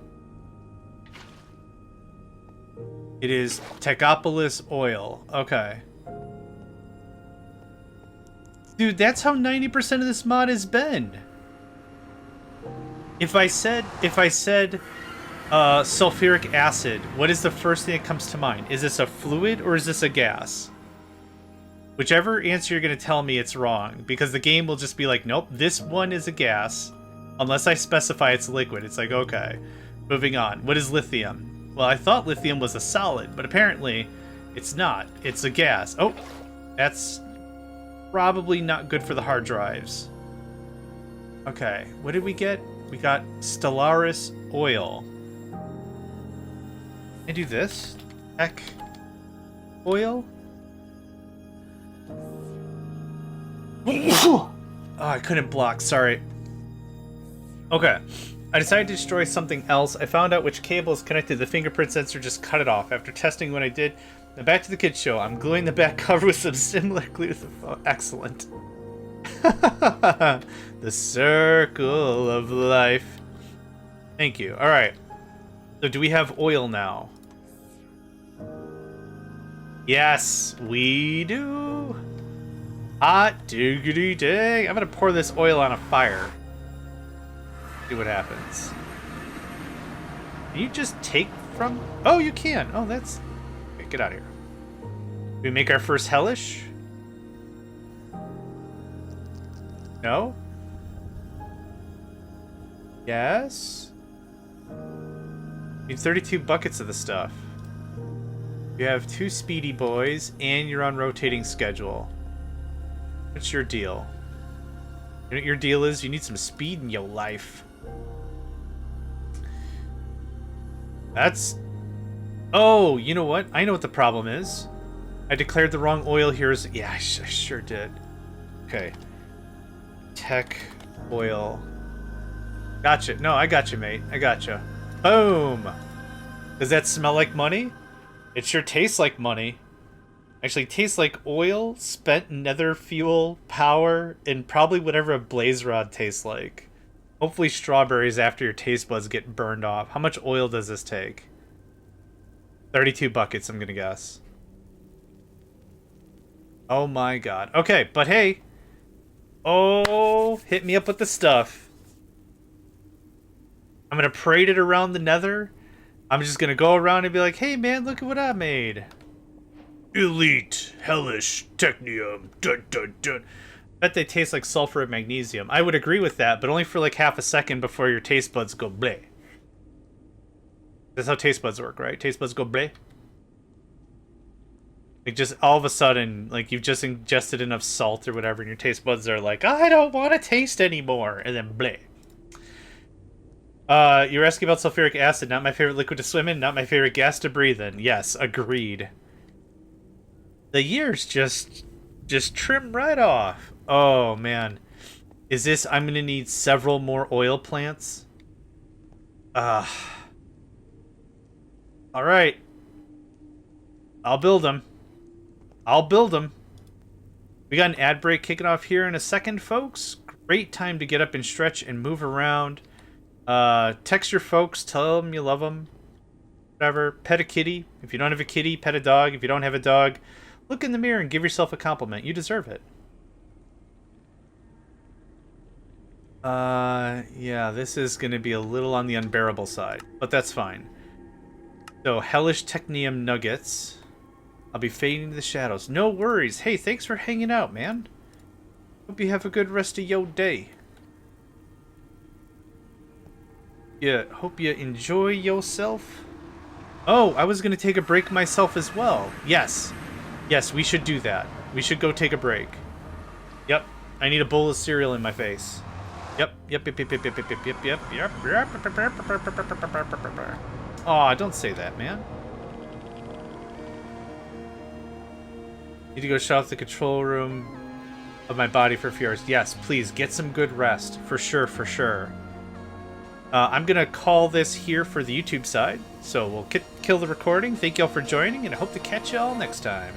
It is Techopolis oil. Okay. Dude, that's how 90% of this mod has been. If I said sulfuric acid, what is the first thing that comes to mind? Is this a fluid or is this a gas? Whichever answer you're going to tell me, it's wrong, because the game will just be like, nope, this one is a gas, unless I specify it's liquid. It's like, okay, moving on. What is lithium? Well, I thought lithium was a solid, but apparently it's not. It's a gas. Oh, that's probably not good for the hard drives. Okay, what did we get? We got Stellaris oil. Can I do this? Tech oil? Oh, I couldn't block. Sorry. Okay. I decided to destroy something else. I found out which cable is connected to the fingerprint sensor, just cut it off. After testing what I did, now back to the kids show. I'm gluing the back cover with some similar glue. Oh, excellent. The circle of life. Thank you. All right. So do we have oil now? Yes, we do. Hot diggity dig. I'm gonna pour this oil on a fire. See what happens. Can you just take from... Oh, you can. Oh, that's... Okay, get out of here. Do we make our first hellish? No? Yes? Need 32 buckets of the stuff. You have 2 speedy boys, and you're on rotating schedule. What's your deal? You know what your deal is? You need some speed in your life. That's... Oh, you know what? I know what the problem is. I declared the wrong oil here as... Yeah, I sure did. Okay. Tech oil. Gotcha. No, I got you, mate. I gotcha. Boom. Does that smell like money? It sure tastes like money. Actually, tastes like oil, spent nether fuel, power, and probably whatever a blaze rod tastes like. Hopefully strawberries after your taste buds get burned off. How much oil does this take? 32 buckets, I'm gonna guess. Oh my god. Okay, but hey. Oh, hit me up with the stuff. I'm gonna parade it around the nether. I'm just gonna go around and be like, hey man, look at what I made. Elite, hellish, technium, dun dun dun. Bet they taste like sulfur and magnesium. I would agree with that, but only for like half a second before your taste buds go bleh. That's how taste buds work, right? Taste buds go bleh. Like just all of a sudden, like you've just ingested enough salt or whatever, and your taste buds are like, I don't want to taste anymore, and then bleh. You're asking about sulfuric acid, not my favorite liquid to swim in, not my favorite gas to breathe in. Yes, agreed. The years just trim right off. Oh man. Is this, I'm gonna need several more oil plants? Alright. I'll build them. I'll build them. We got an ad break kicking off here in a second, folks. Great time to get up and stretch and move around. Text your folks, tell them you love them. Whatever. Pet a kitty. If you don't have a kitty, pet a dog. If you don't have a dog, look in the mirror and give yourself a compliment. You deserve it. Yeah, this is going to be a little on the unbearable side, but that's fine. So, hellish technium nuggets. I'll be fading into the shadows. No worries. Hey, thanks for hanging out, man. Hope you have a good rest of your day. Yeah, hope you enjoy yourself. Oh, I was going to take a break myself as well. Yes. Yes, we should do that. We should go take a break. Yep. I need a bowl of cereal in my face. Yep. Aw, don't say that, man. Need to go shut off the control room of my body for a few hours. Yes, please, get some good rest. For sure, for sure. I'm going to call this here for the YouTube side. So we'll kill the recording. Thank y'all for joining, and I hope to catch y'all next time.